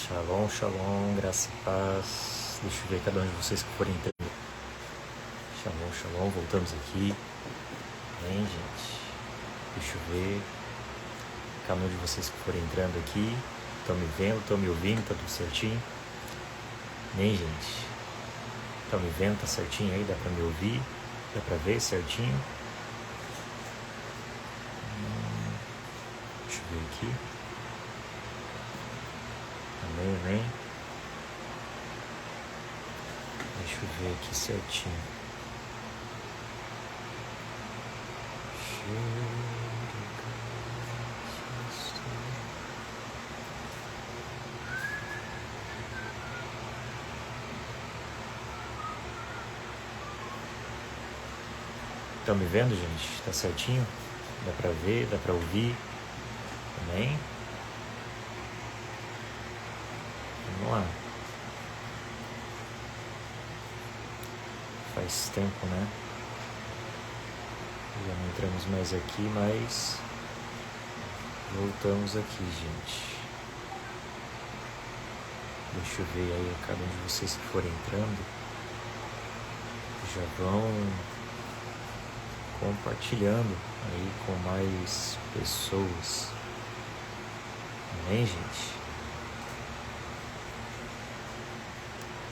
Shalom, shalom, graça e paz. Deixa eu ver cada um de vocês que forem entrando. Shalom, shalom, voltamos aqui. Bem, gente. Deixa eu ver. Cada um de vocês que forem entrando aqui. Estão me vendo, estão me ouvindo, tá tudo certinho? Bem, gente. Estão me vendo, tá certinho aí? Dá pra me ouvir? Dá pra ver certinho? Deixa eu ver aqui. Amém, amém. Deixa eu ver aqui certinho. Estão me vendo, gente? Tá certinho? Dá pra ver, dá pra ouvir? Amém? Vamos lá. Faz tempo, né? Já não entramos mais aqui, mas voltamos aqui, gente. Deixa eu ver aí, cada um de vocês que forem entrando já vão compartilhando aí com mais pessoas. Amém, gente?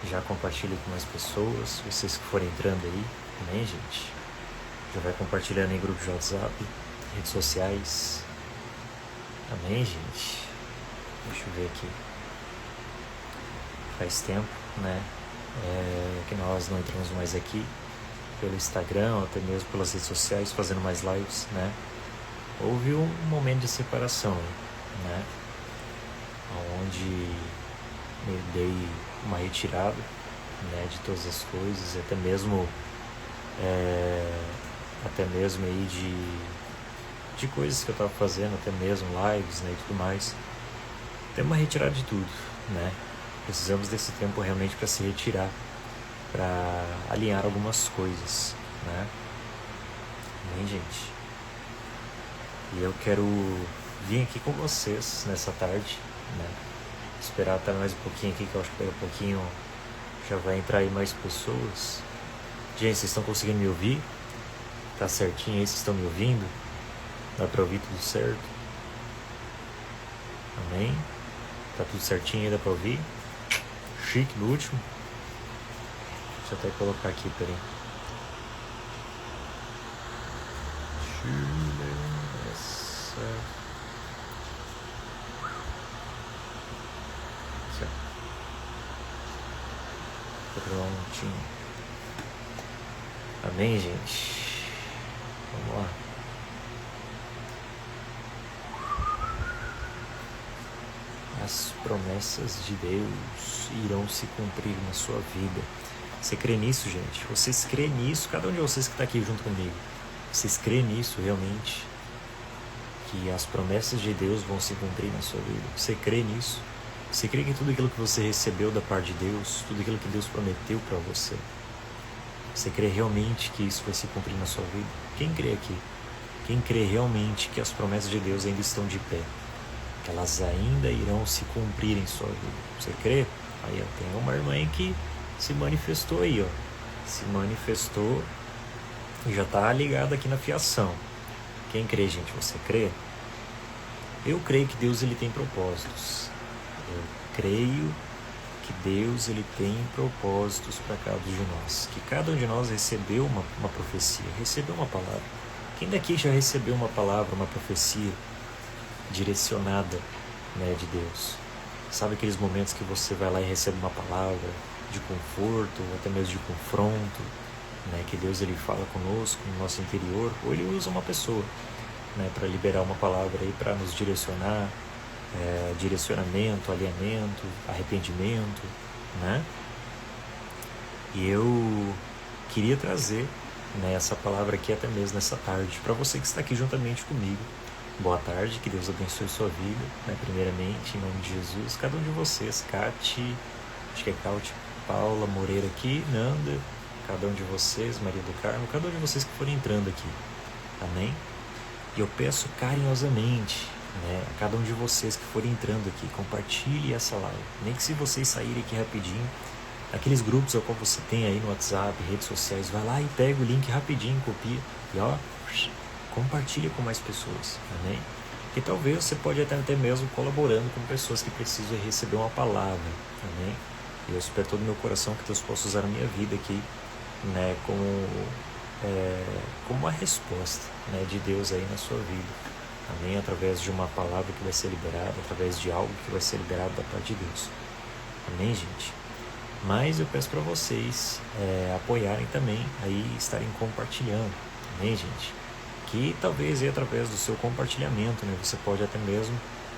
Já compartilhe com mais pessoas, vocês que forem entrando aí. Amém, gente? Já vai compartilhando em grupos de WhatsApp, redes sociais. Amém, gente? Deixa eu ver aqui. Faz tempo, né? Que nós não entramos mais aqui pelo Instagram, ou até mesmo pelas redes sociais, fazendo mais lives, né? Houve um momento de separação, né? Onde eu dei uma retirada, né, de todas as coisas, até mesmo aí de coisas que eu estava fazendo, até mesmo lives, né, e tudo mais. Tem uma retirada de tudo, né? Precisamos desse tempo realmente para se retirar, para alinhar algumas coisas, né? Bem, gente, e eu quero vir aqui com vocês nessa tarde, né? Esperar até mais um pouquinho aqui, que eu acho que daqui a pouquinho já vai entrar aí mais pessoas. Gente, vocês estão conseguindo me ouvir? Tá certinho aí? Vocês estão me ouvindo? Dá pra ouvir tudo certo? Amém? Tá tudo certinho aí? Dá pra ouvir? Chique no último. Deixa eu até colocar aqui, peraí. Aqui, ó. Prontinho. Amém, gente? Vamos lá. As promessas de Deus irão se cumprir na sua vida. Você crê nisso, gente? Vocês crê nisso? Cada um de vocês que está aqui junto comigo, vocês crê nisso realmente? Que as promessas de Deus vão se cumprir na sua vida? Você crê nisso? Você crê que tudo aquilo que você recebeu da parte de Deus, tudo aquilo que Deus prometeu para você, você crê realmente que isso vai se cumprir na sua vida? Quem crê aqui? Quem crê realmente que as promessas de Deus ainda estão de pé? Que elas ainda irão se cumprir em sua vida? Você crê? Aí ó, tem uma irmã aí que se manifestou aí, ó. Se manifestou e já está ligada aqui na fiação. Quem crê, gente? Você crê? Eu creio que Deus ele tem propósitos. Eu creio que Deus ele tem propósitos para cada um de nós. Que cada um de nós recebeu uma profecia, recebeu uma palavra. Quem daqui já recebeu uma palavra, uma profecia direcionada, né, de Deus? Sabe aqueles momentos que você vai lá e recebe uma palavra de conforto, ou até mesmo de confronto, né, que Deus ele fala conosco no nosso interior, ou ele usa uma pessoa, né, para liberar uma palavra aí para nos direcionar, direcionamento, alinhamento, arrependimento, né? E eu queria trazer, né, essa palavra aqui até mesmo nessa tarde para você que está aqui juntamente comigo. Boa tarde, que Deus abençoe sua vida, né, primeiramente, em nome de Jesus. Cada um de vocês, Cati, acho que é Cati, Paula Moreira aqui, Nanda, cada um de vocês, Maria do Carmo, cada um de vocês que forem entrando aqui, amém? E eu peço carinhosamente, né? A cada um de vocês que forem entrando aqui, compartilhe essa live. Nem que se vocês saírem aqui rapidinho, aqueles grupos ao qual você tem aí no WhatsApp, redes sociais, vai lá e pega o link rapidinho, copia e ó, compartilha com mais pessoas, amém? E talvez você pode até mesmo colaborando com pessoas que precisam receber uma palavra, amém? E eu espero todo o meu coração que Deus possa usar a minha vida aqui, né, como uma resposta, né, de Deus aí na sua vida, amém? Através de uma palavra que vai ser liberada, através de algo que vai ser liberado da parte de Deus, amém, gente? Mas eu peço para vocês apoiarem também, aí estarem compartilhando, amém, gente? Que talvez aí, através do seu compartilhamento, né, você pode até mesmo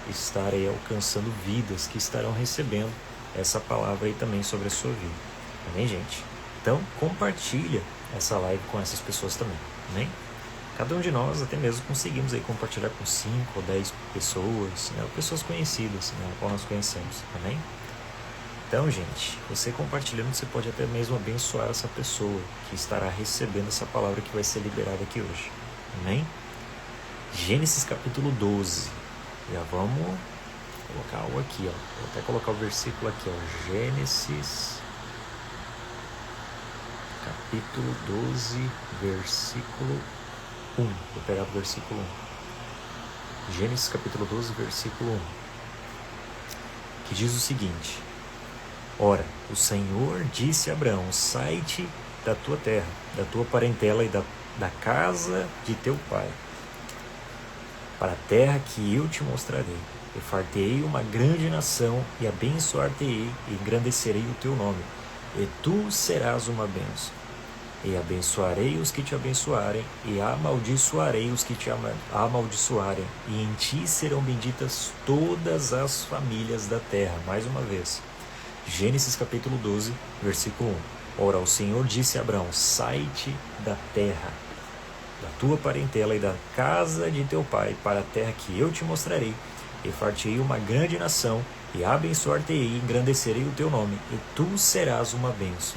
estar aí alcançando vidas que estarão recebendo essa palavra aí também sobre a sua vida, amém, gente? Então, compartilha essa live com essas pessoas também, amém? Cada um de nós até mesmo conseguimos aí compartilhar com 5 ou 10 pessoas, né, pessoas conhecidas, né, qual nós conhecemos, amém? Então, gente, você compartilhando, você pode até mesmo abençoar essa pessoa que estará recebendo essa palavra que vai ser liberada aqui hoje. Amém? Gênesis capítulo 12. Já vamos colocar algo aqui, ó. Vou até colocar o versículo aqui, ó. Gênesis capítulo 12, versículo 1. Vou pegar o versículo 1. Gênesis capítulo 12, versículo 1. Que diz o seguinte: Ora, o Senhor disse a Abraão: sai-te da tua terra, da tua parentela e da casa de teu pai, para a terra que eu te mostrarei. Eu far-te-ei uma grande nação, e abençoar-te-ei, e engrandecerei o teu nome, e tu serás uma bênção. E abençoarei os que te abençoarem, e amaldiçoarei os que te amaldiçoarem, e em ti serão benditas todas as famílias da terra. Mais uma vez. Gênesis capítulo 12, versículo 1. Ora, o Senhor disse a Abraão: sai-te da terra, da tua parentela e da casa de teu pai, para a terra que eu te mostrarei, e far-te-ei uma grande nação, e abençoar-te-ei, e engrandecerei o teu nome, e tu serás uma bênção.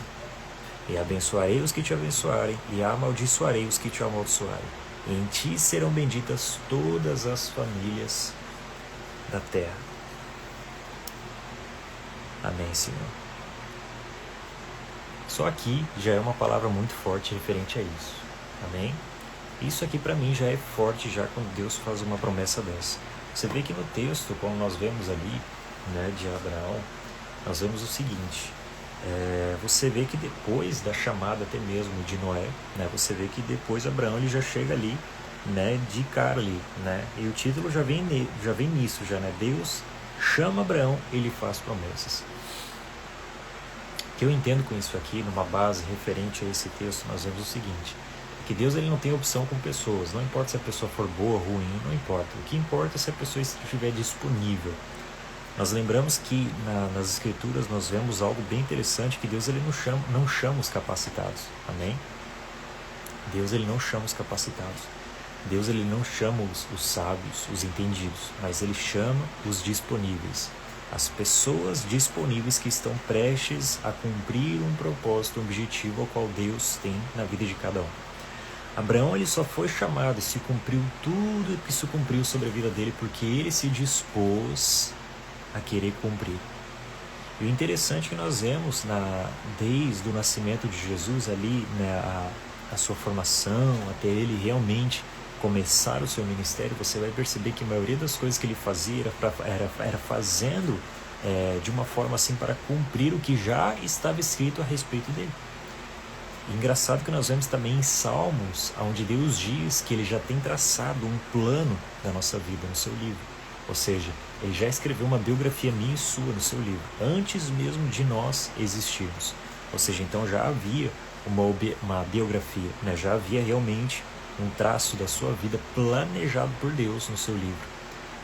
E abençoarei os que te abençoarem, e amaldiçoarei os que te amaldiçoarem. E em ti serão benditas todas as famílias da terra. Amém, Senhor. Só aqui já é uma palavra muito forte referente a isso. Amém? Isso aqui para mim já é forte, já quando Deus faz uma promessa dessa. Você vê que no texto, quando nós vemos ali, né, de Abraão, nós vemos o seguinte. Você vê que depois da chamada até mesmo de Noé, né, você vê que depois Abraão ele já chega ali, né, de cara ali, né, e o título já vem nisso, já, né, Deus chama Abraão, ele faz promessas. O que eu entendo com isso aqui, numa base referente a esse texto, nós vemos o seguinte, que Deus ele não tem opção com pessoas, não importa se a pessoa for boa ou ruim, não importa, o que importa é se a pessoa estiver disponível. Nós lembramos que nas Escrituras nós vemos algo bem interessante, que Deus ele não chama os capacitados, amém? Deus ele não chama os capacitados, Deus ele não chama os sábios, os entendidos, mas ele chama os disponíveis, as pessoas disponíveis que estão prestes a cumprir um propósito, um objetivo ao qual Deus tem na vida de cada um. Abraão ele só foi chamado e se cumpriu tudo que se cumpriu sobre a vida dele porque ele se dispôs a querer cumprir. E o interessante é que nós vemos desde o nascimento de Jesus ali, né, a sua formação, até ele realmente começar o seu ministério, você vai perceber que a maioria das coisas que ele fazia era fazendo de uma forma assim para cumprir o que já estava escrito a respeito dele. E engraçado que nós vemos também em Salmos, onde Deus diz que ele já tem traçado um plano da nossa vida no seu livro. Ou seja, ele já escreveu uma biografia minha e sua no seu livro, antes mesmo de nós existirmos. Ou seja, então já havia uma biografia, né? Já havia realmente um traço da sua vida planejado por Deus no seu livro.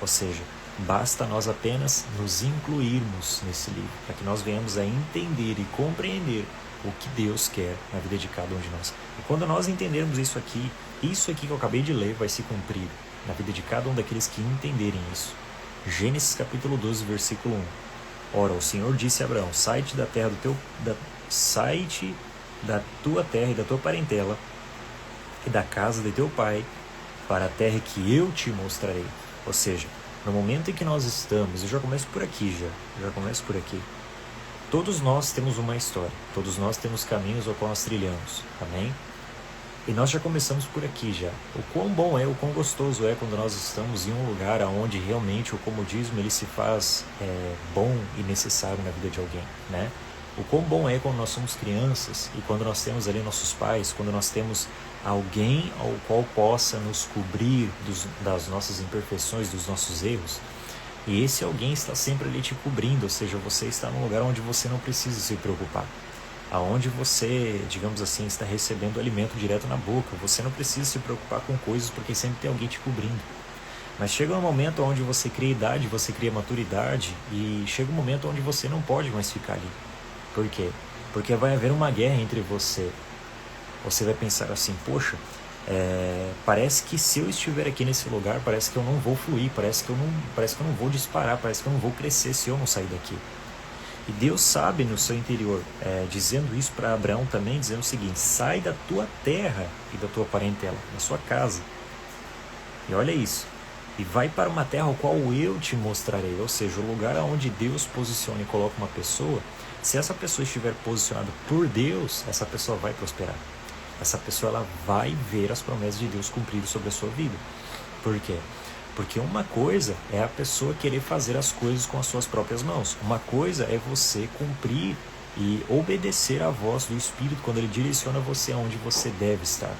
Ou seja, basta nós apenas nos incluirmos nesse livro, para que nós venhamos a entender e compreender o que Deus quer na vida de cada um de nós. E quando nós entendermos isso aqui que eu acabei de ler vai se cumprir na vida de cada um daqueles que entenderem isso. Gênesis capítulo 12, versículo 1. Ora, o Senhor disse a Abraão: sai-te da terra sai-te da tua terra e da tua parentela e da casa de teu pai para a terra que eu te mostrarei. Ou seja, No momento em que nós estamos, eu já começo por aqui já começo por aqui. Todos nós temos uma história, todos nós temos caminhos ao qual nós trilhamos, amém? E nós já começamos por aqui já. O quão bom é, o quão gostoso é quando nós estamos em um lugar onde realmente o comodismo ele se faz bom e necessário na vida de alguém, né? O quão bom é quando nós somos crianças e quando nós temos ali nossos pais, quando nós temos alguém ao qual possa nos cobrir das nossas imperfeições, dos nossos erros. E esse alguém está sempre ali te cobrindo, ou seja, você está num lugar onde você não precisa se preocupar. Aonde você, digamos assim, está recebendo alimento direto na boca. Você não precisa se preocupar com coisas porque sempre tem alguém te cobrindo. Mas chega um momento onde você cria idade, você cria maturidade e chega um momento onde você não pode mais ficar ali. Por quê? Porque vai haver uma guerra entre você. Você vai pensar assim, poxa, parece que se eu estiver aqui nesse lugar, parece que eu não vou fluir, parece que eu não vou disparar, parece que eu não vou crescer se eu não sair daqui. E Deus sabe no seu interior, dizendo isso para Abraão também, dizendo o seguinte, sai da tua terra e da tua parentela, da sua casa. E olha isso, e vai para uma terra ao qual eu te mostrarei, ou seja, o lugar onde Deus posiciona e coloca uma pessoa, se essa pessoa estiver posicionada por Deus, essa pessoa vai prosperar. Essa pessoa ela vai ver as promessas de Deus cumpridas sobre a sua vida. Por quê? Porque uma coisa é a pessoa querer fazer as coisas com as suas próprias mãos. Uma coisa é você cumprir e obedecer à voz do Espírito quando ele direciona você aonde você deve estar.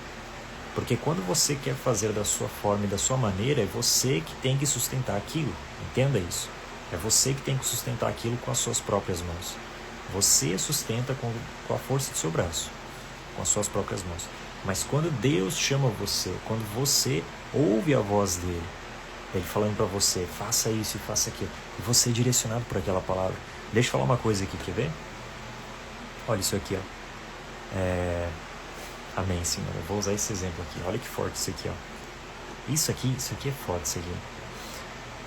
Porque quando você quer fazer da sua forma e da sua maneira, é você que tem que sustentar aquilo. Entenda isso. É você que tem que sustentar aquilo com as suas próprias mãos. Você sustenta com a força do seu braço, com as suas próprias mãos. Mas quando Deus chama você, quando você ouve a voz dele, ele falando para você, faça isso e faça aquilo, e você é direcionado por aquela palavra. Deixa eu falar uma coisa aqui, quer ver? Olha isso aqui, ó. Amém, Senhor. Eu vou usar esse exemplo aqui. Olha que forte isso aqui, ó. Isso aqui é forte, isso aqui.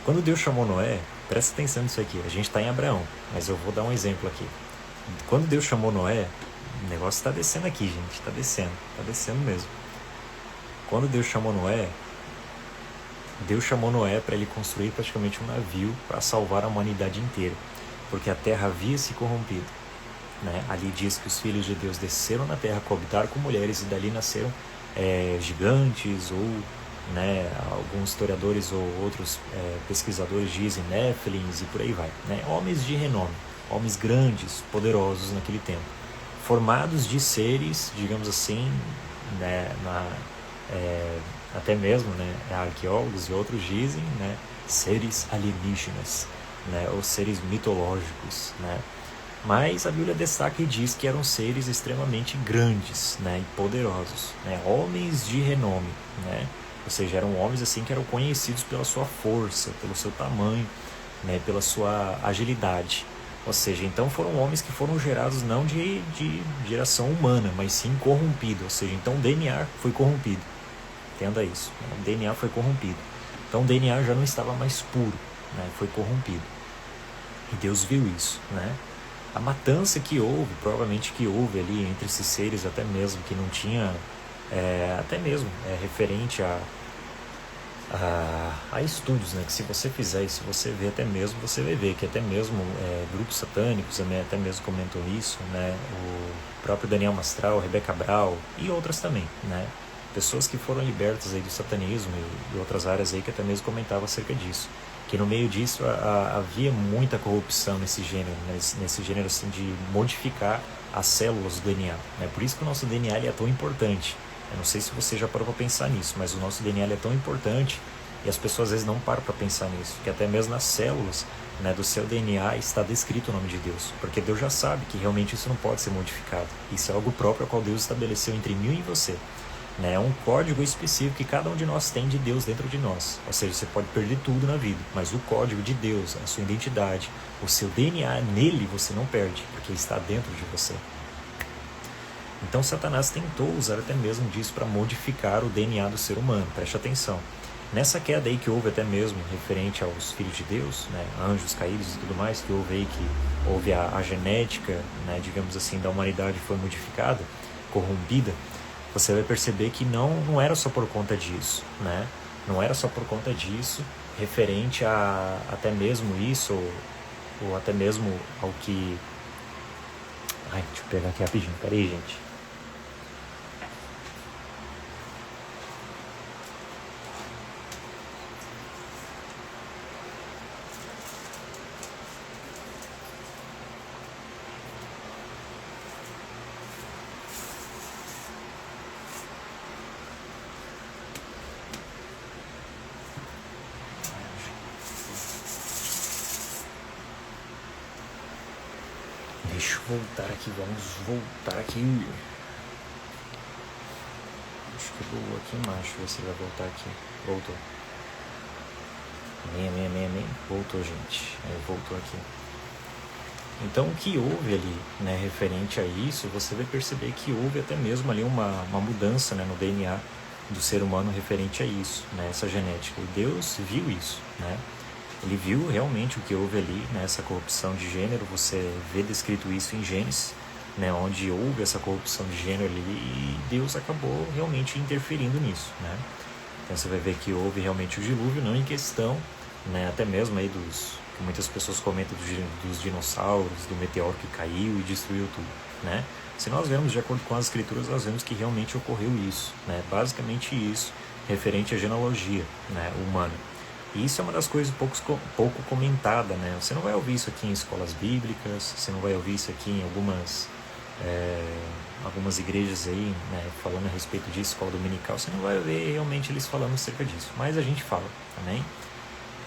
Quando Deus chamou Noé, presta atenção nisso aqui. A gente está em Abraão, mas eu vou dar um exemplo aqui. Quando Deus chamou Noé, o negócio está descendo aqui, gente. Está descendo mesmo. Quando Deus chamou Noé para ele construir praticamente um navio para salvar a humanidade inteira, porque a terra havia se corrompido. Né? Ali diz que os filhos de Deus desceram na terra, coabitaram com mulheres e dali nasceram gigantes ou, né, alguns historiadores ou outros pesquisadores dizem Néfilins e por aí vai. Né? Homens de renome, homens grandes, poderosos naquele tempo, formados de seres, digamos assim, né, até mesmo, né, arqueólogos e outros dizem, né, seres alienígenas, né, ou seres mitológicos, né. Mas a Bíblia destaca e diz que eram seres extremamente grandes, né, e poderosos, né, homens de renome, né, ou seja, eram homens assim que eram conhecidos pela sua força, pelo seu tamanho, né, pela sua agilidade. Ou seja, então foram homens que foram gerados não de geração humana, mas sim corrompido. Ou seja, então o DNA foi corrompido. Entenda isso. O DNA foi corrompido. Então o DNA já não estava mais puro, né? Foi corrompido. E Deus viu isso, né? A matança que houve, provavelmente que houve ali entre esses seres, até mesmo que não tinha, até mesmo referente a estudos, né? Que se você fizer e se você ver até mesmo, você vai ver que até mesmo grupos satânicos até mesmo comentam isso, né? O próprio Daniel Mastral, Rebecca Brau e outras também, né? Pessoas que foram libertas aí do satanismo e outras áreas aí que até mesmo comentavam acerca disso. Que no meio disso havia muita corrupção nesse gênero assim de modificar as células do DNA. Né? Por isso que o nosso DNA ele é tão importante. Eu não sei se você já parou para pensar nisso, mas o nosso DNA ele é tão importante e as pessoas às vezes não param para pensar nisso, que até mesmo nas células, né, do seu DNA está descrito o nome de Deus, porque Deus já sabe que realmente isso não pode ser modificado. Isso é algo próprio ao qual Deus estabeleceu entre mim e você. É um código específico que cada um de nós tem de Deus dentro de nós. Ou seja, você pode perder tudo na vida, mas o código de Deus, a sua identidade, o seu DNA, nele você não perde, porque está dentro de você. Então Satanás tentou usar até mesmo disso para modificar o DNA do ser humano. Preste atenção. Nessa queda aí que houve até mesmo referente aos filhos de Deus, né, anjos caídos e tudo mais, que houve aí que houve a genética, né, digamos assim, da humanidade foi modificada, corrompida, você vai perceber que não era só por conta disso, né? Não era só por conta disso referente a até mesmo isso, ou até mesmo ao que... Ai, deixa eu pegar aqui rapidinho, peraí, gente. Deixa eu voltar aqui, vamos voltar aqui. Acho que eu aqui embaixo, ver se ele vai voltar aqui. Voltou. Amém. Voltou, gente. Voltou aqui. Então, o que houve ali, né, referente a isso, você vai perceber que houve até mesmo ali uma mudança, né, no DNA do ser humano referente a isso, né, essa genética. E Deus viu isso, né? Ele viu realmente o que houve ali, né, essa corrupção de gênero. Você vê descrito isso em Gênesis, né, onde houve essa corrupção de gênero ali e Deus acabou realmente interferindo nisso, né? Então você vai ver que houve realmente o dilúvio, não em questão, né, até mesmo aí que muitas pessoas comentam dos dinossauros, do meteoro que caiu e destruiu tudo, né? Se nós vemos de acordo com as escrituras, nós vemos que realmente ocorreu isso, né? Basicamente isso, referente à genealogia, né, humana. E isso é uma das coisas pouco comentada, né? Você não vai ouvir isso aqui em escolas bíblicas, você não vai ouvir isso aqui em algumas igrejas aí, né, falando a respeito disso, escola dominical. Você não vai ver realmente eles falando acerca disso, mas a gente fala, amém?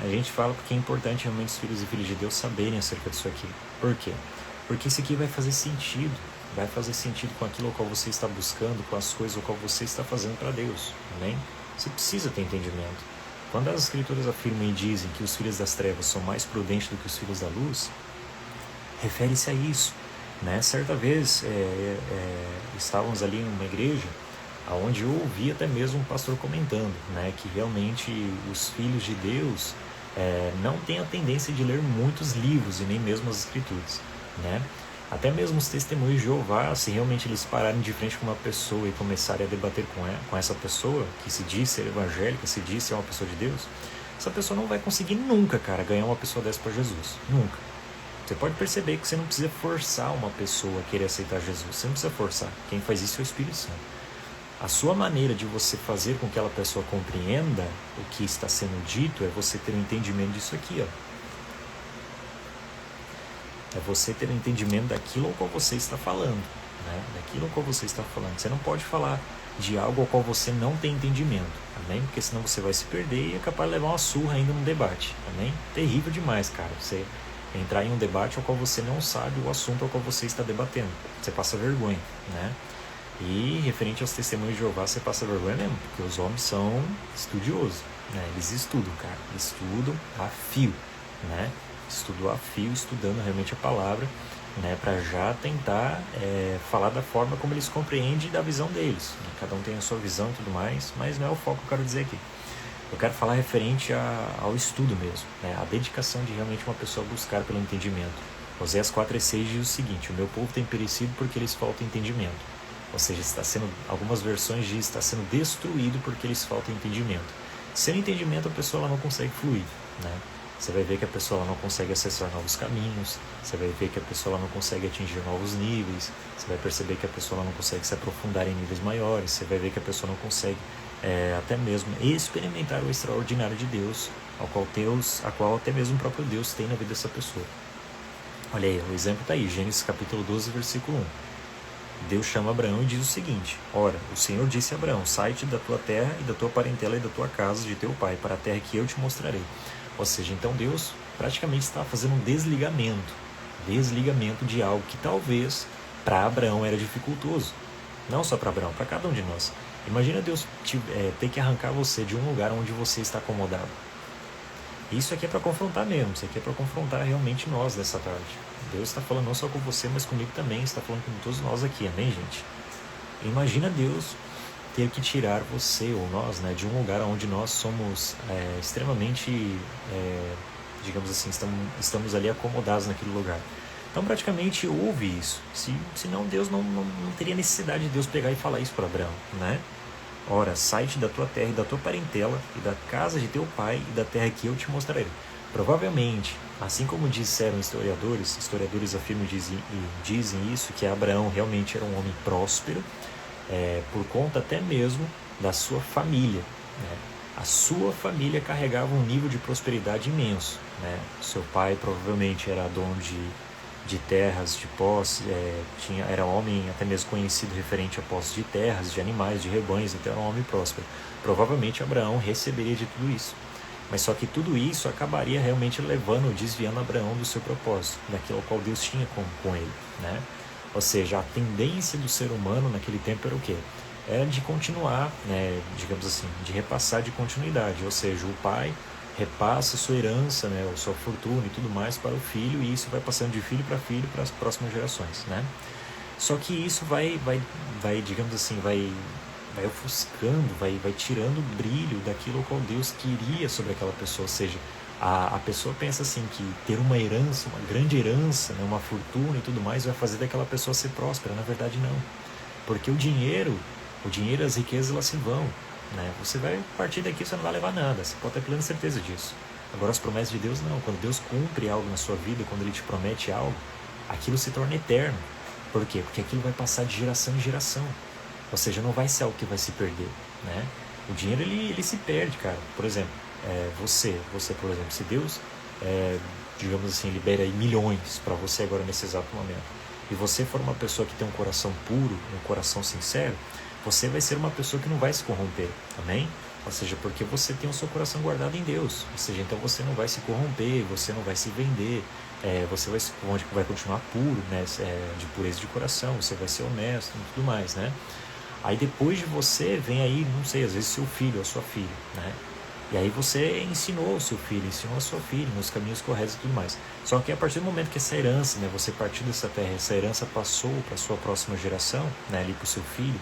A gente fala porque é importante realmente os filhos e filhas de Deus saberem acerca disso aqui. Por quê? Porque isso aqui vai fazer sentido com aquilo ao qual você está buscando, com as coisas ao qual você está fazendo para Deus, amém? Você precisa ter entendimento. Quando as escrituras afirmam e dizem que os filhos das trevas são mais prudentes do que os filhos da luz, refere-se a isso, né? Certa vez estávamos ali em uma igreja onde eu ouvi até mesmo um pastor comentando, né, que realmente os filhos de Deus não têm a tendência de ler muitos livros e nem mesmo as escrituras, né? Até mesmo os testemunhos de Jeová, se realmente eles pararem de frente com uma pessoa e começarem a debater com essa pessoa, que se diz ser evangélica, se diz ser uma pessoa de Deus, essa pessoa não vai conseguir nunca, cara, ganhar uma pessoa dessa para Jesus. Nunca. Você pode perceber que você não precisa forçar uma pessoa a querer aceitar Jesus. Você não precisa forçar. Quem faz isso é o Espírito Santo. A sua maneira de você fazer com que aquela pessoa compreenda o que está sendo dito é você ter um entendimento disso aqui, ó. É você ter um entendimento daquilo ao qual você está falando, né? Daquilo ao qual você está falando. Você não pode falar de algo ao qual você não tem entendimento, amém? Porque senão você vai se perder e é capaz de levar uma surra ainda no debate, amém? Terrível demais, cara, você entrar em um debate ao qual você não sabe o assunto ao qual você está debatendo. Você passa vergonha, né? E referente aos testemunhos de Jeová, você passa vergonha mesmo, porque os homens são estudiosos, né? Eles estudam, cara, estudam a fio, né? Estudou a fio, estudando realmente a palavra, né, para já tentar falar da forma como eles compreendem da visão deles. Cada um tem a sua visão e tudo mais, mas não é o foco que eu quero dizer aqui. Eu quero falar referente ao estudo mesmo, né, a dedicação de realmente uma pessoa buscar pelo entendimento. Oséias 4:6 diz o seguinte: o meu povo tem perecido porque eles faltam entendimento. Ou seja, algumas versões dizem está sendo destruído porque eles faltam entendimento. Sem entendimento a pessoa ela não consegue fluir, né? Você vai ver que a pessoa ela não consegue acessar novos caminhos, você vai ver que a pessoa ela não consegue atingir novos níveis, você vai perceber que a pessoa ela não consegue se aprofundar em níveis maiores, você vai ver que a pessoa não consegue até mesmo experimentar o extraordinário de Deus, a qual até mesmo o próprio Deus tem na vida dessa pessoa. Olha aí, o exemplo está aí, Gênesis capítulo 12, versículo 1. Deus chama Abraão e diz o seguinte: ora, o Senhor disse a Abraão, sai-te da tua terra e da tua parentela e da tua casa, de teu pai, para a terra que eu te mostrarei. Ou seja, então Deus praticamente está fazendo um desligamento de algo que talvez para Abraão era dificultoso. Não só para Abraão, para cada um de nós. Imagina Deus ter que arrancar você de um lugar onde você está acomodado. Isso aqui é para confrontar mesmo, isso aqui é para confrontar realmente nós dessa tarde. Deus está falando não só com você, mas comigo também, está falando com todos nós aqui, amém, gente? Imagina Deus ter que tirar você ou nós, né, de um lugar onde nós somos extremamente, digamos assim, estamos ali acomodados naquele lugar. Então praticamente houve isso. Se não, Deus não teria necessidade de Deus pegar e falar isso para Abraão, né? Ora, sai-te da tua terra e da tua parentela e da casa de teu pai e da terra que eu te mostrarei. Provavelmente, assim como disseram historiadores afirmam e dizem isso, que Abraão realmente era um homem próspero, por conta até mesmo da sua família, né? A sua família carregava um nível de prosperidade imenso, né? Seu pai provavelmente era dono de terras, de posse, era homem até mesmo conhecido referente a posse de terras, de animais, de rebanhos, então era um homem próspero. Provavelmente Abraão receberia de tudo isso. Mas só que tudo isso acabaria realmente desviando Abraão do seu propósito, daquilo ao qual Deus tinha com ele, né? Ou seja, a tendência do ser humano naquele tempo era o quê? Era de continuar, né, digamos assim, de repassar de continuidade, ou seja, o pai repassa sua herança, né, sua fortuna e tudo mais para o filho, e isso vai passando de filho para as próximas gerações, né? Só que isso vai digamos assim, vai ofuscando, vai tirando o brilho daquilo qual Deus queria sobre aquela pessoa. Ou seja, a pessoa pensa assim que ter uma herança, uma grande herança, né, uma fortuna e tudo mais vai fazer daquela pessoa ser próspera. Na verdade não, porque o dinheiro e as riquezas elas se vão, né? Você vai partir daqui, você não vai levar nada, você pode ter plena certeza disso. Agora as promessas de Deus não, quando Deus cumpre algo na sua vida, quando Ele te promete algo, aquilo se torna eterno. Por quê? Porque aquilo vai passar de geração em geração. Ou seja, não vai ser algo que vai se perder, né? O dinheiro, ele se perde, cara. Por exemplo, você, por exemplo, se Deus, digamos assim, libera aí milhões para você agora nesse exato momento, e você for uma pessoa que tem um coração puro, um coração sincero, você vai ser uma pessoa que não vai se corromper, amém? Ou seja, porque você tem o seu coração guardado em Deus. Ou seja, então você não vai se corromper, você não vai se vender, você vai continuar puro, né? De pureza de coração, você vai ser honesto e tudo mais, né? Aí depois de você vem aí, não sei, às vezes seu filho ou sua filha, né? E aí você ensinou o seu filho, ensinou a sua filha nos caminhos corretos e tudo mais. Só que a partir do momento que essa herança, né, você partiu dessa terra, essa herança passou para a sua próxima geração, né, ali para o seu filho,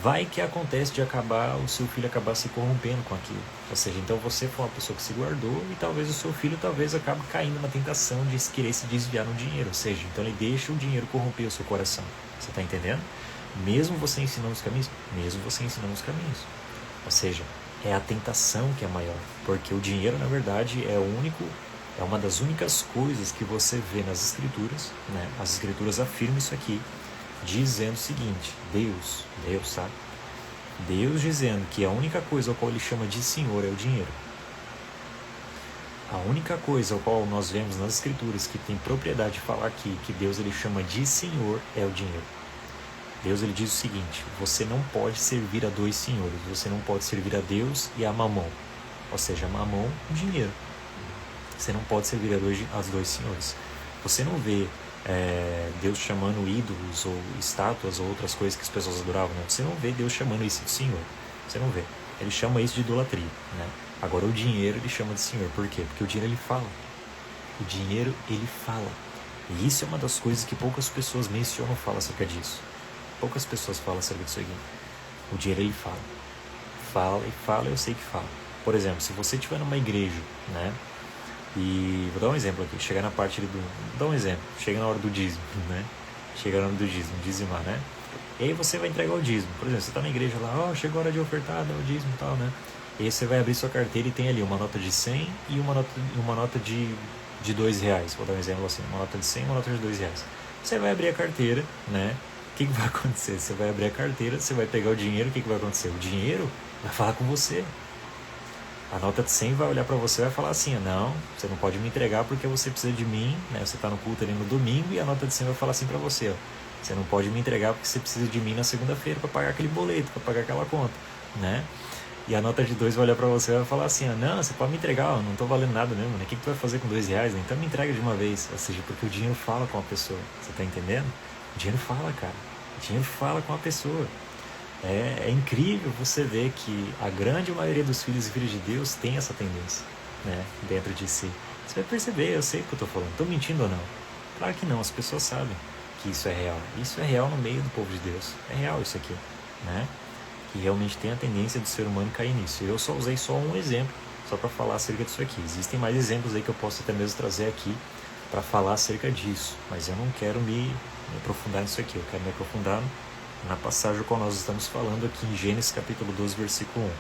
vai que acontece de o seu filho acabar se corrompendo com aquilo. Ou seja, então você foi uma pessoa que se guardou e talvez o seu filho acabe caindo na tentação de querer se desviar no dinheiro. Ou seja, então ele deixa o dinheiro corromper o seu coração. Você está entendendo? Mesmo você ensinando os caminhos? Mesmo você ensinando os caminhos. Ou seja, é a tentação que é maior. Porque o dinheiro, na verdade, é uma das únicas coisas que você vê nas Escrituras, né? As Escrituras afirmam isso aqui, dizendo o seguinte, Deus, sabe? Deus dizendo que a única coisa ao qual Ele chama de Senhor é o dinheiro. A única coisa ao qual nós vemos nas Escrituras que tem propriedade de falar aqui, que Deus Ele chama de Senhor, é o dinheiro. Deus Ele diz o seguinte, você não pode servir a dois senhores, você não pode servir a Deus e a Mamon. Ou seja, Mamon, o dinheiro. Você não pode servir a dois senhores. Você não vê Deus chamando ídolos ou estátuas ou outras coisas que as pessoas adoravam, né? Você não vê Deus chamando isso de Senhor. Você não vê. Ele chama isso de idolatria, né? Agora o dinheiro Ele chama de Senhor. Por quê? Porque o dinheiro Ele fala. O dinheiro Ele fala. E isso é uma das coisas que poucas pessoas mencionam, falam acerca disso. Poucas pessoas falam acerca disso aqui. O dinheiro Ele fala. Fala e fala, eu sei que fala. Por exemplo, se você estiver numa igreja, né? E vou dar um exemplo aqui, chegar na parte vou dar um exemplo, chega na hora do dízimo, né? Chega na hora do dízimo, dizimar, né? E aí você vai entregar o dízimo. Por exemplo, você está na igreja lá, chegou a hora de ofertar, dá o dízimo e tal, né? E aí você vai abrir sua carteira e tem ali uma nota de 100 e uma nota de R$2. Vou dar um exemplo assim, uma nota de 100 e uma nota de R$2. Você vai abrir a carteira, né? O que vai acontecer? Você vai abrir a carteira, você vai pegar o dinheiro, o que vai acontecer? O dinheiro vai falar com você. A nota de 100 vai olhar para você e vai falar assim, não, você não pode me entregar porque você precisa de mim, né? Você está no culto ali no domingo e a nota de 100 vai falar assim para você, ó, você não pode me entregar porque você precisa de mim na segunda-feira para pagar aquele boleto, para pagar aquela conta, né? E a nota de 2 vai olhar para você e vai falar assim, não, você pode me entregar, ó, não tô valendo nada mesmo, né? O que tu vai fazer com R$2, né? Então me entrega de uma vez. Ou seja, porque o dinheiro fala com a pessoa, você tá entendendo? O dinheiro fala, cara, o dinheiro fala com a pessoa. É incrível você ver que a grande maioria dos filhos e filhas de Deus tem essa tendência, né, dentro de si. Você vai perceber, eu sei o que eu estou falando. Estou mentindo ou não? Claro que não, as pessoas sabem que isso é real. Isso é real no meio do povo de Deus. É real isso aqui, né? Que realmente tem a tendência do ser humano cair nisso. Eu só usei só um exemplo, só para falar acerca disso aqui. Existem mais exemplos aí que eu posso até mesmo trazer aqui para falar acerca disso. Mas eu não quero me aprofundar nisso aqui. Eu quero me aprofundar na passagem a qual nós estamos falando aqui em Gênesis capítulo 12, versículo 1.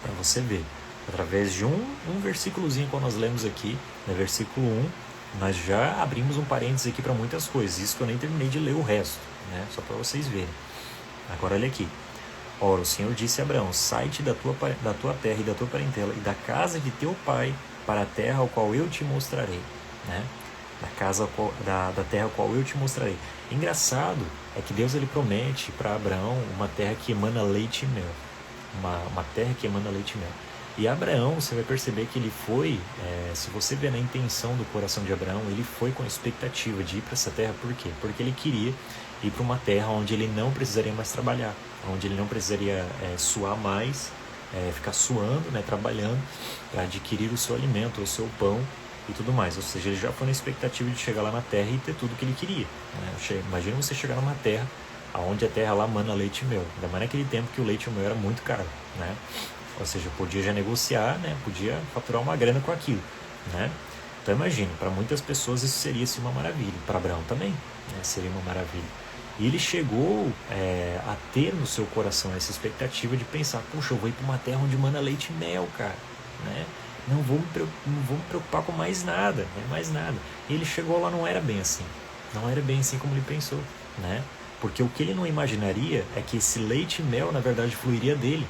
Para você ver, através de um versículozinho que nós lemos aqui, no versículo 1, nós já abrimos um parênteses aqui para muitas coisas. Isso que eu nem terminei de ler o resto, né? Só para vocês verem. Agora olha aqui. Ora, o Senhor disse a Abraão: sai-te da tua terra e da tua parentela e da casa de teu pai para a terra ao qual eu te mostrarei, né? Da terra ao qual eu te mostrarei. Engraçado é que Deus ele promete para Abraão uma terra que emana leite e mel. Uma terra que emana leite e mel. E Abraão, você vai perceber que ele foi, se você ver na intenção do coração de Abraão, ele foi com a expectativa de ir para essa terra. Por quê? Porque ele queria ir para uma terra onde ele não precisaria mais trabalhar, onde ele não precisaria suar mais, ficar suando, né, trabalhando para adquirir o seu alimento, o seu pão e tudo mais. Ou seja, ele já foi na expectativa de chegar lá na terra e ter tudo que ele queria, né? Imagina você chegar numa terra onde a terra lá mana leite e mel, ainda mais naquele tempo que o leite e o mel era muito caro, né? Ou seja, podia já negociar, né? Podia faturar uma grana com aquilo, né? Então imagine, para muitas pessoas isso seria assim, uma maravilha, para Abraão também, né? Seria uma maravilha. E ele chegou a ter no seu coração essa expectativa de pensar: puxa, eu vou ir para uma terra onde mana leite e mel, cara, né? Não vou me preocupar com mais nada, né? Mais nada. E ele chegou lá, não era bem assim, não era bem assim como ele pensou, né? Porque o que ele não imaginaria é que esse leite e mel, na verdade, fluiria dele.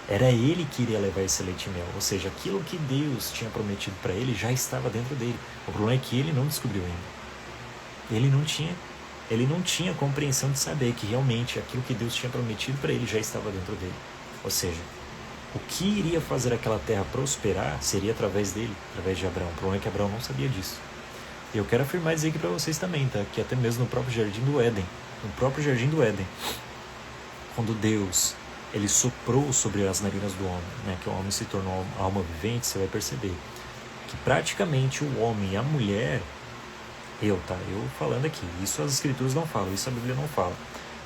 Era ele que iria levar esse leite e mel, ou seja, aquilo que Deus tinha prometido para ele já estava dentro dele. O problema é que ele não descobriu ainda. Ele não tinha compreensão de saber que realmente aquilo que Deus tinha prometido para ele já estava dentro dele. Ou seja, o que iria fazer aquela terra prosperar seria através dele, através de Abraão. O problema é que Abraão não sabia disso. E eu quero afirmar e dizer aqui para vocês também, tá? Que até mesmo no próprio Jardim do Éden, quando Deus ele soprou sobre as narinas do homem, né? Que o homem se tornou alma vivente, você vai perceber que praticamente o homem e a mulher, eu falando aqui, isso as escrituras não falam, isso a Bíblia não fala.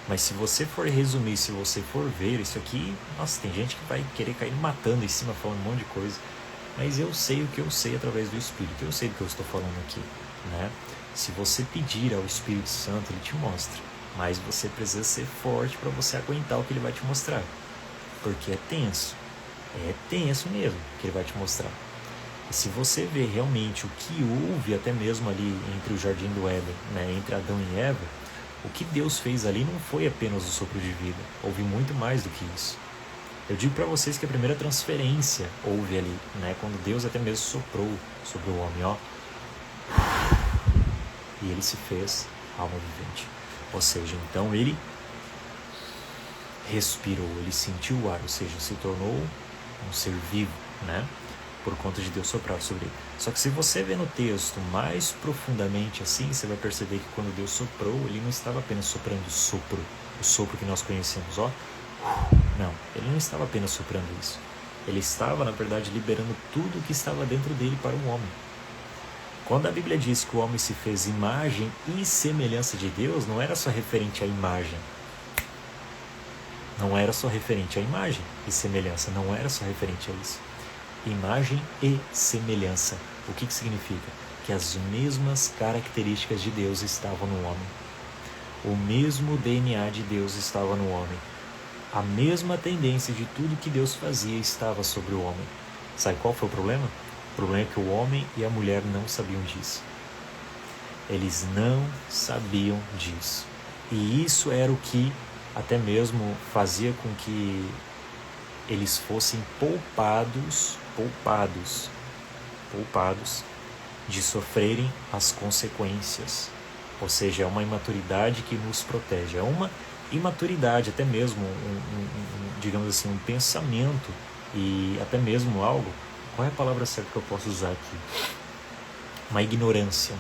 Mas se você for resumir, se você for ver isso aqui, nossa, tem gente que vai querer cair matando em cima, falando um monte de coisa. Mas eu sei o que eu sei através do Espírito, eu sei do que eu estou falando aqui, né? Se você pedir ao Espírito Santo, ele te mostra. Mas você precisa ser forte para você aguentar o que ele vai te mostrar. Porque é tenso mesmo que ele vai te mostrar. E se você ver realmente o que houve até mesmo ali entre o Jardim do Éden, né, entre Adão e Eva, o que Deus fez ali não foi apenas o sopro de vida, houve muito mais do que isso. Eu digo para vocês que a primeira transferência houve ali, né, quando Deus até mesmo soprou sobre o homem, ó, e ele se fez alma vivente. Ou seja, então ele respirou, ele sentiu o ar, ou seja, se tornou um ser vivo, né? Por conta de Deus soprar sobre ele. Só que se você ver no texto mais profundamente assim, você vai perceber que quando Deus soprou, ele não estava apenas soprando o sopro que nós conhecemos, ó. Não, ele não estava apenas soprando isso. Ele estava, na verdade, liberando tudo o que estava dentro dele para o homem. Quando a Bíblia diz que o homem se fez imagem e semelhança de Deus, não era só referente à imagem. Não era só referente à imagem e semelhança, não era só referente a isso. Imagem e semelhança. O que significa? Que as mesmas características de Deus estavam no homem. O mesmo DNA de Deus estava no homem. A mesma tendência de tudo que Deus fazia estava sobre o homem. Sabe qual foi o problema? O problema é que o homem e a mulher não sabiam disso. Eles não sabiam disso. E isso era o que até mesmo fazia com que eles fossem poupados de sofrerem as consequências. Ou seja, é uma imaturidade que nos protege. É uma imaturidade, até mesmo digamos assim, um pensamento e até mesmo algo. Qual é a palavra certa que eu posso usar aqui? Uma ignorância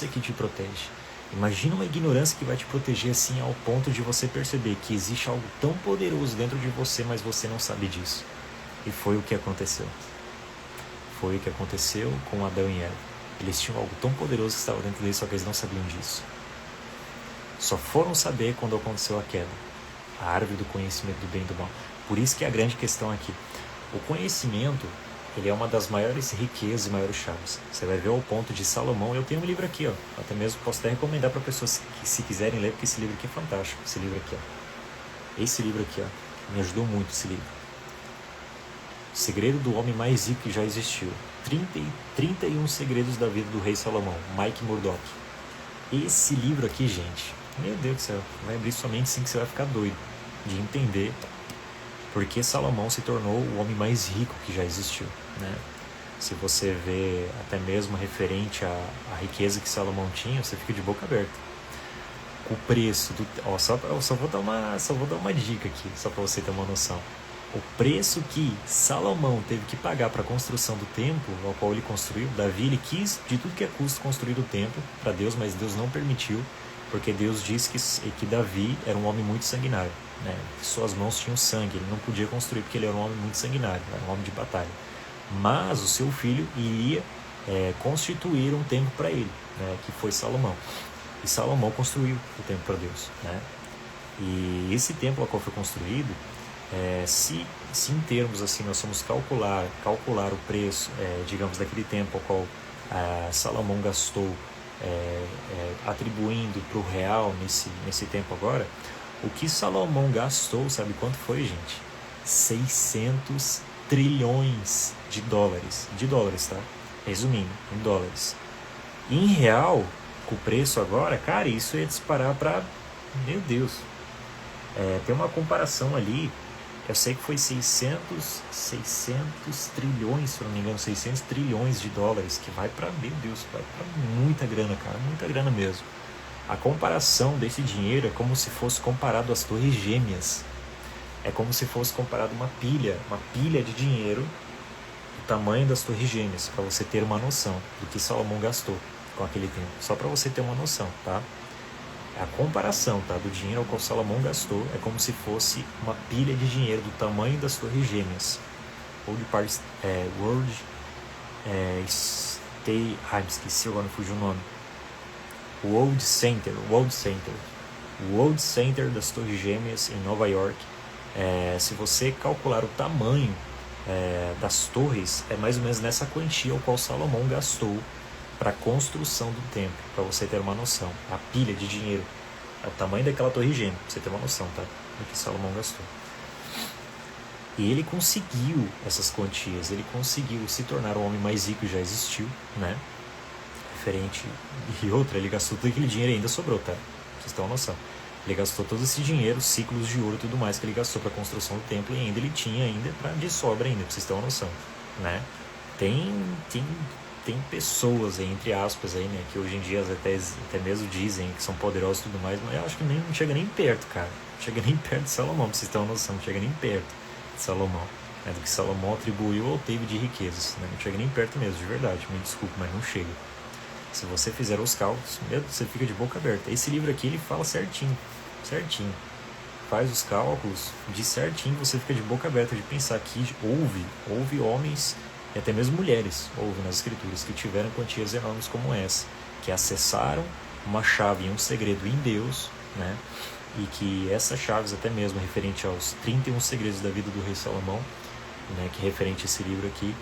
que te protege. Imagina uma ignorância que vai te proteger assim ao ponto de você perceber que existe algo tão poderoso dentro de você, mas você não sabe disso. E foi o que aconteceu. Foi o que aconteceu com Adão e Eva. Eles tinham algo tão poderoso que estava dentro deles, só que eles não sabiam disso. Só foram saber quando aconteceu a queda. A árvore do conhecimento do bem e do mal. Por isso que é a grande questão aqui. O conhecimento, ele é uma das maiores riquezas e maiores chaves. Você vai ver ao ponto de Salomão. Eu tenho um livro aqui, ó, até mesmo posso até recomendar para pessoas que se quiserem ler, porque esse livro aqui é fantástico. Esse livro aqui, ó. Esse livro aqui, ó, me ajudou muito esse livro. Segredo do homem mais rico que já existiu. 31 segredos da vida do rei Salomão, Mike Murdock. Esse livro aqui, gente, meu Deus do céu, vai abrir sua mente sim, que você vai ficar doido de entender porque Salomão se tornou o homem mais rico que já existiu, né? Se você vê até mesmo referente à riqueza que Salomão tinha, você fica de boca aberta. O preço do... Ó, só vou dar uma dica aqui, só para você ter uma noção. O preço que Salomão teve que pagar para a construção do templo, ao qual ele construiu, Davi, ele quis de tudo que é custo construir o templo para Deus, mas Deus não permitiu, porque Deus disse que Davi era um homem muito sanguinário, né? Suas mãos tinham sangue, ele não podia construir porque ele era um homem muito sanguinário, era um homem de batalha. Mas o seu filho iria constituir um templo para ele, né? Que foi Salomão. E Salomão construiu o templo para Deus, né? E esse templo ao qual foi construído, se em termos assim nós vamos calcular o preço, digamos, daquele tempo ao qual Salomão gastou, atribuindo para o real nesse tempo agora, o que Salomão gastou, sabe quanto foi, gente? 600 trilhões de dólares, tá? Resumindo, em dólares. Em real, com o preço agora, cara, isso ia disparar para, meu Deus, tem uma comparação ali. Eu sei que foi 600 trilhões, se não me engano, 600 trilhões de dólares, que vai para, meu Deus, vai para muita grana, cara, muita grana mesmo. A comparação desse dinheiro é como se fosse comparado às Torres Gêmeas. É como se fosse comparado uma pilha de dinheiro do tamanho das Torres Gêmeas, para você ter uma noção do que Salomão gastou com aquele tempo. Só para você ter uma noção, tá? A comparação, tá, do dinheiro ao qual Salomão gastou é como se fosse uma pilha de dinheiro do tamanho das Torres Gêmeas. Esqueci agora, não fugiu o nome. World Center das Torres Gêmeas em Nova York. Se você calcular o tamanho das torres, é mais ou menos nessa quantia ao qual Salomão gastou para a construção do templo, para você ter uma noção. A pilha de dinheiro, o tamanho daquela torre gêmea, para você ter uma noção, tá? Do que Salomão gastou. E ele conseguiu essas quantias, ele conseguiu se tornar o homem mais rico que já existiu, né? Referente. E outra, ele gastou todo aquele dinheiro e ainda sobrou, tá? Vocês têm uma noção. Ele gastou todo esse dinheiro, ciclos de ouro e tudo mais que ele gastou para a construção do templo, e ainda ele tinha de sobra ainda, pra vocês terem uma noção, né? Tem pessoas, entre aspas, aí, né, que hoje em dia até mesmo dizem que são poderosos e tudo mais, mas eu acho que não chega nem perto, cara. Não chega nem perto de Salomão, pra vocês terem uma noção, não chega nem perto de Salomão, né, do que Salomão atribuiu ou teve de riquezas, né? Não chega nem perto mesmo, de verdade, me desculpe, mas não chega. Se você fizer os cálculos, você fica de boca aberta. Esse livro aqui, ele fala certinho. Faz os cálculos de certinho, você fica de boca aberta de pensar que houve homens e até mesmo mulheres, houve nas escrituras, que tiveram quantias enormes como essa, que acessaram uma chave e um segredo em Deus, né? E que essas chaves, até mesmo referente aos 31 segredos da vida do rei Salomão, né, que referente a esse livro aqui,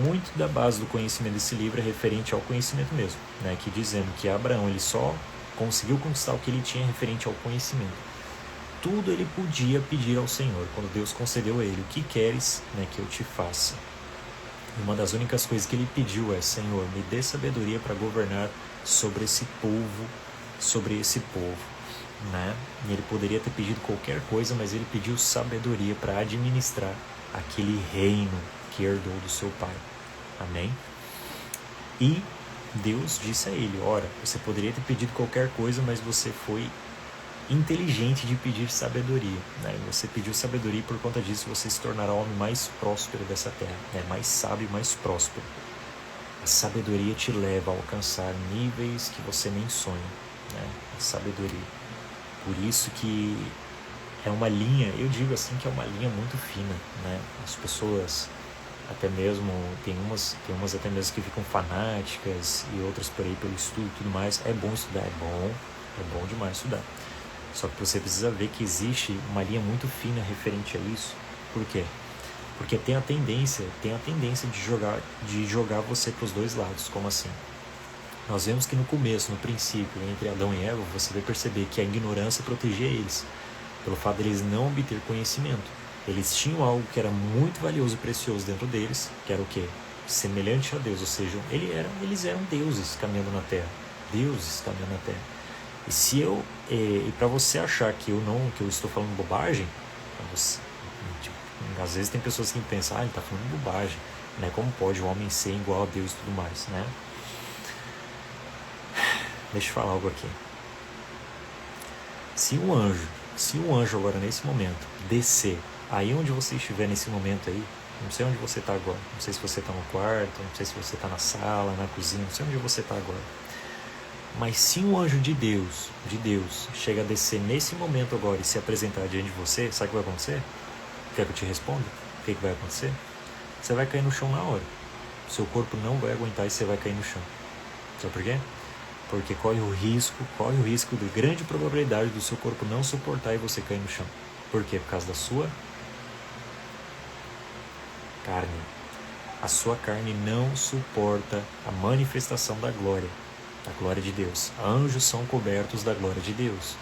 muito da base do conhecimento desse livro é referente ao conhecimento mesmo, né, que dizendo que Abraão ele só conseguiu conquistar o que ele tinha referente ao conhecimento. Tudo ele podia pedir ao Senhor, quando Deus concedeu a ele: o que queres, né, que eu te faça? E uma das únicas coisas que ele pediu é: Senhor, me dê sabedoria para governar sobre esse povo, né? E ele poderia ter pedido qualquer coisa, mas ele pediu sabedoria para administrar aquele reino que herdou do seu pai. Amém? E Deus disse a ele: ora, você poderia ter pedido qualquer coisa, mas você foi inteligente de pedir sabedoria, né? Você pediu sabedoria e por conta disso você se tornará o homem mais próspero dessa terra, né? Mais sábio e mais próspero. A sabedoria te leva a alcançar níveis que você nem sonha, né? A sabedoria. Por isso que é uma linha, eu digo assim, que é uma linha muito fina, né? As pessoas até mesmo, tem umas até mesmo que ficam fanáticas e outras por aí pelo estudo e tudo mais. É bom estudar, é bom demais estudar. Só que você precisa ver que existe uma linha muito fina referente a isso. Por quê? Porque tem a tendência de jogar você para os dois lados. Como assim? Nós vemos que no começo, no princípio, entre Adão e Eva, você vai perceber que a ignorância protegia eles, pelo fato de eles não obter conhecimento. Eles tinham algo que era muito valioso e precioso dentro deles, que era o quê? Semelhante a Deus, ou seja, eles eram deuses caminhando na Terra. Deuses caminhando na Terra. E para você achar que eu estou falando bobagem, tipo, às vezes tem pessoas que pensam, ele está falando bobagem, né? Como pode o homem ser igual a Deus e tudo mais, né? Deixa eu falar algo aqui. Se um anjo agora nesse momento descer aí onde você estiver nesse momento aí, não sei onde você está agora, não sei se você está no quarto, não sei se você está na sala, na cozinha, não sei onde você está agora. Mas se um anjo de Deus chega a descer nesse momento agora e se apresentar diante de você, sabe o que vai acontecer? Quer que eu te responda? O que vai acontecer? Você vai cair no chão na hora. Seu corpo não vai aguentar e você vai cair no chão. Sabe por quê? Porque corre o risco de grande probabilidade do seu corpo não suportar e você cair no chão. Por quê? Por causa da sua carne. A sua carne não suporta a manifestação da glória de Deus. Anjos são cobertos da glória de Deus.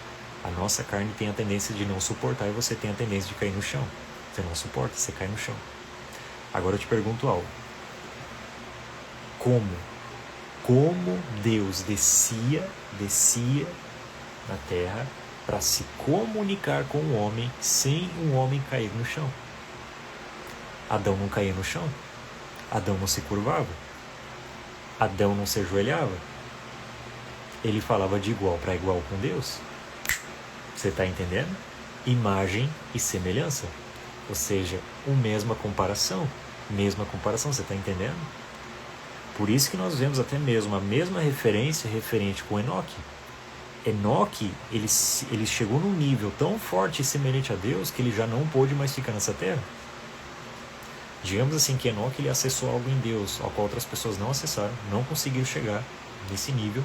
A nossa carne tem a tendência de não suportar e você tem a tendência de cair no chão. Você não suporta, você cai no chão. Agora eu te pergunto algo. Como Deus descia na terra para se comunicar com o homem sem um homem cair no chão? Adão não caía no chão? Adão não se curvava? Adão não se ajoelhava? Ele falava de igual para igual com Deus? Você está entendendo? Imagem e semelhança. Ou seja, mesma comparação, você está entendendo? Por isso que nós vemos até mesmo a mesma referência referente com Enoque. Enoque, ele chegou num nível tão forte e semelhante a Deus que ele já não pôde mais ficar nessa terra. Digamos assim que Enoque ele acessou algo em Deus, ao qual outras pessoas não acessaram, não conseguiram chegar nesse nível.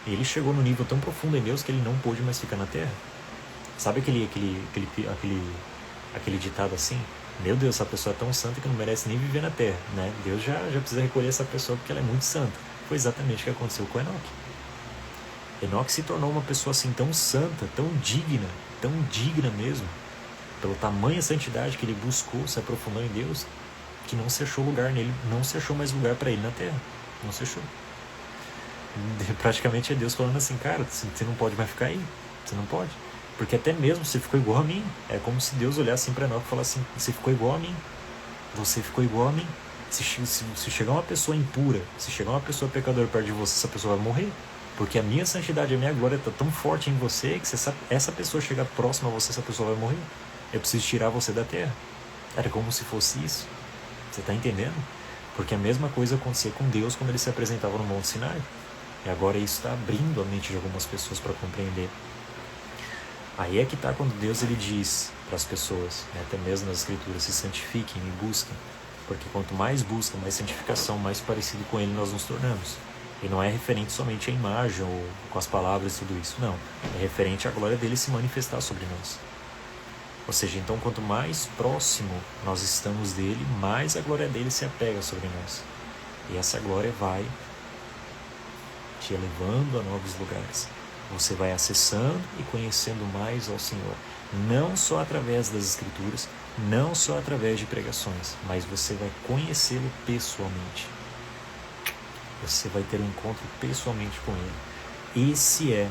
Ele chegou num nível tão profundo em Deus que ele não pôde mais ficar na terra. Sabe aquele ditado assim? Meu Deus, essa pessoa é tão santa que não merece nem viver na terra, né? Deus já precisa recolher essa pessoa porque ela é muito santa. Foi exatamente o que aconteceu com Enoque. Enoque se tornou uma pessoa assim tão santa, tão digna mesmo, pelo tamanho e santidade que ele buscou, se aprofundou em Deus, que não se achou lugar nele, não se achou mais lugar para ele na terra. Não se achou. Praticamente é Deus falando assim, cara, você não pode mais ficar aí, você não pode. Porque até mesmo você ficou igual a mim. É como se Deus olhasse assim para Enoque e falasse assim, você ficou igual a mim. Você ficou igual a mim. Se chegar uma pessoa impura, se chegar uma pessoa pecadora perto de você, essa pessoa vai morrer. Porque a minha santidade, a minha glória está tão forte em você que se essa pessoa chegar próxima a você, essa pessoa vai morrer. Eu preciso tirar você da terra. Era como se fosse isso. Você está entendendo? Porque a mesma coisa acontecia com Deus quando ele se apresentava no Monte Sinai. E agora isso está abrindo a mente de algumas pessoas para compreender. Aí é que está quando Deus ele diz para as pessoas, né, até mesmo nas Escrituras, se santifiquem, me busquem. Porque quanto mais busca, mais santificação, mais parecido com Ele nós nos tornamos. E não é referente somente à imagem ou com as palavras e tudo isso, não. É referente à glória dele se manifestar sobre nós. Ou seja, então quanto mais próximo nós estamos dele, mais a glória dele se apega sobre nós. E essa glória vai te elevando a novos lugares. Você vai acessando e conhecendo mais ao Senhor. Não só através das Escrituras, não só através de pregações, mas você vai conhecê-lo pessoalmente. Você vai ter um encontro pessoalmente com Ele. Esse é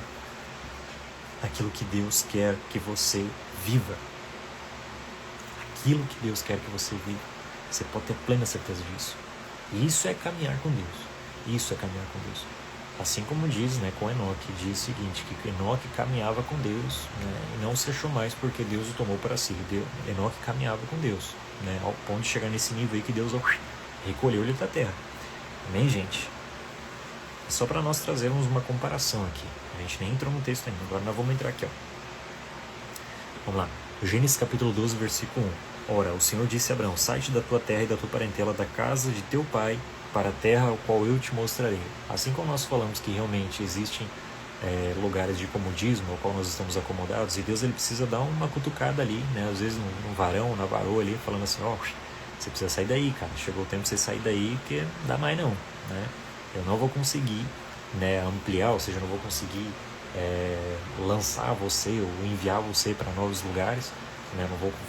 aquilo que Deus quer que você viva. Aquilo que Deus quer que você viva. Você pode ter plena certeza disso. Isso é caminhar com Deus. Isso é caminhar com Deus. Assim como diz, né, com Enoque, diz o seguinte, que Enoque caminhava com Deus, né, e não se achou mais porque Deus o tomou para si. Enoque caminhava com Deus, né, ao ponto de chegar nesse nível aí que Deus recolheu ele da terra. Amém, gente? É só para nós trazermos uma comparação aqui. A gente nem entrou no texto ainda, agora nós vamos entrar aqui. Ó. Vamos lá. Gênesis capítulo 12, versículo 1. Ora, o Senhor disse a Abraão, sai-te da tua terra e da tua parentela, da casa de teu pai, para a terra ao qual eu te mostrarei. Assim como nós falamos que realmente existem lugares de comodismo ao qual nós estamos acomodados, e Deus ele precisa dar uma cutucada ali, né? Às vezes no varão, na varoa ali, falando assim, Você precisa sair daí, cara. Chegou o tempo de você sair daí, porque não dá mais não, né? Eu não vou conseguir, né, ampliar, ou seja, eu não vou conseguir lançar você ou enviar você para novos lugares, né?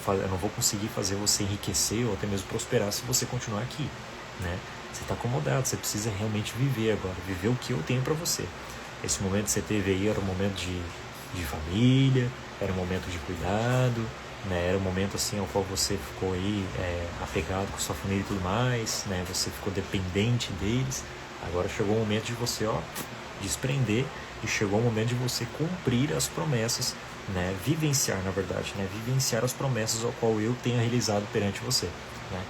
Eu não vou conseguir fazer você enriquecer ou até mesmo prosperar se você continuar aqui, né? Você está acomodado, você precisa realmente viver agora, viver o que eu tenho para você. Esse momento que você teve aí era um momento de família, era um momento de cuidado, né? Era um momento assim ao qual você ficou aí apegado com sua família e tudo mais, né? Você ficou dependente deles. Agora chegou o momento de você desprender, e chegou o momento de você cumprir as promessas, né? Vivenciar, na verdade, né? Vivenciar as promessas ao qual eu tenho realizado perante você, né?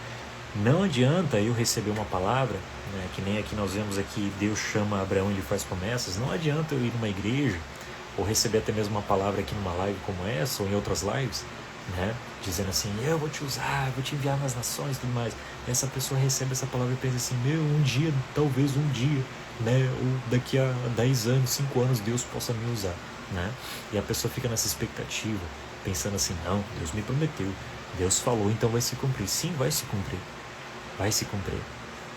Não adianta eu receber uma palavra, né? Que nem aqui nós vemos aqui, Deus chama Abraão e lhe faz promessas. Não adianta eu ir numa igreja ou receber até mesmo uma palavra aqui numa live como essa ou em outras lives, né? Dizendo assim, eu vou te usar, vou te enviar nas nações e tudo mais. E essa pessoa recebe essa palavra e pensa assim, um dia, talvez um dia, né? Ou daqui a 10 anos, 5 anos, Deus possa me usar, né? E a pessoa fica nessa expectativa, pensando assim, não, Deus me prometeu, Deus falou, então vai se cumprir. Sim, vai se cumprir, vai se cumprir.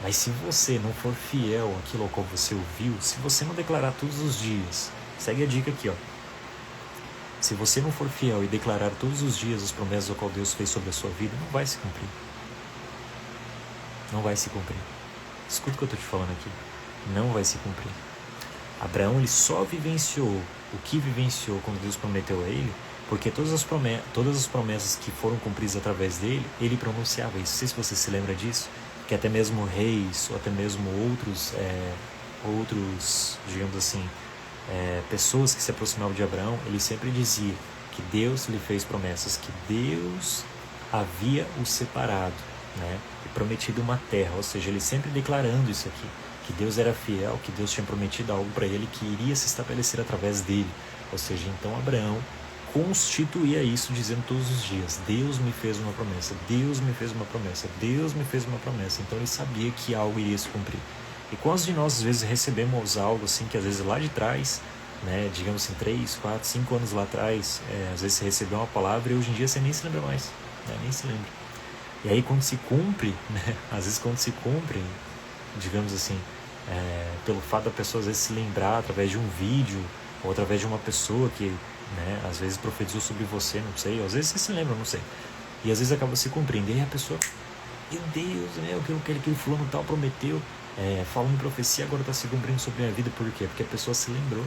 Mas se você não for fiel àquilo ao qual você ouviu, se você não declarar todos os dias, segue a dica aqui, ó. Se você não for fiel e declarar todos os dias as promessas ao qual Deus fez sobre a sua vida, não vai se cumprir. Não vai se cumprir. Escuta o que eu estou te falando aqui. Não vai se cumprir. Abraão, ele só vivenciou o que vivenciou quando Deus prometeu a ele, porque todas as promessas que foram cumpridas através dele, ele pronunciava isso. Não sei se você se lembra disso, que até mesmo reis, ou até mesmo outros, digamos assim, pessoas que se aproximavam de Abraão, ele sempre dizia que Deus lhe fez promessas, que Deus havia o separado, né, e prometido uma terra, ou seja, ele sempre declarando isso aqui, que Deus era fiel, que Deus tinha prometido algo para ele que iria se estabelecer através dele, ou seja, então Abraão constituía isso dizendo todos os dias, Deus me fez uma promessa, Deus me fez uma promessa, Deus me fez uma promessa, então ele sabia que algo iria se cumprir. E quantos de nós às vezes recebemos algo assim que às vezes lá de trás, né, digamos assim, 3, 4, 5 anos lá atrás, às vezes você recebeu uma palavra e hoje em dia você nem se lembra mais, né, nem se lembra. E aí quando se cumpre, né, às vezes quando se cumpre, digamos assim, pelo fato da pessoa às vezes se lembrar através de um vídeo ou através de uma pessoa que, né, às vezes profetizou sobre você, não sei, às vezes você se lembra, não sei. E às vezes acaba se cumprindo. E aí a pessoa, meu Deus, né, aquele fulano tal prometeu, falou em profecia, agora está se cumprindo sobre a minha vida. Por quê? Porque a pessoa se lembrou,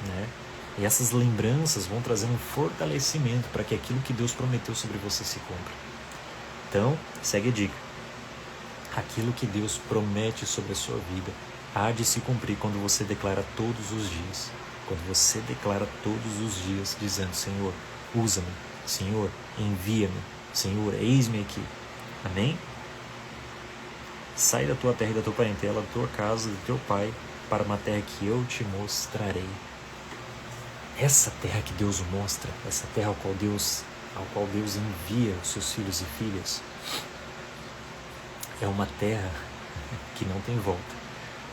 né? E essas lembranças vão trazer um fortalecimento para que aquilo que Deus prometeu sobre você se cumpra. Então, segue a dica. Aquilo que Deus promete sobre a sua vida há de se cumprir quando você declara todos os dias. Quando você declara todos os dias, dizendo, Senhor, usa-me, Senhor, envia-me, Senhor, eis-me aqui. Amém? Sai da tua terra e da tua parentela, da tua casa, do teu pai, para uma terra que eu te mostrarei. Essa terra que Deus mostra, essa terra ao qual Deus envia os seus filhos e filhas, é uma terra que não tem volta.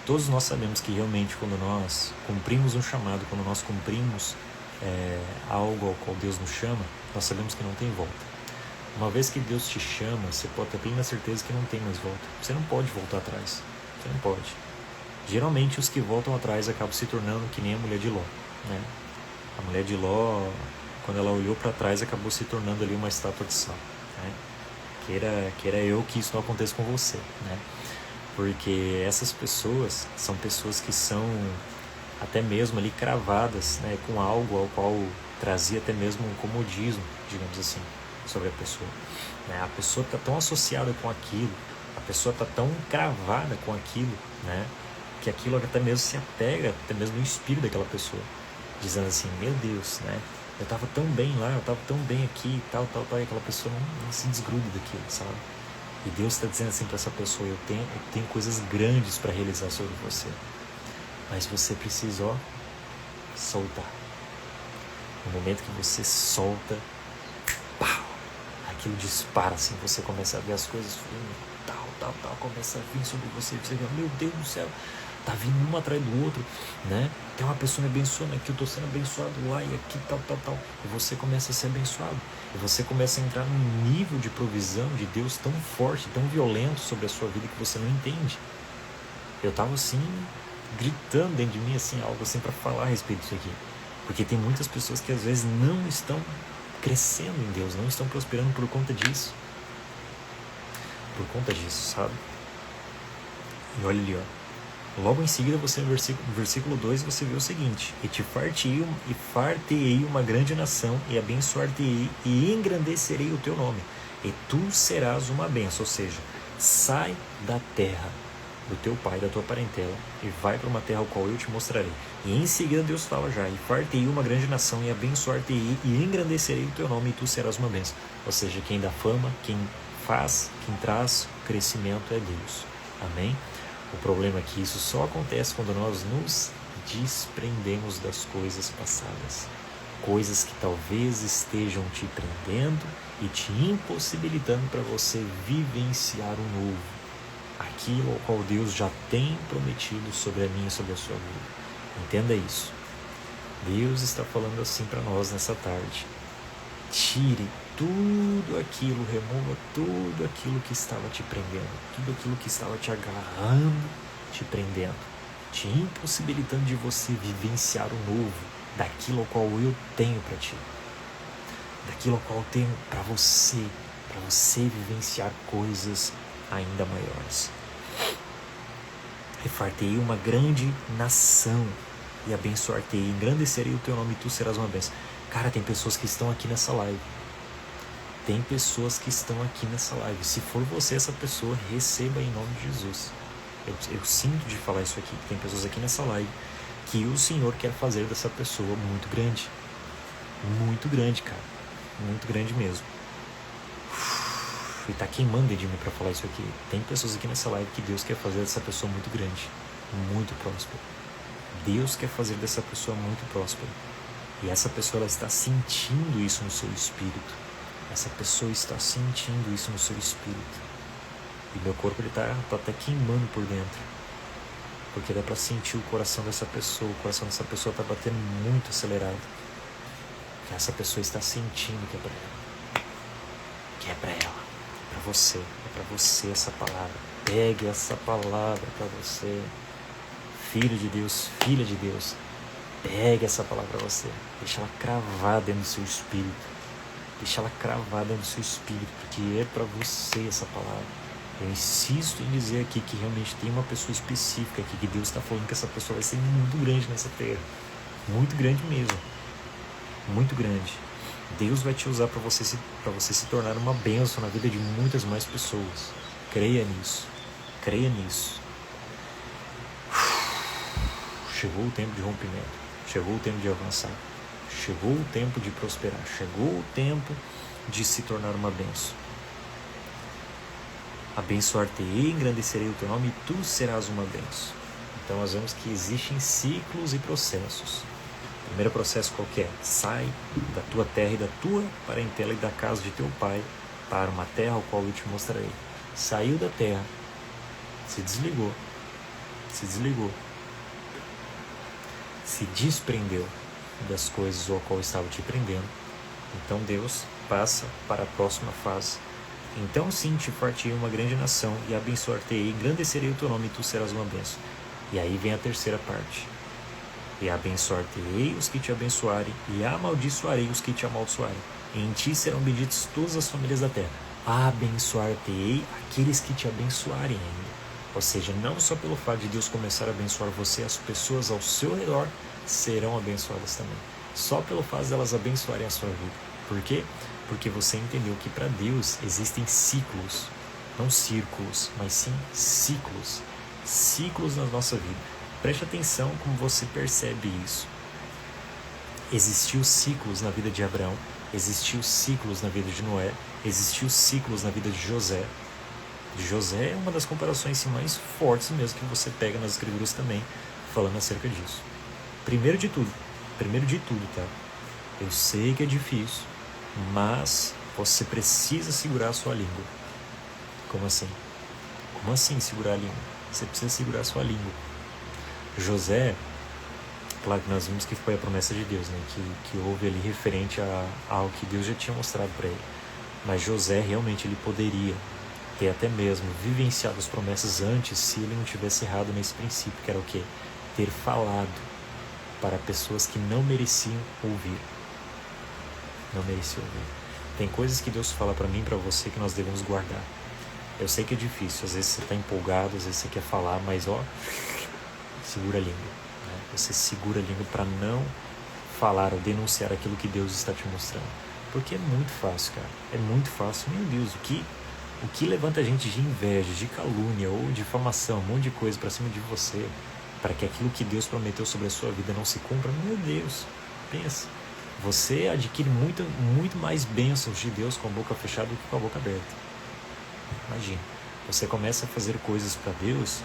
Todos nós sabemos que realmente quando nós cumprimos um chamado, quando nós cumprimos algo ao qual Deus nos chama, nós sabemos que não tem volta. Uma vez que Deus te chama, você pode ter plena certeza que não tem mais volta. Você não pode voltar atrás. Você não pode. Geralmente os que voltam atrás acabam se tornando que nem a mulher de Ló, né? A mulher de Ló, quando ela olhou para trás, acabou se tornando ali uma estátua de sal, né? Queira eu que isso não aconteça com você, né? Porque essas pessoas são pessoas que são até mesmo ali cravadas, né, com algo ao qual trazia até mesmo um comodismo, digamos assim, sobre a pessoa, né? A pessoa está tão associada com aquilo, a pessoa está tão cravada com aquilo, né, que aquilo até mesmo se apega, até mesmo no espírito daquela pessoa, dizendo assim, meu Deus, né, eu estava tão bem lá, eu estava tão bem aqui, e tal, e aquela pessoa não se desgruda daquilo, sabe? E Deus está dizendo assim para essa pessoa, eu tenho coisas grandes para realizar sobre você, mas você precisa, soltar. No momento que você solta, pau, aquilo dispara assim, você começa a ver as coisas fluindo, tal, começa a vir sobre você, você fica, meu Deus do céu, Tá vindo um atrás do outro, né? Tem uma pessoa me abençoando aqui, eu tô sendo abençoado lá e aqui, tal. E você começa a ser abençoado. E você começa a entrar num nível de provisão de Deus tão forte, tão violento sobre a sua vida que você não entende. Eu tava assim, gritando dentro de mim, assim, algo assim para falar a respeito disso aqui. Porque tem muitas pessoas que às vezes não estão crescendo em Deus, não estão prosperando por conta disso. Por conta disso, sabe? E olha ali, ó. Logo em seguida, você no versículo 2, você vê o seguinte: e te fartei uma grande nação, e abençoar-te-ei, e engrandecerei o teu nome, e tu serás uma bênção. Ou seja, sai da terra do teu pai, da tua parentela, e vai para uma terra ao qual eu te mostrarei. E em seguida Deus fala já: e fartei uma grande nação, e abençoar-te-ei, e engrandecerei o teu nome, e tu serás uma bênção. Ou seja, quem dá fama, quem faz, quem traz crescimento é Deus. Amém? O problema é que isso só acontece quando nós nos desprendemos das coisas passadas. Coisas que talvez estejam te prendendo e te impossibilitando para você vivenciar o novo. Aquilo ao qual Deus já tem prometido sobre a minha e sobre a sua vida. Entenda isso. Deus está falando assim para nós nessa tarde. Tire tudo aquilo, remova tudo aquilo que estava te prendendo, tudo aquilo que estava te agarrando, te prendendo, te impossibilitando de você vivenciar o novo, daquilo ao qual eu tenho para ti, daquilo ao qual eu tenho para você vivenciar coisas ainda maiores. Refartei uma grande nação e abençoar-te-ei, engrandecerei o teu nome e tu serás uma bênção. Cara, tem pessoas que estão aqui nessa live. Tem pessoas que estão aqui nessa live. Se for você essa pessoa, receba em nome de Jesus. Eu sinto de falar isso aqui. Tem pessoas aqui nessa live que o Senhor quer fazer dessa pessoa muito grande. Muito grande, cara. Muito grande mesmo. E tá queimando dentro de mim pra falar isso aqui. Tem pessoas aqui nessa live que Deus quer fazer dessa pessoa muito grande. Muito próspera. Deus quer fazer dessa pessoa muito próspera. E essa pessoa, ela está sentindo isso no seu espírito. Essa pessoa está sentindo isso no seu espírito. E meu corpo, ele tá até queimando por dentro. Porque dá para sentir o coração dessa pessoa. O coração dessa pessoa está batendo muito acelerado. Que essa pessoa está sentindo que é para ela. Que é para ela. É para você. É para você essa palavra. Pegue essa palavra para você. Filho de Deus, filha de Deus. Pegue essa palavra para você. Deixa ela cravada dentro do seu espírito. Deixa ela cravada dentro do seu espírito. Porque é para você essa palavra. Eu insisto em dizer aqui que realmente tem uma pessoa específica aqui. Que Deus está falando que essa pessoa vai ser muito grande nessa terra. Muito grande mesmo. Muito grande. Deus vai te usar para você se tornar uma bênção na vida de muitas mais pessoas. Creia nisso. Creia nisso. Chegou o tempo de rompimento. Chegou o tempo de avançar. Chegou o tempo de prosperar. Chegou o tempo de se tornar uma bênção. Abençoar-te-ei, engrandecerei o teu nome e tu serás uma bênção. Então nós vemos que existem ciclos e processos. O primeiro processo qual que é? Sai da tua terra e da tua parentela e da casa de teu pai para uma terra ao qual eu te mostrarei. Saiu da terra, se desligou, se desprendeu das coisas ao qual estava te prendendo. Então Deus passa para a próxima fase. Então sim, te fartei uma grande nação e abençoar-te-ei, engrandecerei o teu nome e tu serás uma bênção. E aí vem a terceira parte. E abençoar-te-ei os que te abençoarem, e amaldiçoarei os que te amaldiçoarem. E em ti serão benditas todas as famílias da terra. Abençoar-te-ei aqueles que te abençoarem ainda. Ou seja, não só pelo fato de Deus começar a abençoar você, as pessoas ao seu redor serão abençoadas também. Só pelo fato de elas abençoarem a sua vida. Por quê? Porque você entendeu que para Deus existem ciclos. Não círculos, mas sim ciclos. Ciclos na nossa vida. Preste atenção como você percebe isso. Existiu ciclos na vida de Abraão, existiu ciclos na vida de Noé, existiu ciclos na vida de José. De José é uma das comparações assim, mais fortes mesmo que você pega nas escrituras também, falando acerca disso. Primeiro de tudo, tá? Eu sei que é difícil, mas você precisa segurar a sua língua. Como assim? Como assim segurar a língua? Você precisa segurar a sua língua. José, claro que nós vimos que foi a promessa de Deus, né? Que houve ali referente ao que Deus já tinha mostrado para ele. Mas José realmente ele poderia ter até mesmo vivenciado as promessas antes se ele não tivesse errado nesse princípio, que era o quê? Ter falado para pessoas que não mereciam ouvir. Não mereciam ouvir. Tem coisas que Deus fala para mim e para você que nós devemos guardar. Eu sei que é difícil, às vezes você está empolgado, às vezes você quer falar, mas segura a língua. Né? Você segura a língua para não falar ou denunciar aquilo que Deus está te mostrando. Porque é muito fácil, cara. É muito fácil. Meu Deus, o que levanta a gente de inveja, de calúnia ou difamação, um monte de coisa para cima de você, para que aquilo que Deus prometeu sobre a sua vida não se cumpra? Meu Deus, pensa. Você adquire muito mais bênçãos de Deus com a boca fechada do que com a boca aberta. Imagina, você começa a fazer coisas para Deus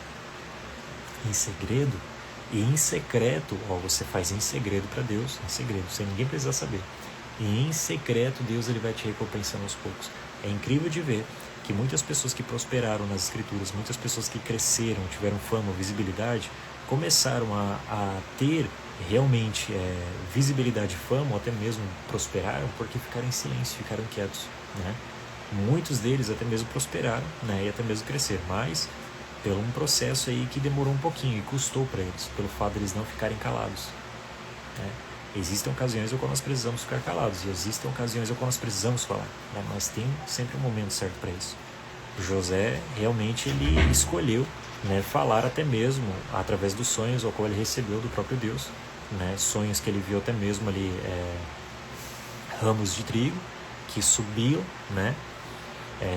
em segredo e em secreto. Você faz em segredo para Deus, em segredo, sem ninguém precisar saber. E em secreto Deus ele vai te recompensando aos poucos. É incrível de ver que muitas pessoas que prosperaram nas escrituras, muitas pessoas que cresceram, tiveram fama, visibilidade, começaram a ter realmente visibilidade e fama, ou até mesmo prosperaram porque ficaram em silêncio, ficaram quietos, né? Muitos deles até mesmo prosperaram, né? E até mesmo cresceram, mas pelo um processo aí que demorou um pouquinho e custou para eles, pelo fato de eles não ficarem calados, né? Existem ocasiões em que nós precisamos ficar calados e existem ocasiões em que nós precisamos falar, né? Mas tem sempre um momento certo para isso. José realmente ele escolheu, né, falar até mesmo através dos sonhos ao qual ele recebeu do próprio Deus, né? Sonhos que ele viu até mesmo ali ramos de trigo que subiam, né?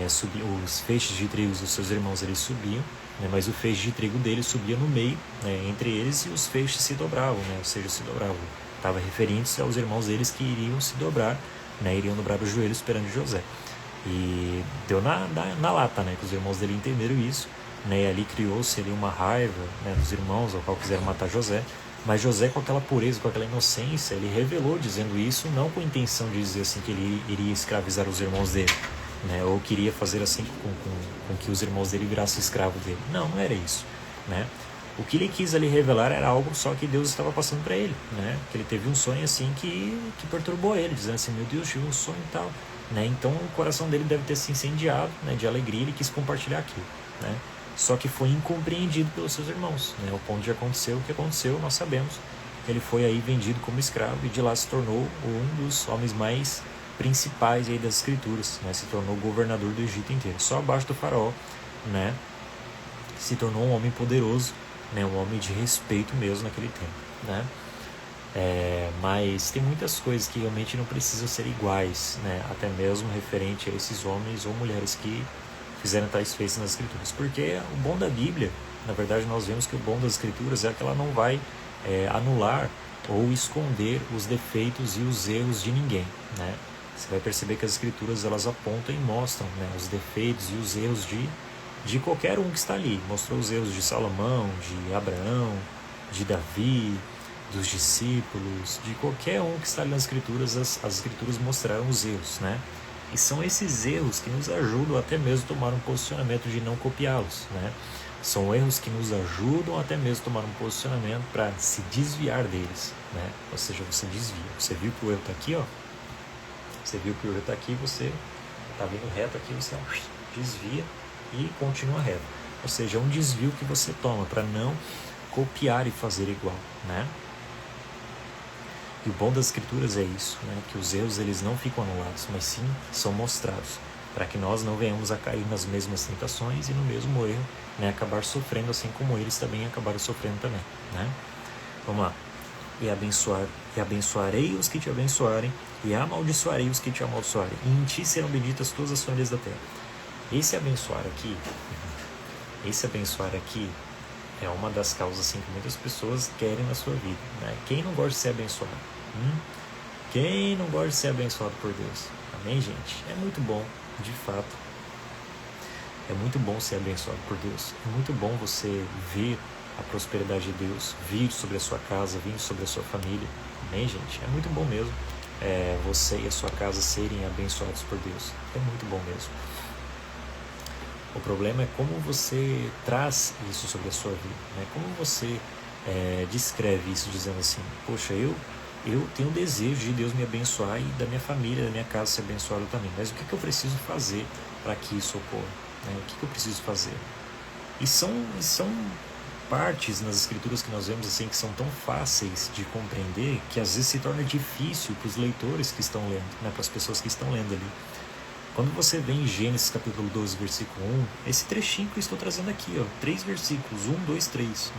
Os feixes de trigo dos seus irmãos eles subiam, né? Mas o feixe de trigo dele subia no meio, né, entre eles, e os feixes se dobravam, né? Ou seja, se dobravam. Estava referindo-se aos irmãos deles que iriam se dobrar, né? Iriam dobrar os joelhos perante José. E deu na lata, né? Que os irmãos dele entenderam isso, né? E ali criou-se ali uma raiva, né, dos irmãos, ao qual quiseram matar José. Mas José, com aquela pureza, com aquela inocência, ele revelou dizendo isso, não com a intenção de dizer assim que ele iria escravizar os irmãos dele, né? Ou queria fazer assim com que os irmãos dele virassem escravos dele. Não era isso, né? O que ele quis ali revelar era algo só que Deus estava passando para ele, né? Que ele teve um sonho assim que perturbou ele, dizendo assim, meu Deus, tive um sonho e tal, né? Então o coração dele deve ter se incendiado, né, de alegria, ele quis compartilhar aquilo, né? Só que foi incompreendido pelos seus irmãos, né? Ao ponto de acontecer o que aconteceu, nós sabemos. Ele foi aí vendido como escravo e de lá se tornou um dos homens mais principais aí das escrituras, né? Se tornou governador do Egito inteiro, só abaixo do faraó, né? Se tornou um homem poderoso, né? Um homem de respeito mesmo naquele tempo, né? Mas tem muitas coisas que realmente não precisam ser iguais, né? Até mesmo referente a esses homens ou mulheres que fizeram tais feitos nas escrituras, porque o bom da Bíblia, na verdade nós vemos que o bom das escrituras é que ela não vai anular ou esconder os defeitos e os erros de ninguém, né? Você vai perceber que as escrituras elas apontam e mostram, né, os defeitos e os erros de qualquer um que está ali. Mostrou os erros de Salomão, de Abraão, de Davi, dos discípulos, de qualquer um que está ali nas escrituras. As escrituras mostraram os erros, né? E são esses erros que nos ajudam até mesmo a tomar um posicionamento de não copiá-los, né? São erros que nos ajudam até mesmo a tomar um posicionamento para se desviar deles, né? Ou seja, você desvia. Você viu que o erro está aqui, ó. Você viu que o erro está aqui, você está vindo reto aqui, você desvia e continua reto. Ou seja, é um desvio que você toma para não copiar e fazer igual, né? E o bom das escrituras é isso, né? Que os erros eles não ficam anulados, mas sim são mostrados, para que nós não venhamos a cair nas mesmas tentações e no mesmo erro, né? Acabar sofrendo assim como eles também acabaram sofrendo também, né? Vamos lá. E abençoarei os que te abençoarem, e amaldiçoarei os que te amaldiçoarem, e em ti serão benditas todas as famílias da terra. Esse abençoar aqui é uma das causas assim, que muitas pessoas querem na sua vida, né? Quem não gosta de ser abençoado? Quem não gosta de ser abençoado por Deus? Amém, gente? É muito bom, de fato. É muito bom ser abençoado por Deus. É muito bom você ver a prosperidade de Deus vir sobre a sua casa, vir sobre a sua família. Amém, gente? É muito bom mesmo você e a sua casa serem abençoados por Deus. É muito bom mesmo. O problema é como você traz isso sobre a sua vida, né? Como você descreve isso dizendo assim: poxa, eu tenho o desejo de Deus me abençoar e da minha família, da minha casa ser abençoada também, mas o que eu preciso fazer para que isso ocorra? O que eu preciso fazer? E são partes nas escrituras que nós vemos assim que são tão fáceis de compreender que às vezes se torna difícil para os leitores que estão lendo, para as pessoas que estão lendo ali. Quando você vê em Gênesis capítulo 12, versículo 1, esse trechinho que eu estou trazendo aqui, 3 versículos, 1, 2, 3,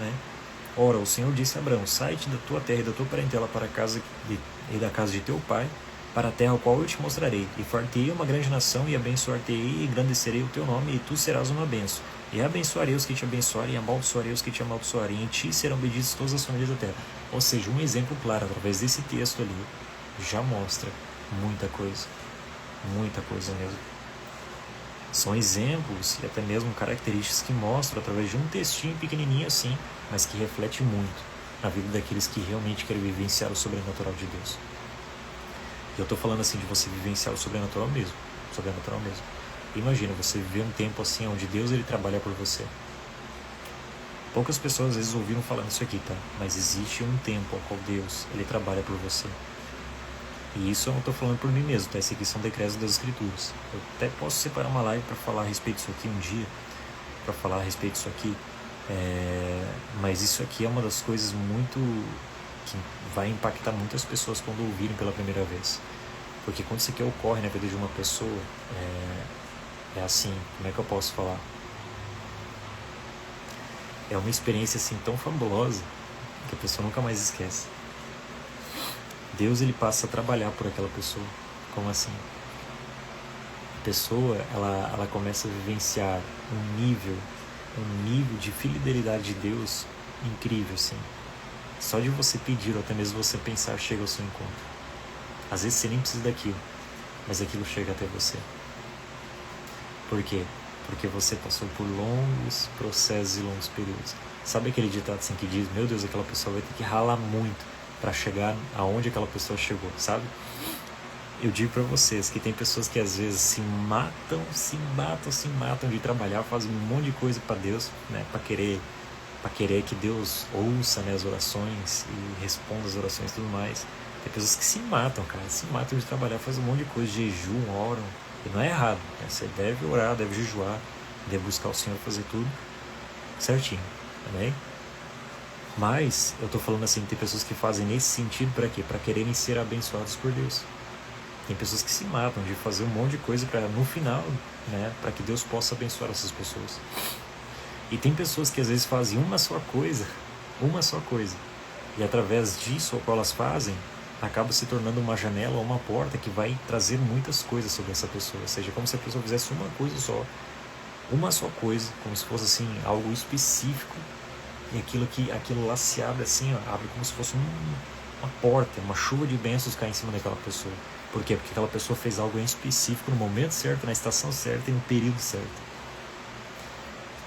Ora, o Senhor disse a Abraão: sai-te da tua terra e da tua parentela para a casa e da casa de teu pai, para a terra a qual eu te mostrarei, e far-te-ei uma grande nação, e abençoar-te-ei, e engrandecerei o teu nome, e tu serás uma bênção. E abençoarei os que te abençoarem, e amaldiçoarei os que te amaldiçoarem, e em ti serão benditas todas as famílias da terra. Ou seja, um exemplo claro, através desse texto ali, já mostra muita coisa mesmo. São exemplos e até mesmo características que mostram através de um textinho pequenininho assim, mas que reflete muito na vida daqueles que realmente querem vivenciar o sobrenatural de Deus. E eu estou falando assim de você vivenciar o sobrenatural mesmo. Imagina você viver um tempo assim onde Deus ele trabalha por você. Poucas pessoas às vezes ouviram falando isso aqui, tá? Mas existe um tempo ao qual Deus ele trabalha por você. E isso eu não estou falando por mim mesmo, tá? Esses aqui são decretos das Escrituras. Eu até posso separar uma live para falar a respeito disso aqui um dia, mas isso aqui é uma das coisas muito que vai impactar muitas pessoas quando ouvirem pela primeira vez. Porque quando isso aqui ocorre na vida de uma pessoa, é assim, como é que eu posso falar? É uma experiência assim tão fabulosa que a pessoa nunca mais esquece. Deus ele passa a trabalhar por aquela pessoa. Como assim? A pessoa ela começa a vivenciar um nível de fidelidade de Deus incrível, assim. Só de você pedir ou até mesmo você pensar chega ao seu encontro. Às vezes você nem precisa daquilo, mas aquilo chega até você. Por quê? Porque você passou por longos processos e longos períodos. Sabe aquele ditado assim que diz: meu Deus, aquela pessoa vai ter que ralar muito para chegar aonde aquela pessoa chegou, sabe? Eu digo para vocês que tem pessoas que às vezes se matam de trabalhar, fazem um monte de coisa para Deus, para querer que Deus ouça, as orações e responda as orações e tudo mais. Tem pessoas que se matam de trabalhar, fazem um monte de coisa, jejum, oram, e não é errado, Você deve orar, deve jejuar, deve buscar o Senhor, fazer tudo certinho, amém? Mas eu estou falando assim, tem pessoas que fazem nesse sentido para quê? Para quererem ser abençoados por Deus. Tem pessoas que se matam de fazer um monte de coisa para no final, para que Deus possa abençoar essas pessoas. E tem pessoas que às vezes fazem uma só coisa, e através disso, o qual elas fazem, acaba se tornando uma janela ou uma porta que vai trazer muitas coisas sobre essa pessoa. Ou seja, como se a pessoa fizesse uma só coisa, como se fosse assim algo específico. E aquilo lá se abre assim, abre como se fosse uma porta, uma chuva de bênçãos cai em cima daquela pessoa. Por quê? Porque aquela pessoa fez algo em específico, no momento certo, na estação certa e no período certo.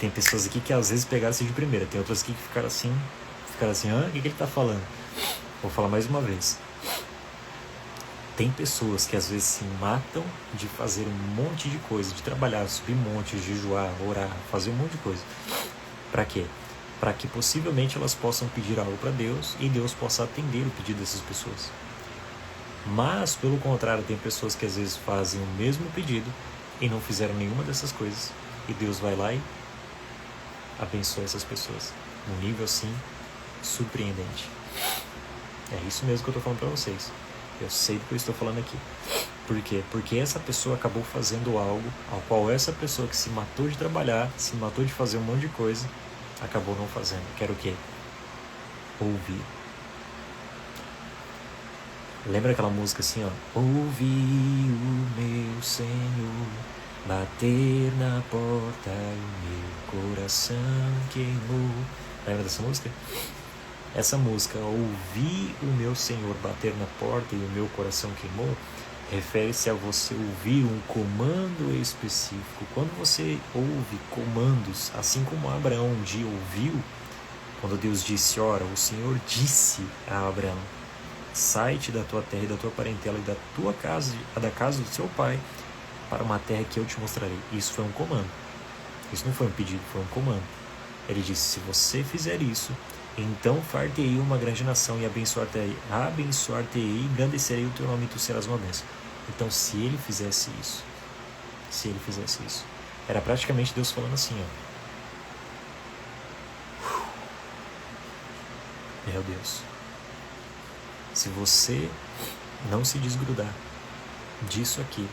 Tem pessoas aqui que às vezes pegaram assim de primeira, tem outras aqui que ficaram assim, o que ele está falando? Vou falar mais uma vez. Tem pessoas que às vezes se matam de fazer um monte de coisa, de trabalhar, subir monte, jejuar, orar, fazer um monte de coisa. Para quê? Para que possivelmente elas possam pedir algo para Deus e Deus possa atender o pedido dessas pessoas. Mas, pelo contrário, tem pessoas que às vezes fazem o mesmo pedido e não fizeram nenhuma dessas coisas. E Deus vai lá e abençoa essas pessoas. Num nível assim, surpreendente. É isso mesmo que eu estou falando para vocês. Eu sei do que eu estou falando aqui. Por quê? Porque essa pessoa acabou fazendo algo ao qual essa pessoa que se matou de trabalhar, se matou de fazer um monte de coisa, acabou não fazendo. Quero o quê? Ouvir. Lembra aquela música assim, Ouvi o meu Senhor bater na porta e o meu coração queimou. Lembra dessa música? Essa música, Ouvi o meu Senhor bater na porta e o meu coração queimou, refere-se a você ouvir um comando específico. Quando você ouve comandos, assim como Abraão um dia ouviu, quando Deus disse, ora, o Senhor disse a Abraão, sai-te da tua terra e da tua parentela e da tua casa, da casa do seu pai, para uma terra que eu te mostrarei. Isso foi um comando. Isso não foi um pedido, foi um comando. Ele disse, se você fizer isso, Então far-te-ei uma grande nação e abençoar-te-ei, e engrandecerei o teu nome e tu serás uma bênção. Então se ele fizesse isso, era praticamente Deus falando assim, meu Deus, se você não se desgrudar disso aqui,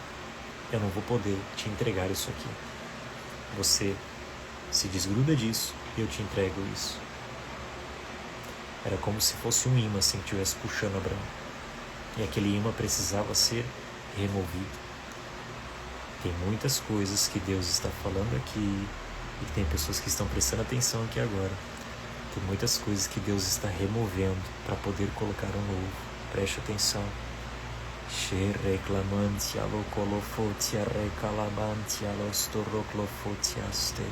eu não vou poder te entregar isso aqui. Você se desgruda disso e eu te entrego isso. Era como se fosse um imã assim que estivesse puxando Abraão. E aquele imã precisava ser removido. Tem muitas coisas que Deus está falando aqui e tem pessoas que estão prestando atenção aqui agora. Tem muitas coisas que Deus está removendo para poder colocar um novo. Preste atenção. Reclamantia locolofotia recalamantia lostoroclofotiaste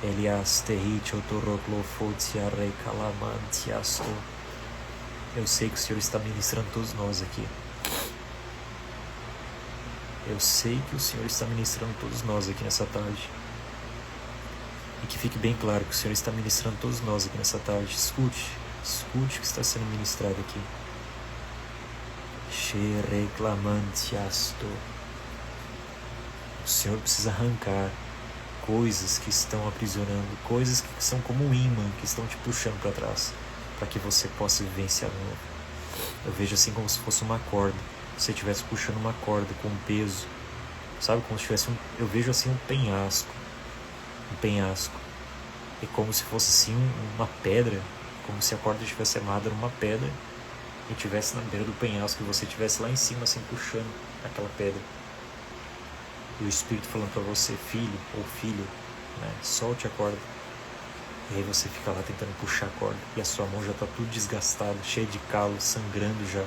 Eliaste hichotoroclofotia recalamantiasto. Eu sei que o Senhor está ministrando todos nós aqui. Eu sei que o Senhor está ministrando todos nós aqui nessa tarde. E que fique bem claro que o Senhor está ministrando todos nós aqui nessa tarde. Escute o que está sendo ministrado aqui. Reclamantiasto. O Senhor precisa arrancar coisas que estão aprisionando, coisas que são como um imã, que estão te puxando para trás, para que você possa vivenciar novo. Eu vejo assim como se fosse uma corda. Se você estivesse puxando uma corda com um peso, sabe, como se tivesse eu vejo assim um penhasco. É como se fosse assim uma pedra, como se a corda estivesse amarrada numa pedra e estivesse na beira do penhasco e você estivesse lá em cima assim puxando aquela pedra. E o Espírito falando para você, filho ou filha, né, solte a corda. E aí você fica lá tentando puxar a corda e a sua mão já está tudo desgastada, cheia de calo, sangrando já,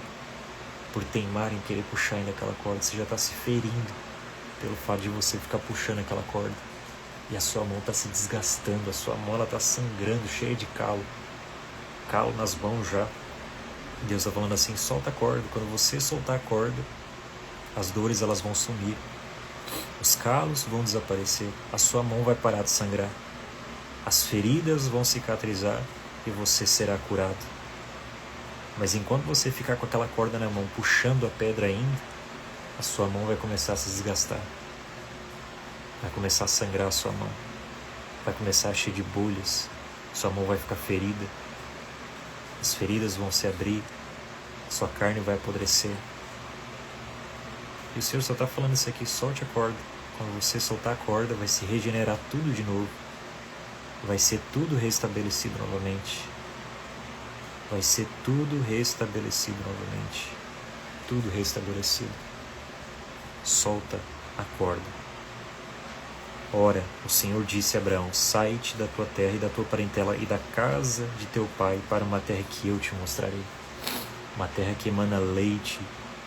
por teimar em querer puxar ainda aquela corda. Você já está se ferindo pelo fato de você ficar puxando aquela corda. E a sua mão está se desgastando, a sua mão está sangrando, cheia de calo nas mãos já. Deus está falando assim, solta a corda. Quando você soltar a corda, as dores elas vão sumir, os calos vão desaparecer, a sua mão vai parar de sangrar, as feridas vão cicatrizar e você será curado. Mas enquanto você ficar com aquela corda na mão, puxando a pedra ainda, a sua mão vai começar a se desgastar, vai começar a sangrar a sua mão, vai começar a cheia de bolhas, sua mão vai ficar ferida, as feridas vão se abrir, sua carne vai apodrecer. E o Senhor só está falando isso aqui, solte a corda. Quando você soltar a corda, vai se regenerar tudo de novo. Vai ser tudo restabelecido novamente. Vai ser tudo restabelecido novamente. Tudo restabelecido. Solta a corda. Ora, o Senhor disse a Abraão, sai-te da tua terra e da tua parentela e da casa de teu pai para uma terra que eu te mostrarei. Uma terra que emana leite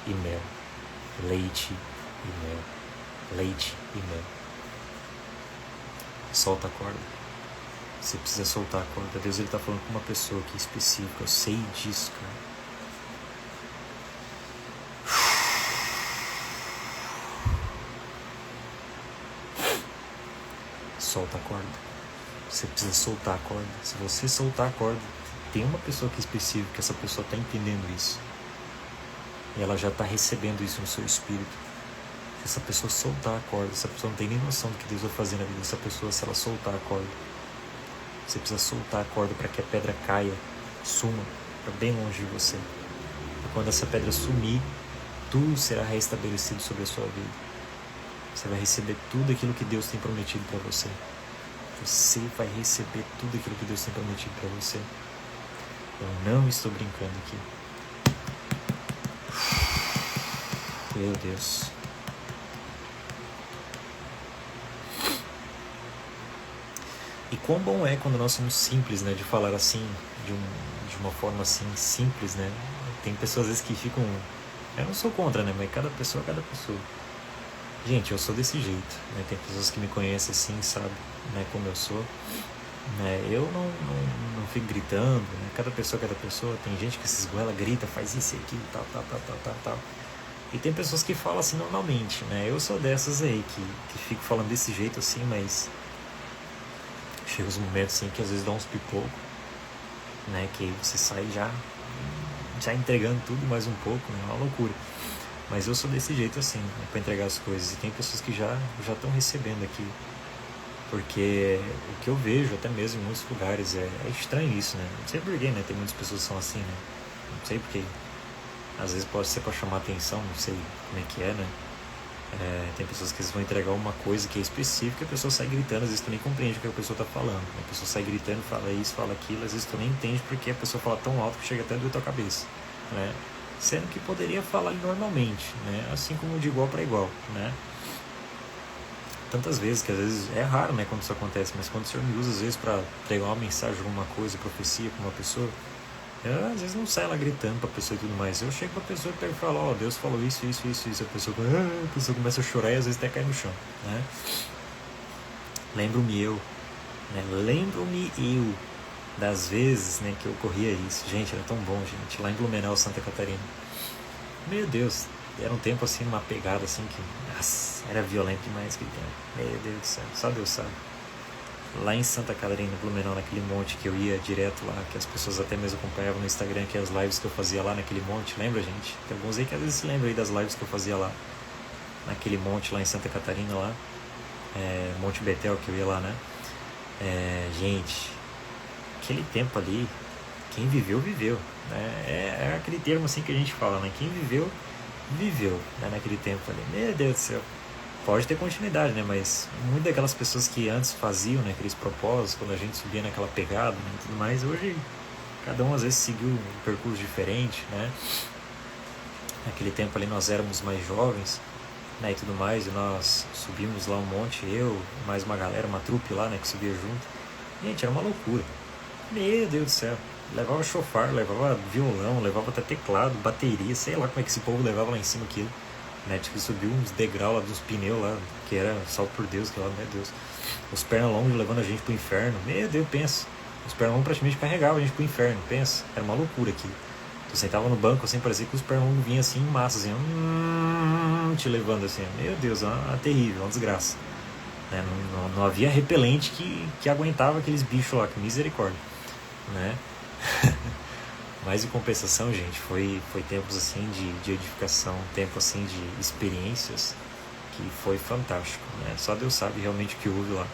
e mel. Leite e mel. Leite e mel. Solta a corda. Você precisa soltar a corda. Deus está falando com uma pessoa aqui específica. Eu sei disso, cara. Solta a corda. Você precisa soltar a corda. Se você soltar a corda, tem uma pessoa aqui específica que essa pessoa está entendendo isso. E ela já está recebendo isso no seu espírito. Se essa pessoa soltar a corda, essa pessoa não tem nem noção do que Deus vai fazer na vida dessa pessoa se ela soltar a corda. Você precisa soltar a corda para que a pedra caia, suma, para bem longe de você. E quando essa pedra sumir, tudo será restabelecido sobre a sua vida. Você vai receber tudo aquilo que Deus tem prometido para você. Você vai receber tudo aquilo que Deus tem prometido para você. Eu não estou brincando aqui. Meu Deus. E quão bom é quando nós somos simples, né? De falar assim, de uma forma assim, simples, né? Tem pessoas às vezes que ficam... Eu não sou contra, né? Mas cada pessoa é cada pessoa. Gente, eu sou desse jeito, né? Tem pessoas que me conhecem assim, sabe? Né? Como eu sou. Né? Eu não fico gritando, né? Cada pessoa é cada pessoa. Tem gente que se esgoela, grita, faz isso e aquilo, tal. E tem pessoas que falam assim normalmente, né? Eu sou dessas aí, que fico falando desse jeito assim, mas... Chega uns momentos assim que às vezes dá uns pipocos. né? Que você sai já entregando tudo mais um pouco, né? É uma loucura. Mas eu sou desse jeito assim, né, para entregar as coisas. E tem pessoas que já estão recebendo aqui. Porque o que eu vejo, até mesmo em muitos lugares, é estranho isso, né? Não sei porquê, né? Tem muitas pessoas que são assim, né? Não sei porquê. Às vezes pode ser para chamar atenção, não sei como é que é, né? Tem pessoas que vão entregar uma coisa que é específica e a pessoa sai gritando, às vezes tu nem compreende o que a pessoa tá falando. A pessoa sai gritando, fala isso, fala aquilo, às vezes tu nem entende porque a pessoa fala tão alto que chega até a doer tua cabeça, né? Sendo que poderia falar normalmente, né? Assim como de igual para igual, né? Tantas vezes que às vezes é raro, né, quando isso acontece, mas quando o Senhor me usa às vezes para entregar uma mensagem, alguma coisa, profecia para uma pessoa, eu às vezes não saio lá gritando pra pessoa e tudo mais. Eu chego pra pessoa e falo, ó, Deus falou isso. A pessoa começa a chorar e às vezes até cai no chão, né? Lembro-me eu das vezes, né, que ocorria isso. Gente, era tão bom, gente, lá em Blumenau, Santa Catarina. Meu Deus, era um tempo assim, uma pegada assim que, nossa, era violento demais aquele tempo. Meu Deus do céu, só Deus sabe. Lá em Santa Catarina, Blumenau, naquele monte que eu ia direto lá, que as pessoas até mesmo acompanhavam no Instagram, que as lives que eu fazia lá naquele monte, lembra, gente? Tem alguns aí que às vezes se lembram aí das lives que eu fazia lá, naquele monte lá em Santa Catarina, lá, Monte Betel que eu ia lá, né? Gente, aquele tempo ali, quem viveu, viveu, né? É aquele termo assim que a gente fala, né? Quem viveu, viveu, né? Naquele tempo ali. Meu Deus do céu. Pode ter continuidade, né? Mas muitas daquelas pessoas que antes faziam, né, aqueles propósitos, quando a gente subia naquela pegada, né, e tudo mais, hoje cada um às vezes seguiu um percurso diferente, né? Naquele tempo ali nós éramos mais jovens, né, e tudo mais, e nós subimos lá um monte, eu, mais uma galera, uma trupe lá, né, que subia junto. Gente, era uma loucura. Meu Deus do céu. Levava chofar, levava violão, levava até teclado, bateria, sei lá como é que esse povo levava lá em cima aquilo. Né, tipo, subiu uns degraus lá dos pneus lá, que era só por Deus, que lá, meu Deus. Os pernalongos levando a gente pro inferno, meu Deus, pensa. Os pernalongos praticamente carregavam a gente pro inferno, pensa. Era uma loucura aqui. Tu sentava no banco, assim, parecia que os pernalongos vinham assim em massa, assim, te levando assim. Meu Deus, uma terrível, uma desgraça. Né, não havia repelente que aguentava aqueles bichos lá, que misericórdia. Né? Mas em compensação, gente, foi tempos assim de edificação, tempo assim de experiências que foi fantástico, né? Só Deus sabe realmente o que houve lá.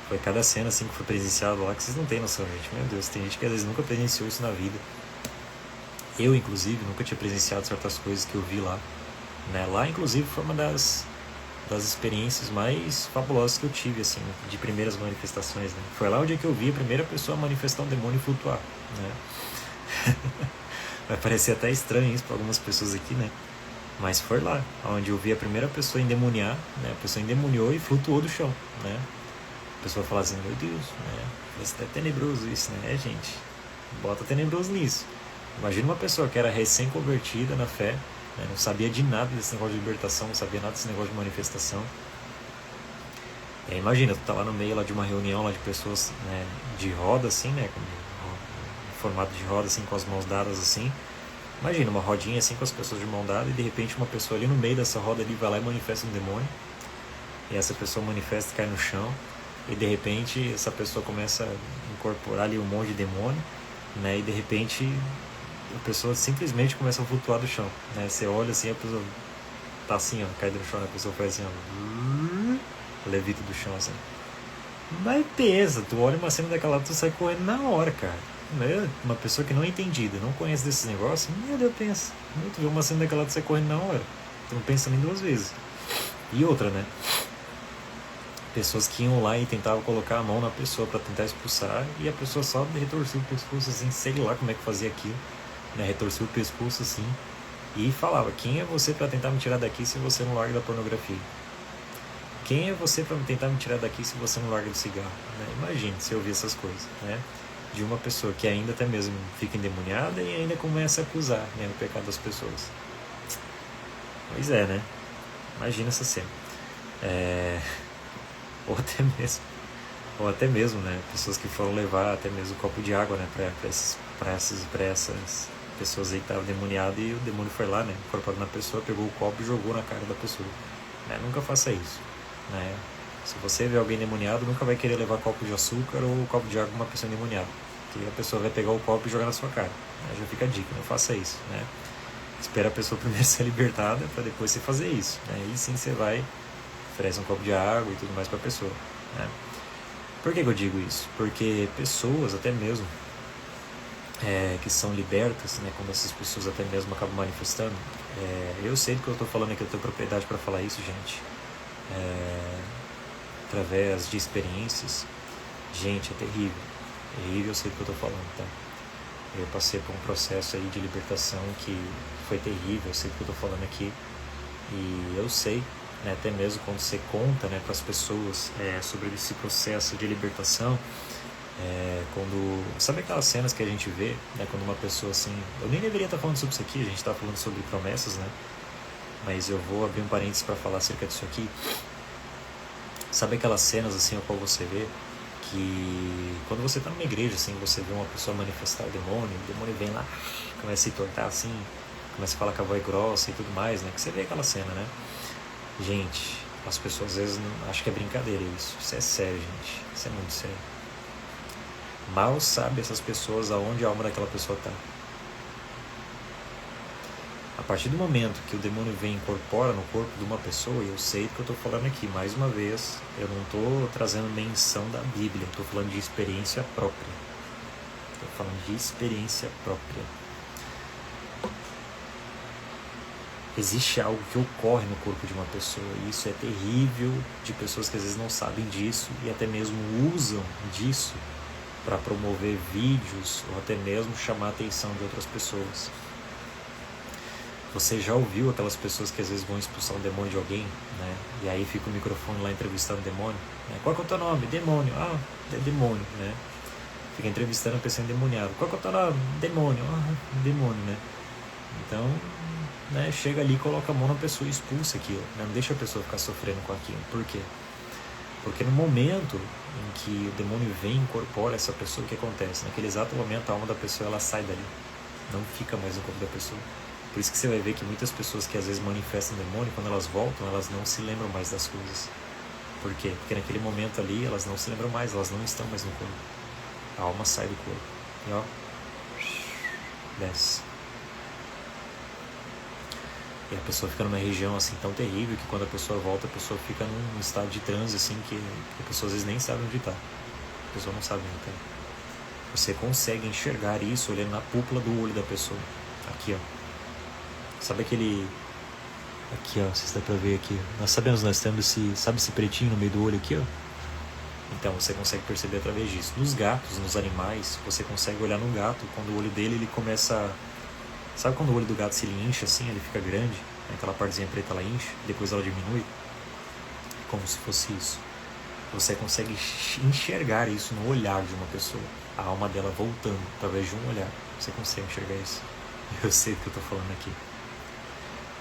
Foi cada cena assim que foi presenciado lá que vocês não têm noção, gente. Meu Deus, tem gente que às vezes nunca presenciou isso na vida. Eu, inclusive, nunca tinha presenciado certas coisas que eu vi lá, né? Lá, inclusive, foi uma das experiências mais fabulosas que eu tive, assim, de primeiras manifestações, né? Foi lá onde é que eu vi a primeira pessoa manifestar um demônio e flutuar, né? Vai parecer até estranho isso para algumas pessoas aqui, né? Mas foi lá, onde eu vi a primeira pessoa endemoniar, né? A pessoa endemoniou e flutuou do chão, né? A pessoa fala assim, meu Deus, né? Isso é tenebroso isso, né? Gente, bota tenebroso nisso. Imagina uma pessoa que era recém-convertida na fé, né? Não sabia de nada desse negócio de libertação, não sabia nada desse negócio de manifestação. E aí, imagina, tu tá lá no meio lá de uma reunião lá de pessoas, né, de roda assim, né? Formato de roda, assim, com as mãos dadas, assim. Imagina, uma rodinha, assim, com as pessoas de mão dada e, de repente, uma pessoa ali no meio dessa roda ali vai lá e manifesta um demônio. E essa pessoa manifesta e cai no chão. E, de repente, essa pessoa começa a incorporar ali um monte de demônio, né? E, de repente, a pessoa simplesmente começa a flutuar do chão, né? Você olha, assim, a pessoa tá assim, ó, caída no chão, né? A pessoa faz assim, ó, levita do chão, assim. Mas pesa, tu olha uma cena daquela lá, tu sai correndo na hora, cara. Uma pessoa que não é entendida, não conhece desses negócios, meu Deus, pensa. Tu vê uma cena daquela de você correndo na hora, tu não pensa nem duas vezes. E outra, né? Pessoas que iam lá e tentavam colocar a mão na pessoa para tentar expulsar, e a pessoa só retorcia o pescoço assim, sei lá como é que fazia aquilo, né? Retorcia o pescoço assim, e falava, quem é você para tentar me tirar daqui se você não larga da pornografia? Quem é você para tentar me tirar daqui se você não larga do cigarro? Né? Imagine se eu ouvir essas coisas, né? De uma pessoa que ainda até mesmo fica endemoniada e ainda começa a acusar, né, o pecado das pessoas. Pois é, né? Imagina essa cena. Ou até mesmo, né, pessoas que foram levar até mesmo um copo de água, né, para essas pessoas aí que estavam demoniadas, e o demônio foi lá, né, incorporado na pessoa, pegou o copo e jogou na cara da pessoa. Né? Nunca faça isso, né? Se você vê alguém endemoniado, nunca vai querer levar copo de açúcar ou copo de água para uma pessoa endemoniada. que a pessoa vai pegar o copo e jogar na sua cara. Né? Já fica a dica, não faça isso, né? Espera a pessoa primeiro ser libertada para depois você fazer isso. Né? E sim você vai, oferece um copo de água e tudo mais para a pessoa. Né? Por que eu digo isso? Porque pessoas, até mesmo, que são libertas, né, quando essas pessoas até mesmo acabam manifestando, eu sei do que eu estou falando aqui, eu tenho propriedade para falar isso, gente, através de experiências. Gente, é terrível, eu sei do que eu estou falando, tá? Eu passei por um processo aí de libertação que foi terrível, eu sei do que eu estou falando aqui, e eu sei, né, até mesmo quando você conta, né, para as pessoas sobre esse processo de libertação, quando, sabe aquelas cenas que a gente vê, né, quando uma pessoa assim, eu nem deveria estar falando sobre isso aqui, a gente está falando sobre promessas, né, mas eu vou abrir um parênteses para falar acerca disso aqui. Sabe aquelas cenas assim, ao qual você vê que quando você está numa igreja, assim, você vê uma pessoa manifestar o demônio vem lá, começa a se tortar assim, começa a falar com a voz grossa e tudo mais, né, que você vê aquela cena, né. Gente, as pessoas às vezes acham que é brincadeira isso é sério, gente, isso é muito sério. Mal sabe essas pessoas aonde a alma daquela pessoa está. A partir do momento que o demônio vem e incorpora no corpo de uma pessoa, eu sei do que eu estou falando aqui, mais uma vez, eu não estou trazendo menção da Bíblia, eu estou falando de experiência própria. Estou falando de experiência própria. Existe algo que ocorre no corpo de uma pessoa, e isso é terrível, de pessoas que às vezes não sabem disso e até mesmo usam disso para promover vídeos ou até mesmo chamar a atenção de outras pessoas. Você já ouviu aquelas pessoas que às vezes vão expulsar um demônio de alguém, né? E aí fica o microfone lá entrevistando o demônio, né? Qual que é o teu nome? Demônio. Ah, é demônio, né? Fica entrevistando a pessoa endemoniada. Qual que é o teu nome? Demônio. Ah, demônio, né? Então, né, chega ali, coloca a mão na pessoa e expulsa aquilo, né? Não deixa a pessoa ficar sofrendo com aquilo. Por quê? Porque no momento em que o demônio vem e incorpora essa pessoa, o que acontece? Naquele exato momento a alma da pessoa ela sai dali, não fica mais no corpo da pessoa. Por isso que você vai ver que muitas pessoas que às vezes manifestam demônio, quando elas voltam, elas não se lembram mais das coisas. Por quê? Porque naquele momento ali elas não se lembram mais, elas não estão mais no corpo. A alma sai do corpo e ó, desce. E a pessoa fica numa região assim tão terrível que quando a pessoa volta, a pessoa fica num estado de transe assim que a pessoa às vezes nem sabe onde está. A pessoa não sabe onde está. Você consegue enxergar isso olhando na púpula do olho da pessoa. Aqui, ó. Sabe aquele... Aqui, ó, vocês dá pra ver aqui. Nós sabemos, nós temos esse pretinho no meio do olho aqui, ó. Então você consegue perceber através disso. Nos gatos, nos animais, você consegue olhar no gato, quando o olho dele ele começa... Sabe quando o olho do gato se ele incha assim, ele fica grande? Aquela partezinha preta ela incha, depois ela diminui? Como se fosse isso. Você consegue enxergar isso no olhar de uma pessoa. A alma dela voltando através de um olhar. Você consegue enxergar isso. Eu sei do que eu tô falando aqui.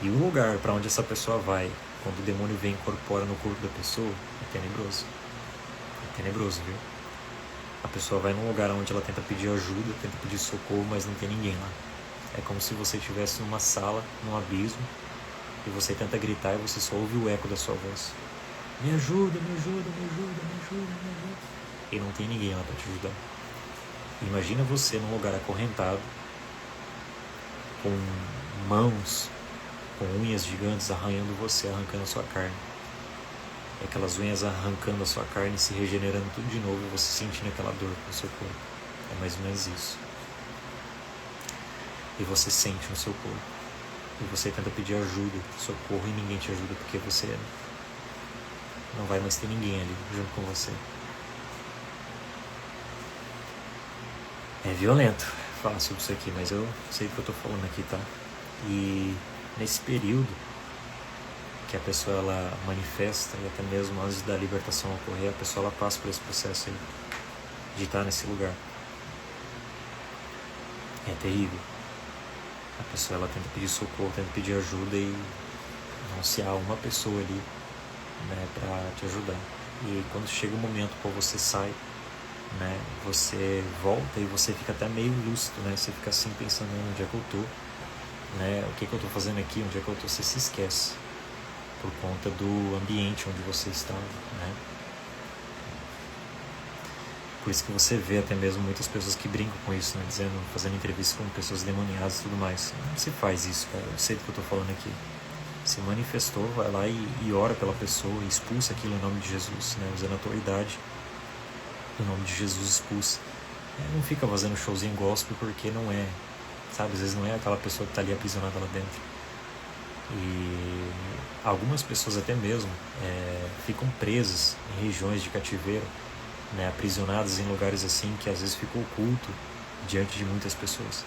E o lugar para onde essa pessoa vai, quando o demônio vem e incorpora no corpo da pessoa, é tenebroso. É tenebroso, viu? A pessoa vai num lugar onde ela tenta pedir ajuda, tenta pedir socorro, mas não tem ninguém lá. É como se você estivesse numa sala, num abismo, e você tenta gritar e você só ouve o eco da sua voz. Me ajuda, me ajuda, me ajuda, me ajuda, me ajuda. E não tem ninguém lá para te ajudar. Imagina você num lugar acorrentado, com mãos, com unhas gigantes arranhando você, arrancando a sua carne. E aquelas unhas arrancando a sua carne, se regenerando tudo de novo, e você sentindo aquela dor no seu corpo. É mais ou menos isso. E você sente no seu corpo. E você tenta pedir ajuda, socorro, e ninguém te ajuda, porque você não vai mais ter ninguém ali junto com você. É violento falar sobre isso aqui, mas eu sei o que eu tô falando aqui, tá? E nesse período que a pessoa ela manifesta, e até mesmo antes da libertação ocorrer, a pessoa ela passa por esse processo aí, de estar nesse lugar. É terrível. A pessoa ela tenta pedir socorro, tenta pedir ajuda e não se há uma pessoa ali, né, para te ajudar. E quando chega o momento que você sai, né, você volta e você fica até meio lúcido, né, você fica assim pensando onde é que eu tô, né, o que eu tô fazendo aqui, onde é que eu tô, você se esquece por conta do ambiente onde você está, né. Por isso que você vê até mesmo muitas pessoas que brincam com isso, né? Dizendo, fazendo entrevistas com pessoas demoniadas e tudo mais. Não se faz isso, cara. Eu sei do que eu tô falando aqui. Se manifestou, vai lá e ora pela pessoa, expulsa aquilo em nome de Jesus, né? Usando a autoridade, em nome de Jesus expulsa. Não fica fazendo showzinho gospel porque não é, sabe? Às vezes não é aquela pessoa que está ali aprisionada lá dentro. E algumas pessoas até mesmo ficam presas em regiões de cativeiro, né? Aprisionadas em lugares assim que às vezes ficam oculto diante de muitas pessoas.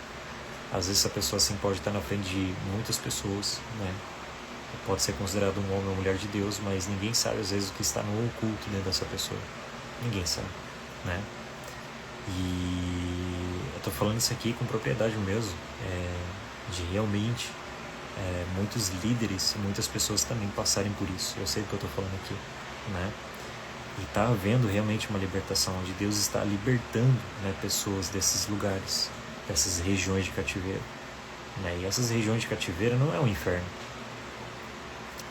Às vezes essa pessoa assim pode estar na frente de muitas pessoas, né? Pode ser considerado um homem ou mulher de Deus, mas ninguém sabe às vezes o que está no oculto dentro dessa pessoa. Ninguém sabe, né? E eu estou falando isso aqui com propriedade mesmo, de realmente muitos líderes e muitas pessoas também passarem por isso. Eu sei do que eu estou falando aqui, né? E está havendo realmente uma libertação, onde Deus está libertando, né, pessoas desses lugares, dessas regiões de cativeiro, né? E essas regiões de cativeiro não é o inferno.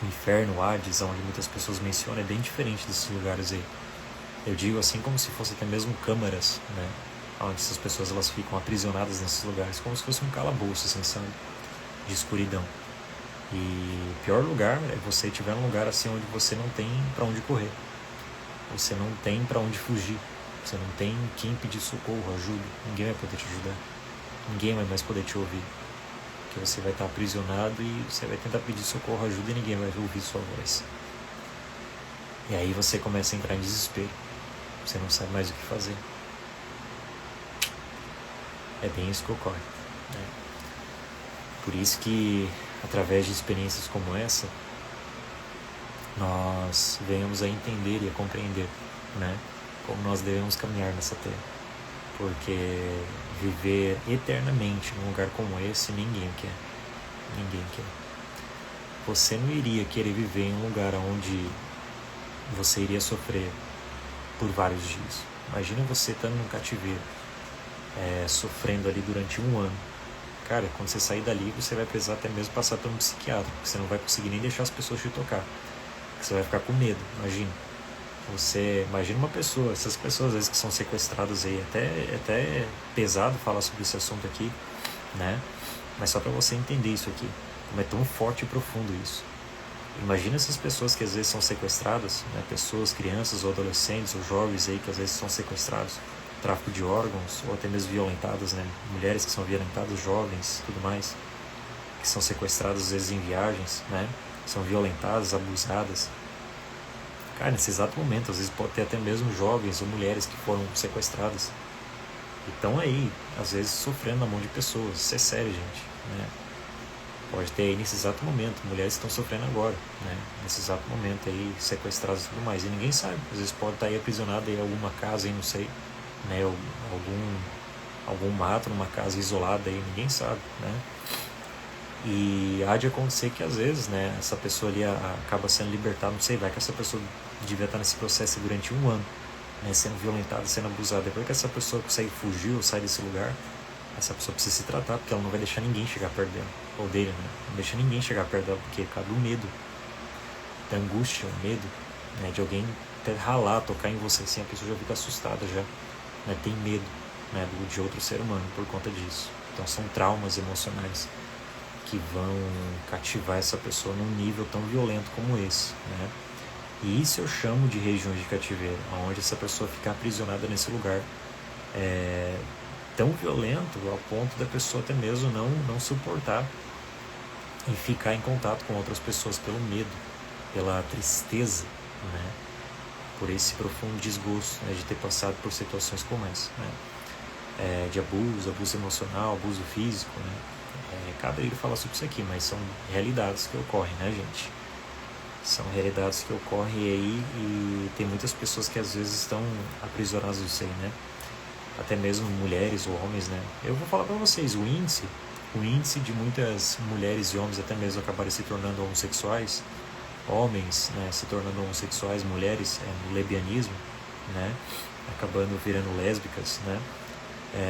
O inferno, o Hades, onde muitas pessoas mencionam, é bem diferente desses lugares aí. Eu digo assim como se fosse até mesmo câmaras, né? Onde essas pessoas elas ficam aprisionadas nesses lugares, como se fosse um calabouço, assim, sabe? De escuridão. E o pior lugar é você estiver num lugar assim onde você não tem para onde correr. Você não tem para onde fugir. Você não tem quem pedir socorro, ajuda. Ninguém vai poder te ajudar. Ninguém vai mais poder te ouvir. Porque você vai estar aprisionado e você vai tentar pedir socorro, ajuda e ninguém vai ouvir sua voz. E aí você começa a entrar em desespero. Você não sabe mais o que fazer. É bem isso que ocorre, né? Por isso que, através de experiências como essa, nós venhamos a entender e a compreender, né, como nós devemos caminhar nessa terra. Porque viver eternamente num lugar como esse, ninguém quer. Ninguém quer. Você não iria querer viver em um lugar onde você iria sofrer por vários dias. Imagina você estando num cativeiro, sofrendo ali durante 1 ano. Cara, quando você sair dali, você vai precisar até mesmo passar por um psiquiatra, porque você não vai conseguir nem deixar as pessoas te tocar. Você vai ficar com medo, imagina. Imagina uma pessoa, essas pessoas às vezes que são sequestradas aí, até é pesado falar sobre esse assunto aqui, né? Mas só para você entender isso aqui, como é tão forte e profundo isso. Imagina essas pessoas que às vezes são sequestradas, né? Pessoas, crianças ou adolescentes ou jovens aí que às vezes são sequestrados, tráfico de órgãos ou até mesmo violentadas, né? Mulheres que são violentadas, jovens, tudo mais, que são sequestradas às vezes em viagens, né? São violentadas, abusadas. Cara, nesse exato momento, às vezes pode ter até mesmo jovens ou mulheres que foram sequestradas e estão aí, às vezes sofrendo na mão de pessoas. Isso é sério, gente, né? Pode ter aí nesse exato momento, mulheres que estão sofrendo agora, né? Nesse exato momento aí, sequestradas e tudo mais. E ninguém sabe, às vezes pode estar aí aprisionada em alguma casa aí, não sei, né? Algum mato numa casa isolada aí, ninguém sabe, né? E há de acontecer que às vezes, né, essa pessoa ali acaba sendo libertada, não sei, vai que essa pessoa devia estar nesse processo durante 1 ano, né, sendo violentada, sendo abusada. Depois que essa pessoa consegue fugir ou sair desse lugar, essa pessoa precisa se tratar, porque ela não vai deixar ninguém chegar perto dela, ou dele, né? Não deixa ninguém chegar perto dela, porque por causa do medo, da angústia, o medo, né, de alguém ralar, tocar em você assim, a pessoa já fica assustada, já, né, tem medo, né, de outro ser humano por conta disso. Então são traumas emocionais que vão cativar essa pessoa num nível tão violento como esse, né? E isso eu chamo de regiões de cativeiro, onde essa pessoa fica aprisionada nesse lugar tão violento ao ponto da pessoa até mesmo não suportar e ficar em contato com outras pessoas pelo medo, pela tristeza, né? Por esse profundo desgosto, né, de ter passado por situações como essa, né? De abuso emocional, abuso físico, né? Cabe ele falar sobre isso aqui, mas são realidades que ocorrem, né, gente? São realidades que ocorrem aí e tem muitas pessoas que às vezes estão aprisionadas disso aí, né? Até mesmo mulheres ou homens, né? Eu vou falar pra vocês, o índice de muitas mulheres e homens até mesmo acabarem se tornando homossexuais, homens, né, se tornando homossexuais, mulheres no lesbianismo, né? Acabando virando lésbicas, né?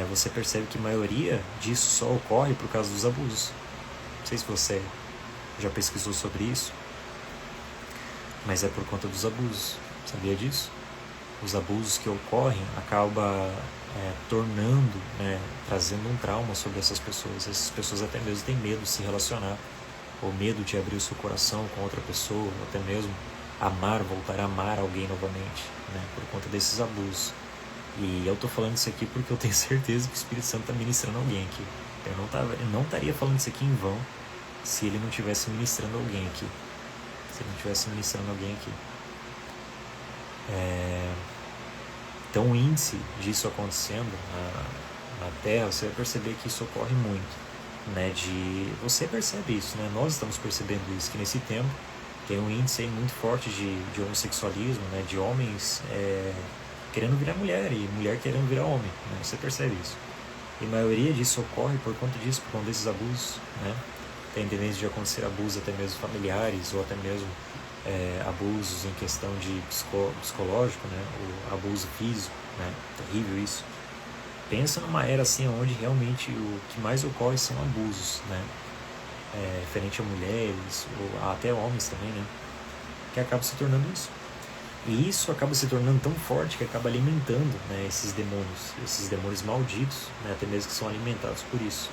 Você percebe que a maioria disso só ocorre por causa dos abusos. Não sei se você já pesquisou sobre isso, mas é por conta dos abusos. Sabia disso? os abusos que ocorrem acaba tornando, trazendo um trauma sobre essas pessoas. Essas pessoas até mesmo têm medo de se relacionar, ou medo de abrir o seu coração com outra pessoa, ou até mesmo voltar a amar alguém novamente, por conta desses abusos. E eu tô falando isso aqui porque eu tenho certeza que o Espírito Santo está ministrando alguém aqui. Eu não estaria falando isso aqui em vão se ele não estivesse ministrando alguém aqui. Então o índice disso acontecendo na Terra, você vai perceber que isso ocorre muito. Você percebe isso, nós estamos percebendo isso, que nesse tempo tem um índice aí muito forte de homossexualismo, de homens querendo virar mulher e mulher querendo virar homem, você percebe isso. E a maioria disso ocorre por conta desses abusos, Tem tendência de acontecer abusos até mesmo familiares, ou até mesmo abusos em questão de psicológico, o abuso físico, terrível isso. Pensa numa era assim, onde realmente o que mais ocorre são abusos, referente a mulheres, ou até homens também, que acaba se tornando isso. E isso acaba se tornando tão forte que acaba alimentando, esses demônios malditos, até mesmo que são alimentados por isso,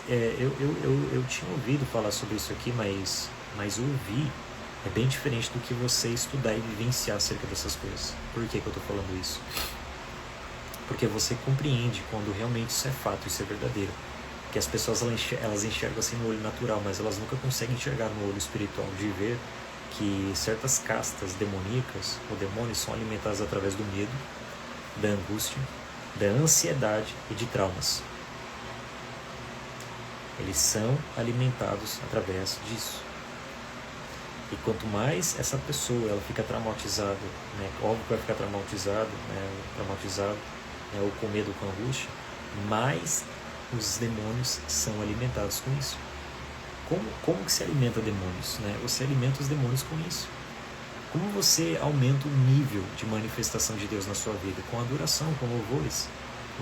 eu tinha ouvido falar sobre isso aqui, mas ouvir é bem diferente do que você estudar e vivenciar acerca dessas coisas. Por que eu estou falando isso? Porque você compreende quando realmente isso é fato, isso é verdadeiro. Que as pessoas elas enxergam assim no olho natural, mas elas nunca conseguem enxergar no olho espiritual, de ver que certas castas demoníacas ou demônios são alimentadas através do medo, da angústia, da ansiedade e de traumas. Eles são alimentados através disso. E quanto mais essa pessoa ela fica traumatizada, óbvio que vai ficar traumatizado, ou com medo, com angústia, mais os demônios são alimentados com isso. Como que se alimenta demônios? Você alimenta os demônios com isso. Como você aumenta o nível de manifestação de Deus na sua vida? Com adoração, com louvores.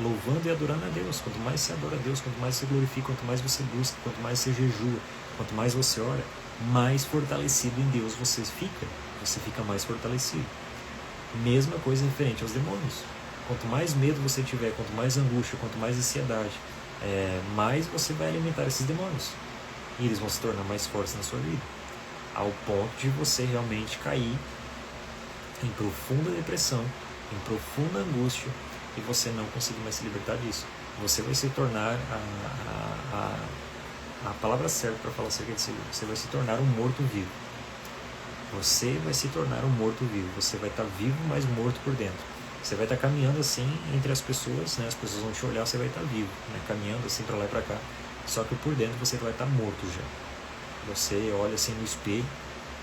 Louvando e adorando a Deus. Quanto mais você adora a Deus, quanto mais você glorifica, quanto mais você busca, quanto mais você jejua, quanto mais você ora, mais fortalecido em Deus você fica. Você fica mais fortalecido. Mesma coisa referente aos demônios. Quanto mais medo você tiver, quanto mais angústia, quanto mais ansiedade, mais você vai alimentar esses demônios. E eles vão se tornar mais fortes na sua vida. Ao ponto de você realmente cair em profunda depressão, em profunda angústia, e você não conseguir mais se libertar disso. Você vai se tornar a palavra certa para falar acerca disso. Você vai se tornar um morto-vivo. Você vai se tornar um morto-vivo. Você vai estar vivo, mas morto por dentro. Você vai estar caminhando assim entre as pessoas, as pessoas vão te olhar, você vai estar vivo, caminhando assim para lá e para cá. Só que por dentro você vai estar morto já. Você olha assim no espelho,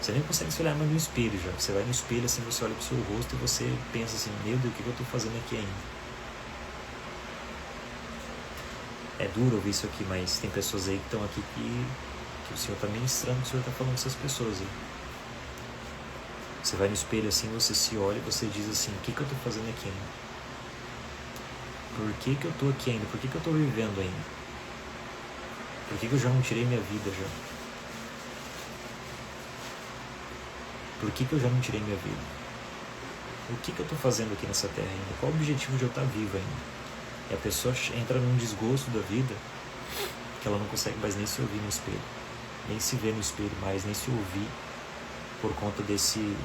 você nem consegue se olhar mais no espelho já. Você vai no espelho assim, você olha para o seu rosto e você pensa assim, meu Deus, o que eu estou fazendo aqui ainda? É duro ouvir isso aqui, mas tem pessoas aí que estão aqui que o Senhor está ministrando, que o Senhor está falando com essas pessoas aí. Você vai no espelho assim, você se olha e você diz assim, o que eu estou fazendo aqui ainda? Por que eu estou aqui ainda? Por que eu estou vivendo ainda? Por que eu já não tirei minha vida já? Por que eu já não tirei minha vida? O que eu estou fazendo aqui nessa terra ainda? Qual o objetivo de eu estar vivo ainda? E a pessoa entra num desgosto da vida que ela não consegue mais nem se ouvir no espelho, nem se ver no espelho mais, nem se ouvir por conta desse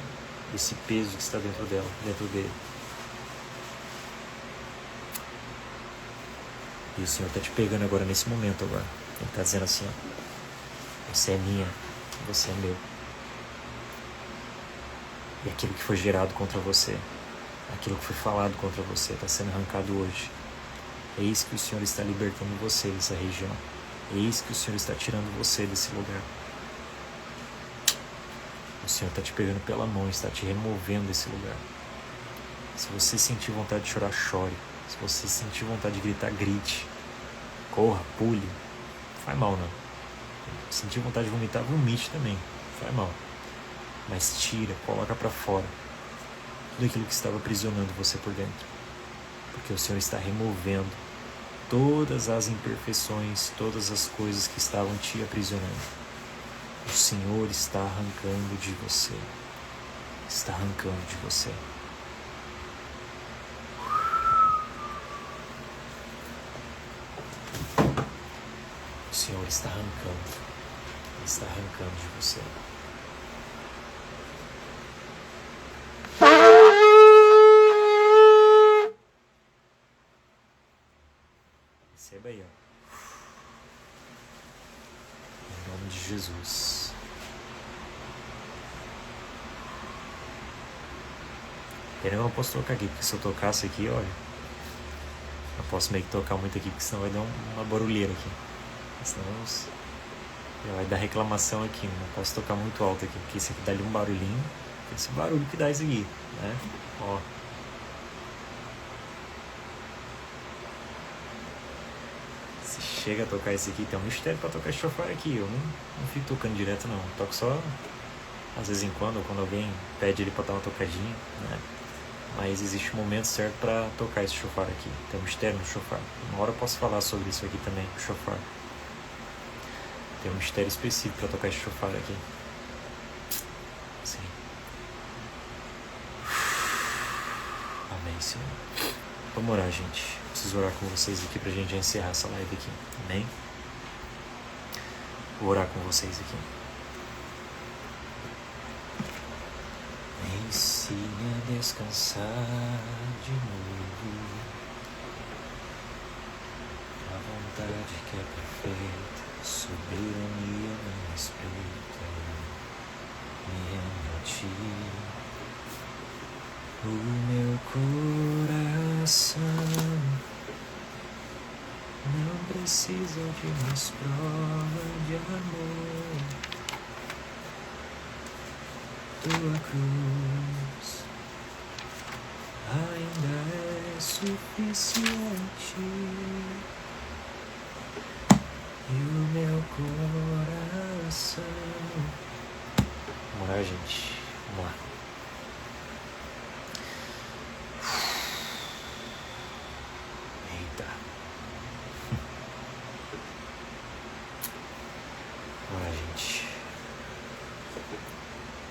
peso que está dentro dela, dentro dele. E o Senhor está te pegando agora nesse momento agora. Ele está dizendo assim, você é minha, você é meu. E aquilo que foi gerado contra você, aquilo que foi falado contra você, está sendo arrancado hoje. Eis que o Senhor está libertando você dessa região. Eis que o Senhor está tirando você desse lugar. O Senhor está te pegando pela mão, está te removendo desse lugar. Se você sentir vontade de chorar, chore. Se você sentir vontade de gritar, grite. Corra, pule. Não faz mal, não. Se sentir vontade de vomitar, vomite também. Não faz mal. Mas tira, coloca para fora tudo aquilo que estava aprisionando você por dentro. Porque o Senhor está removendo todas as imperfeições, todas as coisas que estavam te aprisionando. O Senhor está arrancando de você. está arrancando de você. O Senhor está arrancando. Ele está arrancando de você. Receba aí, ó. Em nome de Jesus. Eu não posso tocar aqui, porque se eu tocasse aqui, olha, eu posso meio que tocar muito aqui, porque senão vai dar uma barulheira aqui. Senão vai dar reclamação aqui, não posso tocar muito alto aqui, porque esse aqui dá ali um barulhinho, esse barulho que dá isso aqui, né? Ó. Se chega a tocar esse aqui, tem um mistério pra tocar esse chofar aqui, eu não fico tocando direto não, eu toco só às vezes em quando, ou quando alguém pede ele pra dar uma tocadinha, né? Mas existe um momento certo para tocar esse chofar aqui. Tem um mistério no chofar. Uma hora eu posso falar sobre isso aqui também, o chofar. Tem um mistério específico para tocar esse chofar aqui. Sim. Amém, Senhor. Vamos orar, gente. Preciso orar com vocês aqui pra gente encerrar essa live aqui. Amém? Vou orar com vocês aqui. Ensine a descansar de novo. A vontade que é perfeita, soberania me respeita. Me rendo a ti. O meu coração não precisa de mais prova de amor. Tua cruz ainda é suficiente, e o meu coração. Vamos lá, gente. Vamos lá. Eita. Vamos lá, gente.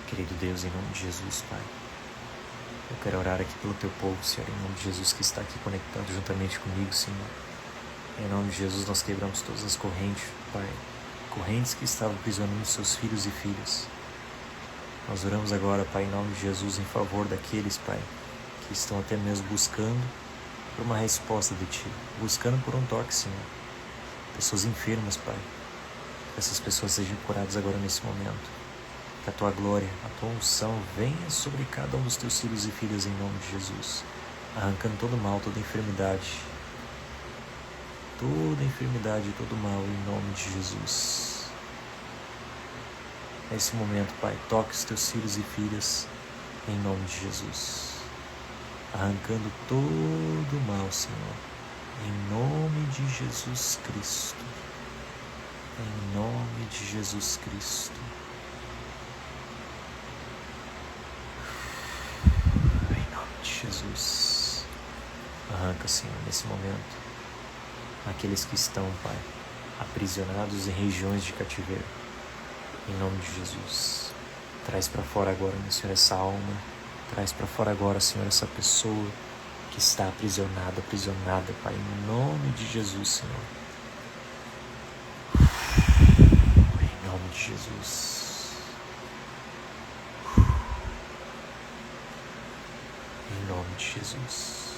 Querido Deus, em nome de Jesus, Pai, eu quero orar aqui pelo Teu povo, Senhor, em nome de Jesus que está aqui conectado juntamente comigo, Senhor. Em nome de Jesus nós quebramos todas as correntes, Pai, correntes que estavam aprisionando seus filhos e filhas. Nós oramos agora, Pai, em nome de Jesus, em favor daqueles, Pai, que estão até mesmo buscando por uma resposta de Ti, buscando por um toque, Senhor. Pessoas enfermas, Pai, que essas pessoas sejam curadas agora nesse momento. Que a Tua glória, a Tua unção venha sobre cada um dos Teus filhos e filhas em nome de Jesus, arrancando todo mal, toda enfermidade, todo mal em nome de Jesus. Nesse momento, Pai, toque os Teus filhos e filhas em nome de Jesus, arrancando todo mal, Senhor, em nome de Jesus Cristo, em nome de Jesus Cristo. Jesus, arranca, Senhor, nesse momento aqueles que estão, Pai, aprisionados em regiões de cativeiro, em nome de Jesus. Traz para fora agora, meu Senhor, essa alma, traz para fora agora, Senhor, essa pessoa que está aprisionada, Pai, em nome de Jesus, Senhor. Em nome de Jesus. Em nome de Jesus,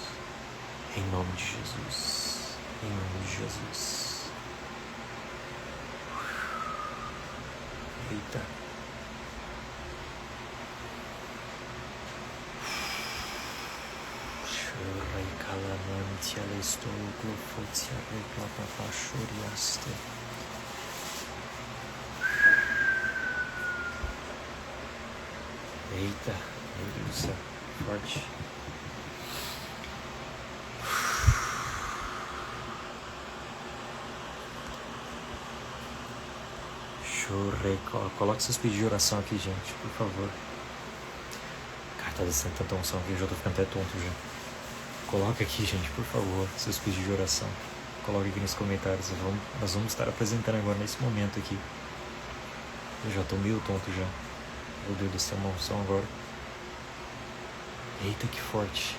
em nome de Jesus, em nome de Jesus. Eita. Chorei calamante, ela estou glofotia, replapapachoriaste. Eita, meu Deus do céu, forte. Coloque seus pedidos de oração aqui, gente, por favor. Cara, tá descendo tanta unção aqui, eu já tô ficando até tonto já. Coloque aqui, gente, por favor, seus pedidos de oração. Coloque aqui nos comentários. Nós vamos estar apresentando agora nesse momento aqui. Eu já tô meio tonto já. Meu Deus do céu, uma unção agora. Eita, que forte.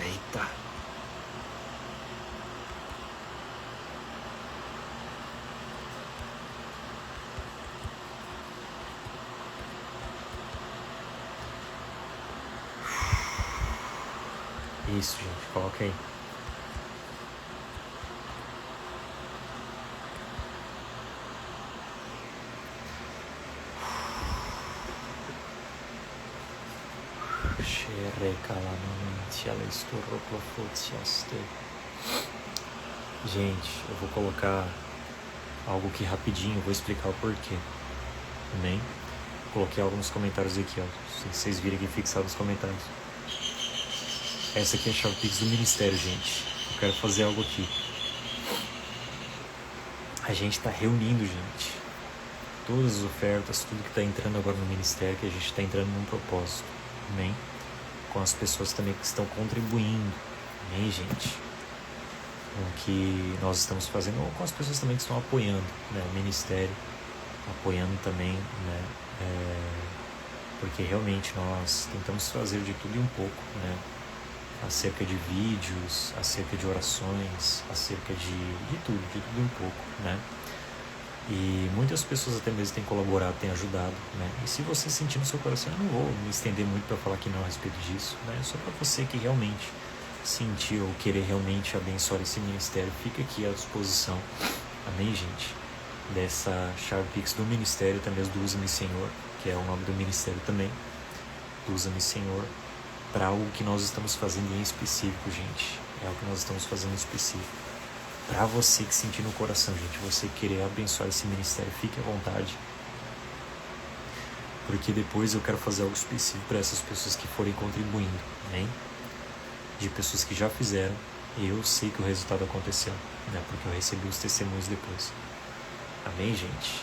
Eita. Isso, gente, coloca aí. Gente, eu vou colocar algo aqui rapidinho, vou explicar o porquê. Amém? Coloquei algo nos comentários aqui, ó. Se vocês virem aqui fixado nos comentários. Essa aqui é a chave Pix do ministério, gente. Eu quero fazer algo aqui. A gente está reunindo, gente, todas as ofertas, tudo que está entrando agora no ministério, que a gente está entrando num propósito. Amém? Com as pessoas também que estão contribuindo. Amém, gente? Com o que nós estamos fazendo, ou com as pessoas também que estão apoiando, né, o ministério, apoiando também, né, porque realmente nós tentamos fazer de tudo e um pouco, né, acerca de vídeos, acerca de orações, acerca de tudo e um pouco, né. E muitas pessoas até mesmo têm colaborado, têm ajudado, né. E se você sentir no seu coração, eu não vou me estender muito para falar aqui não a respeito disso, né, só para você que realmente sentir ou querer realmente abençoar esse ministério, fica aqui à disposição, amém, gente, dessa chave Pix do ministério, até mesmo do Usa-me Senhor, que é o nome do ministério também, do Usa-me Senhor, para algo que nós estamos fazendo em específico, gente, é algo que nós estamos fazendo em específico, para você que sentir no coração, gente, você querer abençoar esse ministério, fique à vontade, porque depois eu quero fazer algo específico para essas pessoas que forem contribuindo, amém? De pessoas que já fizeram, e eu sei que o resultado aconteceu, né? Porque eu recebi os testemunhos depois. Amém, gente?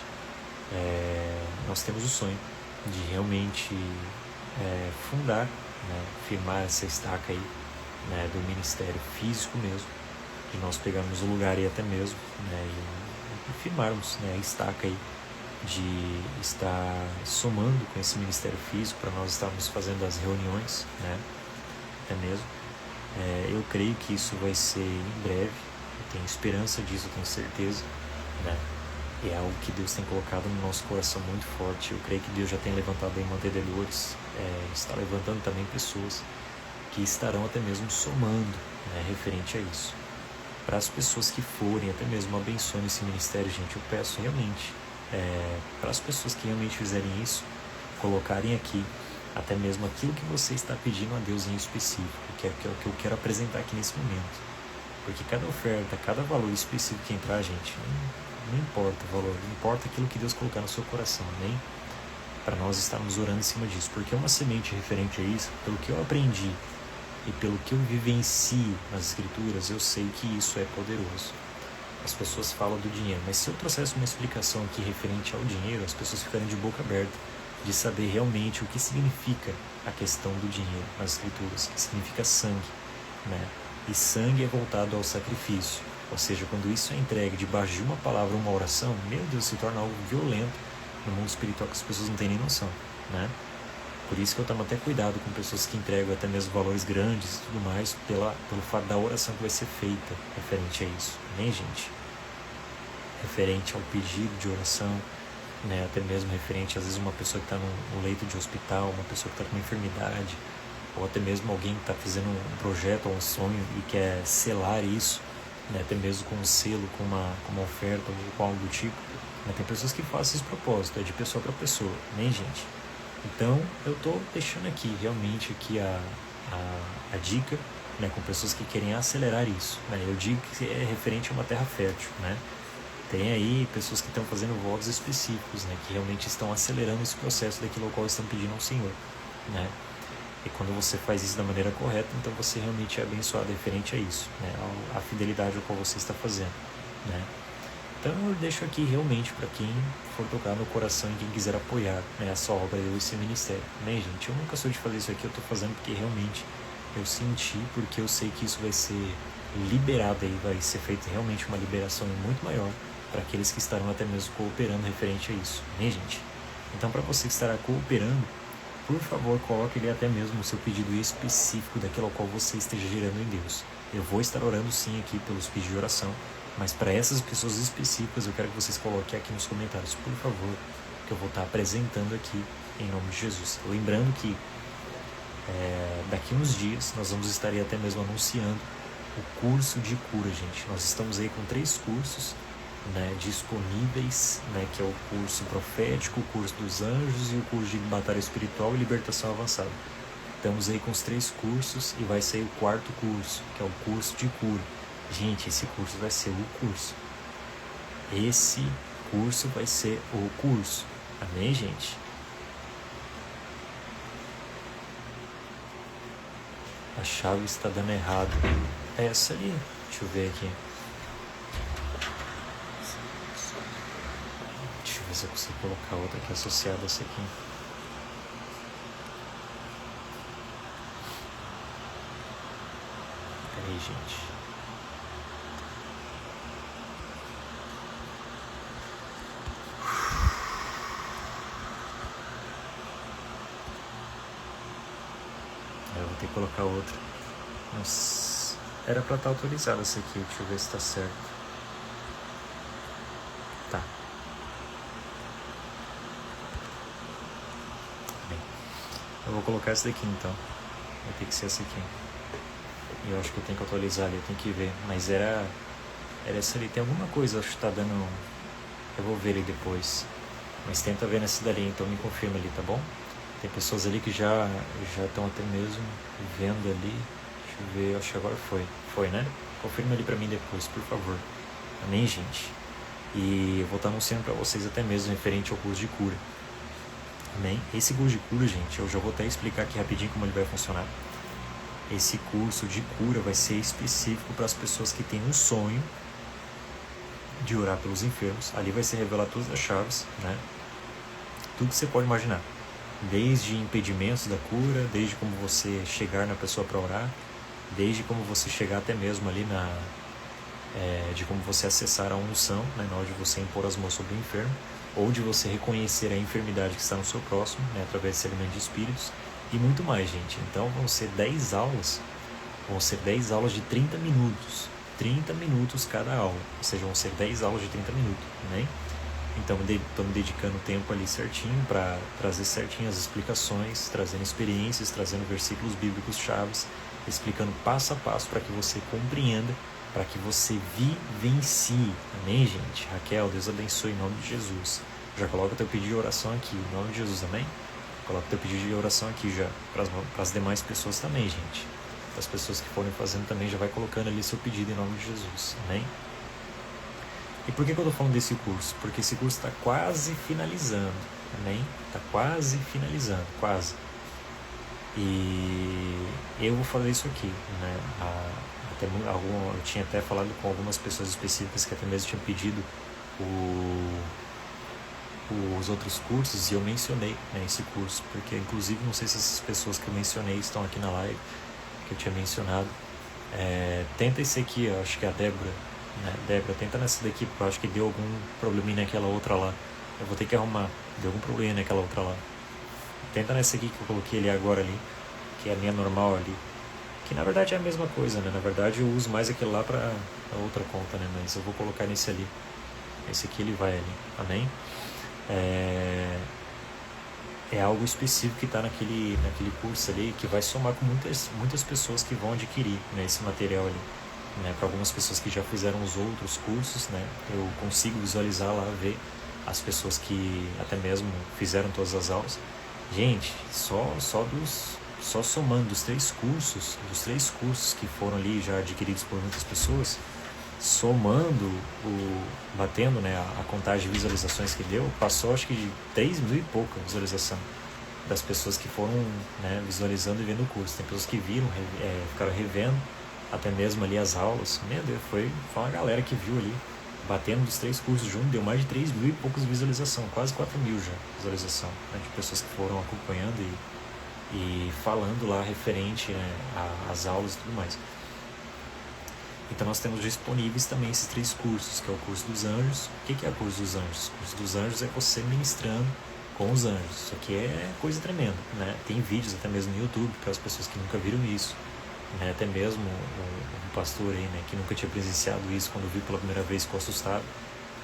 Nós temos o sonho de realmente fundar, né? Firmar essa estaca aí, né? Do ministério físico mesmo, de nós pegarmos o lugar aí até mesmo, né? E firmarmos, né? A estaca aí de estar somando com esse ministério físico para nós estarmos fazendo as reuniões, né? Até mesmo. Eu creio que isso vai ser em breve, eu tenho esperança disso, eu tenho certeza, né? E é algo que Deus tem colocado no nosso coração muito forte. Eu creio que Deus já tem levantado aí mantenedores, está levantando também pessoas que estarão até mesmo somando, né, referente a isso. Para as pessoas que forem, até mesmo abençoando esse ministério, gente, eu peço realmente, para as pessoas que realmente fizerem isso, colocarem aqui até mesmo aquilo que você está pedindo a Deus em específico, que é o que eu quero apresentar aqui nesse momento. Porque cada oferta, cada valor específico que entrar, gente, não importa o valor, não importa aquilo que Deus colocar no seu coração, amém? Para nós estarmos orando em cima disso, porque é uma semente referente a isso, pelo que eu aprendi e pelo que eu vivencio nas Escrituras, eu sei que isso é poderoso. As pessoas falam do dinheiro, mas se eu trouxesse uma explicação aqui referente ao dinheiro, as pessoas ficariam de boca aberta, de saber realmente o que significa a questão do dinheiro nas Escrituras, que significa sangue, né? E sangue é voltado ao sacrifício, ou seja, quando isso é entregue debaixo de uma palavra, uma oração, meu Deus, se torna algo violento no mundo espiritual que as pessoas não têm nem noção, né? Por isso que eu tomo até cuidado com pessoas que entregam até mesmo valores grandes e tudo mais, pelo fato da oração que vai ser feita referente a isso, né, gente? Referente ao pedido de oração, né, até mesmo referente, às vezes, uma pessoa que está no leito de hospital, uma pessoa que está com uma enfermidade, ou até mesmo alguém que está fazendo um projeto ou um sonho e quer selar isso, né, até mesmo com um selo, com uma oferta ou com algo do tipo. Né, tem pessoas que fazem esse propósito, é de pessoa para pessoa, né, gente? Então, eu estou deixando aqui, realmente, aqui a dica, né, com pessoas que querem acelerar isso. Né, eu digo que é referente a uma terra fértil, né? Tem aí pessoas que estão fazendo votos específicos, né, que realmente estão acelerando esse processo daquilo ao qual estão pedindo ao Senhor, né? E quando você faz isso da maneira correta, então você realmente é abençoado referente a isso, né, a fidelidade ao qual você está fazendo, né? Então eu deixo aqui realmente para quem for tocar no coração e quem quiser apoiar, né, essa obra e esse ministério, né, gente? Eu nunca sou de fazer isso aqui, eu estou fazendo porque realmente eu senti, porque eu sei que isso vai ser liberado aí, vai ser feito realmente uma liberação muito maior, para aqueles que estarão até mesmo cooperando referente a isso. Amém, gente? Então, para você que estará cooperando, por favor, coloque ali até mesmo o seu pedido específico daquilo ao qual você esteja gerando em Deus. Eu vou estar orando sim aqui pelos pedidos de oração, mas para essas pessoas específicas eu quero que vocês coloquem aqui nos comentários, por favor, que eu vou estar apresentando aqui em nome de Jesus. Lembrando que daqui uns dias nós vamos estar aí até mesmo anunciando o curso de cura, gente. Nós estamos aí com 3 cursos, né, disponíveis, né, que é o curso profético, o curso dos anjos e o curso de batalha espiritual e libertação avançada. Estamos aí com os 3 cursos e vai sair o 4º curso, que é o curso de cura. Gente, esse curso vai ser o curso. Esse curso vai ser o curso. Amém, gente? A chave está dando errado. É essa ali. Deixa eu ver aqui. Deixa eu ver se eu consigo colocar outra aqui associada a essa aqui. Peraí, gente. Eu vou ter que colocar outra. Nossa, era pra estar autorizada essa aqui. Deixa eu ver se tá certo. Tá. Bem, eu vou colocar essa daqui então. Vai ter que ser essa aqui. E eu acho que eu tenho que atualizar ali, eu tenho que ver. Mas era essa ali. Tem alguma coisa, acho que tá dando... Eu vou ver ali depois. Mas tenta ver nessa dali, então me confirma ali, tá bom? Tem pessoas ali que já estão até mesmo vendo ali. Deixa eu ver, acho que agora foi. Foi, né? Confirma ali pra mim depois, por favor. Amém, gente? E eu vou estar anunciando pra vocês até mesmo referente ao curso de cura. Amém? Esse curso de cura, gente, eu já vou até explicar aqui rapidinho como ele vai funcionar. Esse curso de cura vai ser específico para as pessoas que têm um sonho de orar pelos enfermos. Ali vai ser revelado todas as chaves, né? Tudo que você pode imaginar. Desde impedimentos da cura, desde como você chegar na pessoa para orar, desde como você chegar até mesmo ali de como você acessar a unção, né, na hora de você impor as mãos sobre o enfermo, ou de você reconhecer a enfermidade que está no seu próximo, né, através desse alimento de espíritos, e muito mais, gente. Então vão ser 10 aulas, de 30 minutos, 30 minutos cada aula, ou seja, vão ser 10 aulas de 30 minutos, né? Então estou me dedicando tempo ali certinho para trazer certinho as explicações, trazendo experiências, trazendo versículos bíblicos chaves, explicando passo a passo para que você compreenda, para que você vivencie. Amém, gente? Raquel, Deus abençoe em nome de Jesus. Já coloca teu pedido de oração aqui, em nome de Jesus, amém? Coloca teu pedido de oração aqui já, para as demais pessoas também, gente. Para as pessoas que forem fazendo também, já vai colocando ali seu pedido em nome de Jesus, amém? E por que eu estou falando desse curso? Porque esse curso está quase finalizando, amém? Está quase finalizando, quase. E eu vou fazer isso aqui, né? Eu tinha até falado com algumas pessoas específicas que até mesmo tinham pedido os outros cursos, e eu mencionei, né, esse curso, porque inclusive não sei se essas pessoas que eu mencionei estão aqui na live, que eu tinha mencionado. Tenta esse aqui, eu acho que é a Débora, né? Débora, tenta nessa daqui, porque eu acho que deu algum probleminha naquela outra lá. Eu vou ter que arrumar, deu algum problema naquela outra lá. Tenta nessa aqui que eu coloquei ali agora ali, que é a minha normal ali, que na verdade é a mesma coisa, né? Na verdade eu uso mais aquele lá para a outra conta, né? Mas eu vou colocar nesse ali. Esse aqui ele vai ali, amém? É algo específico que está naquele curso ali, que vai somar com muitas pessoas que vão adquirir, né, esse material ali. Né? Para algumas pessoas que já fizeram os outros cursos, né, eu consigo visualizar lá, ver as pessoas que até mesmo fizeram todas as aulas. Gente, só somando os três cursos que foram ali já adquiridos por muitas pessoas, somando, batendo, né, a contagem de visualizações que deu, passou acho que de 3.000 e pouca visualização das pessoas que foram, né, visualizando e vendo o curso. Tem pessoas que viram, ficaram revendo até mesmo ali as aulas. Meu Deus, foi uma galera que viu ali, batendo dos 3 cursos juntos, deu mais de 3.000 e poucas visualização, quase 4.000 já visualização, né, de pessoas que foram acompanhando e falando lá referente, né, às aulas e tudo mais. Então nós temos disponíveis também esses 3 cursos, que é o curso dos anjos. O que é o curso dos anjos? O curso dos anjos é você ministrando com os anjos. Isso aqui é coisa tremenda, né? Tem vídeos até mesmo no YouTube para as pessoas que nunca viram isso, né? Até mesmo um pastor aí, né, que nunca tinha presenciado isso, quando viu pela primeira vez, ficou assustado,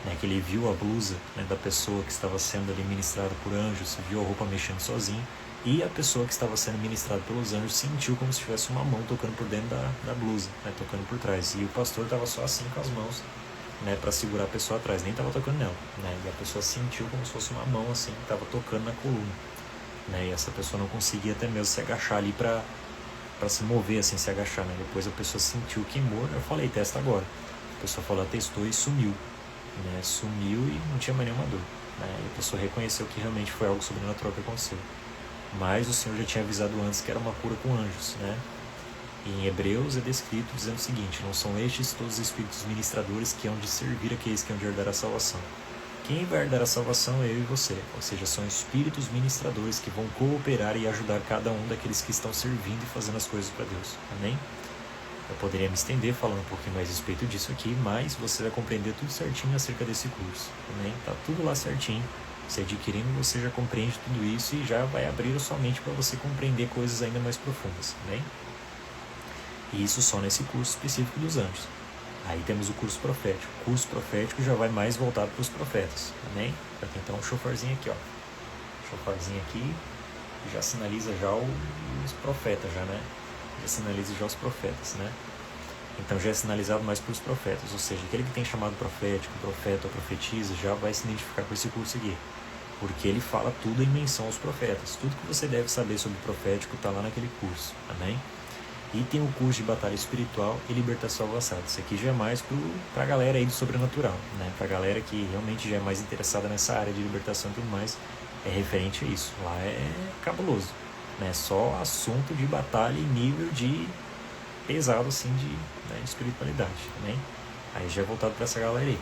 né? Que ele viu a blusa, né, da pessoa que estava sendo ali ministrada por anjos, viu a roupa mexendo sozinho, e a pessoa que estava sendo ministrada pelos anjos sentiu como se tivesse uma mão tocando por dentro da blusa, né, tocando por trás. E o pastor estava só assim com as mãos, né, para segurar a pessoa atrás, nem estava tocando nela, né, e a pessoa sentiu como se fosse uma mão assim, que estava tocando na coluna, né, e essa pessoa não conseguia até mesmo se agachar ali para se mover, assim, se agachar, né. Depois a pessoa sentiu, queimou, eu falei, testa agora. A pessoa falou, testou e sumiu, né, sumiu e não tinha mais nenhuma dor, né, e a pessoa reconheceu que realmente foi algo sobrenatural que aconteceu. Mas o Senhor já tinha avisado antes que era uma cura com anjos, né? E em Hebreus é descrito dizendo o seguinte: não são estes todos os espíritos ministradores que hão de servir aqueles que hão de herdar a salvação. Quem vai herdar a salvação é eu e você, ou seja, são espíritos ministradores que vão cooperar e ajudar cada um daqueles que estão servindo e fazendo as coisas para Deus. Amém? Eu poderia me estender falando um pouquinho mais a respeito disso aqui, mas você vai compreender tudo certinho acerca desse curso. Amém? Tá tudo lá certinho. Você adquirindo, você já compreende tudo isso e já vai abrir a sua mente para você compreender coisas ainda mais profundas, amém? E isso só nesse curso específico dos anjos. Aí temos o curso profético. O curso profético já vai mais voltado para os profetas, amém? Já tem então um chofarzinho aqui, ó. Chofarzinho aqui já sinaliza já os profetas, já, né? Já sinaliza já os profetas, né? Então já é sinalizado mais para os profetas, ou seja, aquele que tem chamado profético, profeta ou profetisa, já vai se identificar com esse curso aqui. Porque ele fala tudo em menção aos profetas. Tudo que você deve saber sobre o profético está lá naquele curso, amém? E tem o curso de batalha espiritual e libertação avançada. Isso aqui já é mais para a galera aí do sobrenatural, né? Para a galera que realmente já é mais interessada nessa área de libertação e tudo mais, é referente a isso. Lá é cabuloso, né? Só assunto de batalha e nível de pesado, assim, de espiritualidade, amém? Aí já é voltado para essa galera aí.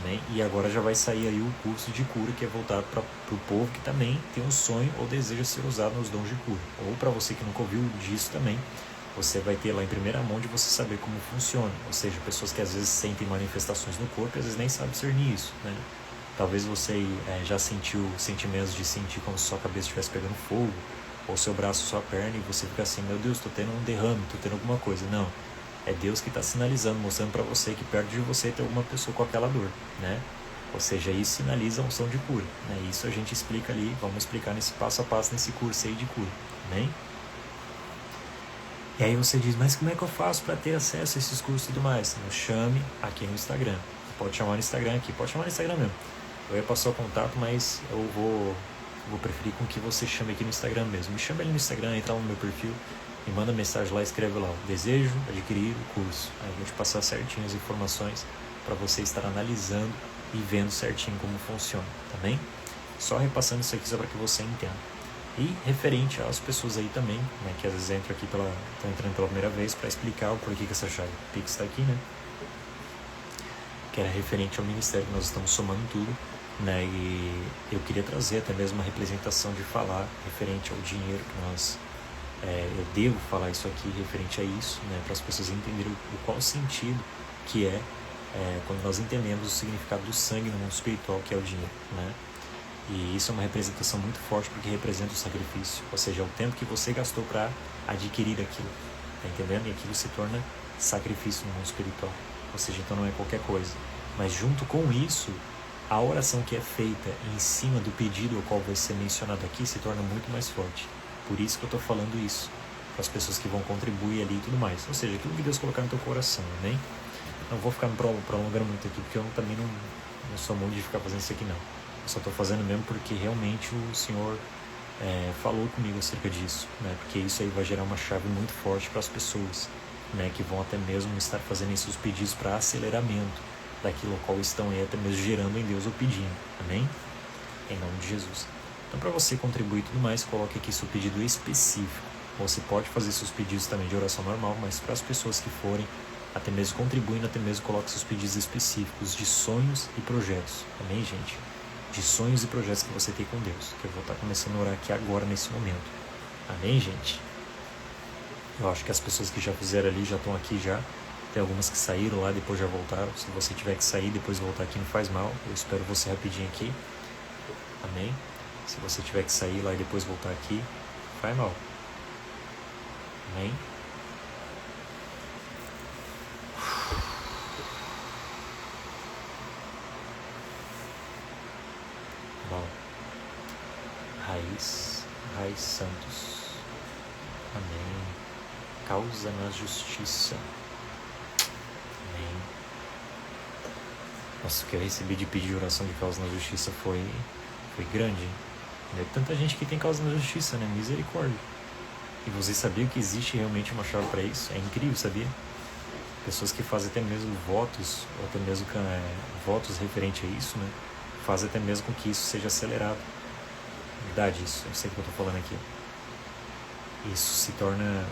Amém? E agora já vai sair aí o curso de cura, que é voltado para o povo que também tem um sonho ou deseja ser usado nos dons de cura. Ou para você que nunca ouviu disso também, você vai ter lá em primeira mão de você saber como funciona. Ou seja, pessoas que às vezes sentem manifestações no corpo e às vezes nem sabem discernir isso, né? Talvez você já sentiu sentimentos de sentir como se sua cabeça estivesse pegando fogo, ou seu braço, sua perna, e você fica assim, meu Deus, estou tendo um derrame, estou tendo alguma coisa. Não. É Deus que está sinalizando, mostrando para você que perto de você tem alguma pessoa com aquela dor, né? Ou seja, isso sinaliza a unção de cura, né? Isso a gente explica ali, vamos explicar nesse passo a passo nesse curso aí de cura, amém? E aí você diz, mas como é que eu faço para ter acesso a esses cursos e tudo mais? Nos chame aqui no Instagram. Pode chamar no Instagram aqui, pode chamar no Instagram mesmo. Eu ia passar o contato, mas eu vou preferir com que você chame aqui no Instagram mesmo. Me chama ali no Instagram, entra lá no meu perfil, me manda mensagem lá, escreve lá, desejo adquirir o curso. Aí eu vou te passar certinho as informações para você estar analisando e vendo certinho como funciona, tá bem? Só repassando isso aqui só para que você entenda. E referente às pessoas aí também, né, que às vezes estão entrando pela primeira vez, para explicar o porquê que essa chave Pix está aqui, né? Que era referente ao ministério, que nós estamos somando tudo, né? E eu queria trazer até mesmo uma representação de falar referente ao dinheiro que nós... eu devo falar isso aqui referente a isso, né, para as pessoas entenderem o qual sentido que quando nós entendemos o significado do sangue no mundo espiritual, que é o dinheiro, né? E isso é uma representação muito forte porque representa o sacrifício, ou seja, é o tempo que você gastou para adquirir aquilo, tá entendendo? E aquilo se torna sacrifício no mundo espiritual, ou seja, então não é qualquer coisa. Mas junto com isso, a oração que é feita em cima do pedido ao qual vai ser mencionado aqui se torna muito mais forte. Por isso que eu estou falando isso, para as pessoas que vão contribuir ali e tudo mais. Ou seja, aquilo que Deus colocar no teu coração, amém? Não vou ficar me prolongando muito aqui, porque eu também não sou muito de ficar fazendo isso aqui, não. Eu só estou fazendo mesmo porque realmente o Senhor falou comigo acerca disso, né? Porque isso aí vai gerar uma chave muito forte para as pessoas, né? Que vão até mesmo estar fazendo esses pedidos para aceleramento daquilo ao qual estão aí até mesmo gerando em Deus ou pedindo, amém? Em nome de Jesus. Então, para você contribuir e tudo mais, coloque aqui seu pedido específico. Você pode fazer seus pedidos também de oração normal, mas para as pessoas que forem, até mesmo contribuindo, até mesmo coloque seus pedidos específicos de sonhos e projetos. Amém, gente? De sonhos e projetos que você tem com Deus, que eu vou estar começando a orar aqui agora, nesse momento. Amém, gente? Eu acho que as pessoas que já fizeram ali, já estão aqui já Tem algumas que saíram lá, depois já voltaram. Se você tiver que sair, depois voltar aqui, não faz mal. Eu espero você rapidinho aqui. Amém? Se você tiver que sair lá e depois voltar aqui, não faz mal. Amém? Bom. Raiz Santos. Amém. Causa na justiça. Amém. Nossa, o que eu recebi de pedido de oração de causa na justiça foi grande. Não é tanta gente que tem causa na justiça, né? Misericórdia. E vocês sabiam que existe realmente uma chave para isso? É incrível, sabia? Pessoas que fazem até mesmo votos, ou até mesmo votos referente a isso, né? Fazem até mesmo com que isso seja acelerado. Verdade isso, eu sei o que eu estou falando aqui. Isso se torna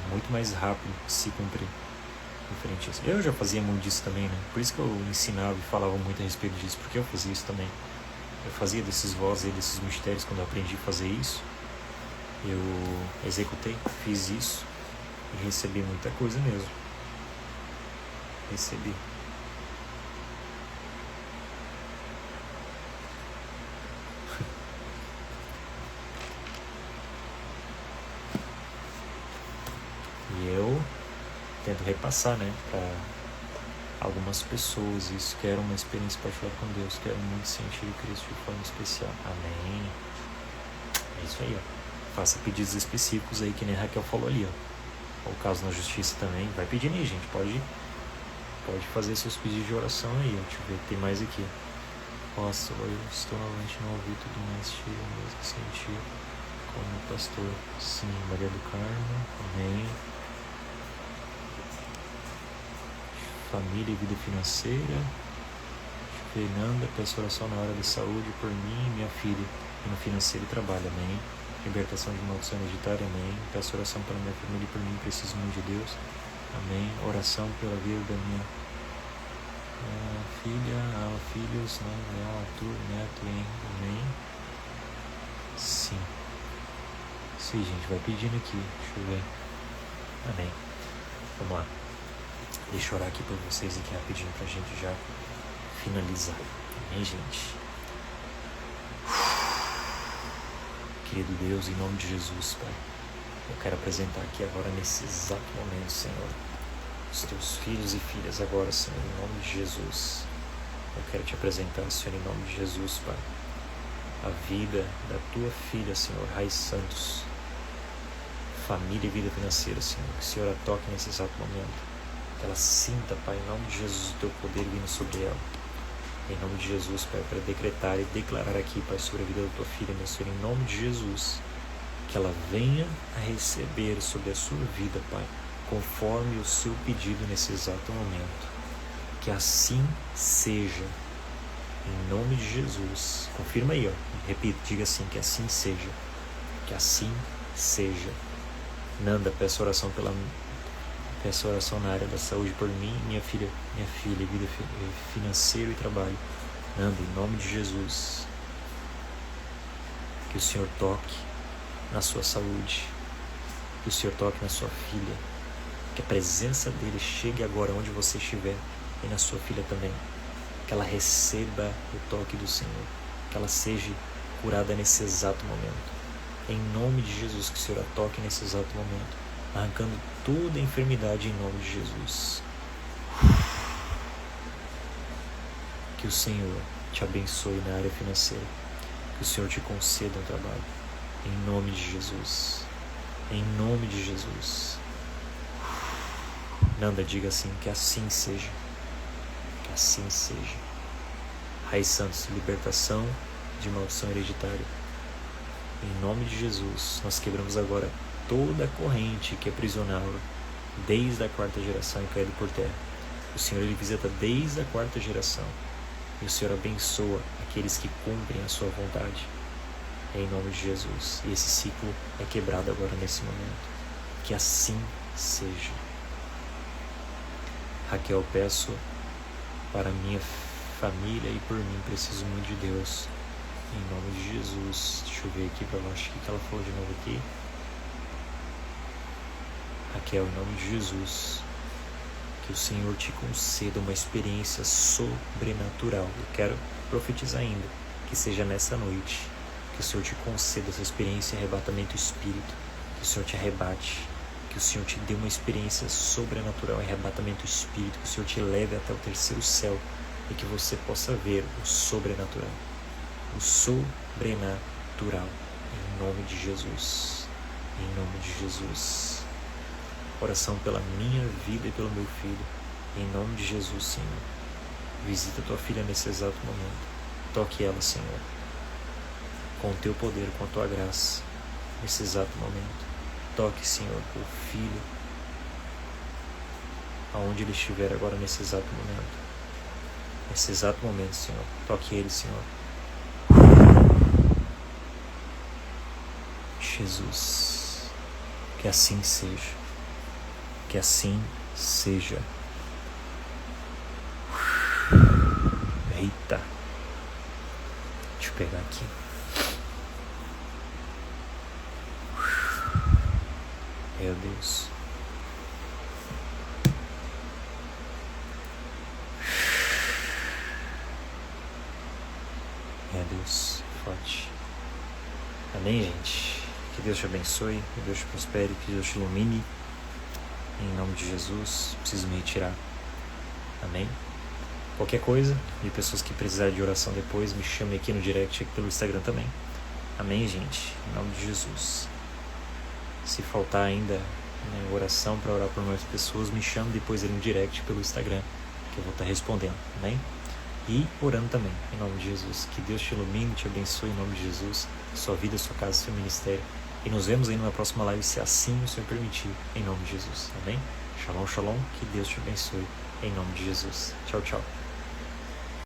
muito mais rápido de se cumprir referente a isso. Eu já fazia muito disso também, né? Por isso que eu ensinava e falava muito a respeito disso, porque eu fazia isso também. Eu fazia desses votos e desses mistérios. Quando eu aprendi a fazer isso, eu executei, fiz isso e recebi muita coisa mesmo. Recebi. E eu tento repassar, né, para algumas pessoas isso. Quero uma experiência particular com Deus. Quero muito sentir o Cristo de forma especial. Amém. É isso aí, ó. Faça pedidos específicos aí, que nem a Raquel falou ali, ó. O caso na justiça também. Vai pedindo aí, gente. Pode fazer seus pedidos de oração aí, ó. Deixa eu ver, tem mais aqui. Nossa, eu estou novamente não ouvi tudo mais, tiro mesmo sentir como pastor. Sim, Maria do Carmo. Amém. Família e vida financeira. Fernanda, peço oração na hora da saúde por mim e minha filha, e no financeiro e trabalho, amém. Libertação de maldição hereditária, amém. Peço oração pela minha família e por mim, preciso muito de Deus, amém. Oração pela vida da minha filhos, Leão, Arthur, Neto, hein? Amém. Sim, gente, vai pedindo aqui, deixa eu ver, amém. Vamos lá. Deixa eu orar aqui por vocês aqui rapidinho pra gente já finalizar. Amém, gente? Querido Deus, em nome de Jesus, Pai, eu quero apresentar aqui agora, nesse exato momento, Senhor, os teus filhos e filhas agora, Senhor, em nome de Jesus. Eu quero te apresentar, Senhor, em nome de Jesus, Pai, a vida da tua filha, Senhor, Raiz Santos, família e vida financeira, Senhor. Que o Senhor a toque nesse exato momento. Que ela sinta, Pai, em nome de Jesus, o teu poder vindo sobre ela. Em nome de Jesus, Pai, para decretar e declarar aqui, Pai, sobre a vida da tua filha, meu Senhor, em nome de Jesus, que ela venha a receber sobre a sua vida, Pai, conforme o seu pedido nesse exato momento. Que assim seja, em nome de Jesus. Confirma aí, ó. Repita, diga assim, que assim seja. Que assim seja. Nanda, peço oração na área da saúde por mim, minha filha, vida financeira e trabalho. Nanda, em nome de Jesus, que o Senhor toque na sua saúde, que o Senhor toque na sua filha, que a presença dele chegue agora onde você estiver e na sua filha também, que ela receba o toque do Senhor, que ela seja curada nesse exato momento. Em nome de Jesus, que o Senhor a toque nesse exato momento, arrancando toda a enfermidade em nome de Jesus. Que o Senhor te abençoe na área financeira. Que o Senhor te conceda um trabalho. Em nome de Jesus. Em nome de Jesus. Nanda, diga assim, que assim seja. Que assim seja. Raiz Santos, libertação de maldição hereditária. Em nome de Jesus, nós quebramos agora toda a corrente que aprisionava desde a quarta geração e caído por terra. O Senhor, ele visita desde a quarta geração. E o Senhor abençoa aqueles que cumprem a sua vontade. Em nome de Jesus. E esse ciclo é quebrado agora nesse momento. Que assim seja. Raquel, peço para minha família e por mim, preciso muito de Deus. Em nome de Jesus. Deixa eu ver aqui para baixo o que ela falou de novo aqui. Raquel, em nome de Jesus. que o Senhor te conceda uma experiência sobrenatural. Eu quero profetizar ainda que seja nessa noite que o Senhor te conceda essa experiência de arrebatamento espírito, que o Senhor te arrebate, que o Senhor te dê uma experiência sobrenatural em arrebatamento espírito, que o Senhor te leve até o terceiro céu e que você possa ver o sobrenatural. O sobrenatural, em nome de Jesus. Em nome de Jesus. Oração pela minha vida e pelo meu filho. Em nome de Jesus, Senhor. Visita tua filha nesse exato momento. Toque ela, Senhor, com o teu poder, com a tua graça, nesse exato momento. Toque, Senhor, o filho, aonde ele estiver agora nesse exato momento. Nesse exato momento, Senhor. Toque ele, Senhor. Jesus, que assim seja. Que assim seja. Eita. Deixa eu pegar aqui. Meu Deus. Meu Deus, forte. Amém, gente? Que Deus te abençoe, que Deus te prospere, que Deus te ilumine. Em nome de Jesus, preciso me retirar. Amém? Qualquer coisa, de pessoas que precisarem de oração depois, me chame aqui no direct, aqui pelo Instagram também. Amém, gente? Em nome de Jesus. Se faltar ainda oração para orar por mais pessoas, me chame depois ali no direct pelo Instagram, que eu vou estar respondendo. Amém? E orando também, em nome de Jesus. Que Deus te ilumine, te abençoe em nome de Jesus, sua vida, sua casa, seu ministério. E nos vemos aí numa próxima live, se assim o Senhor permitir, em nome de Jesus. Amém? Shalom, shalom. Que Deus te abençoe, em nome de Jesus. Tchau, tchau.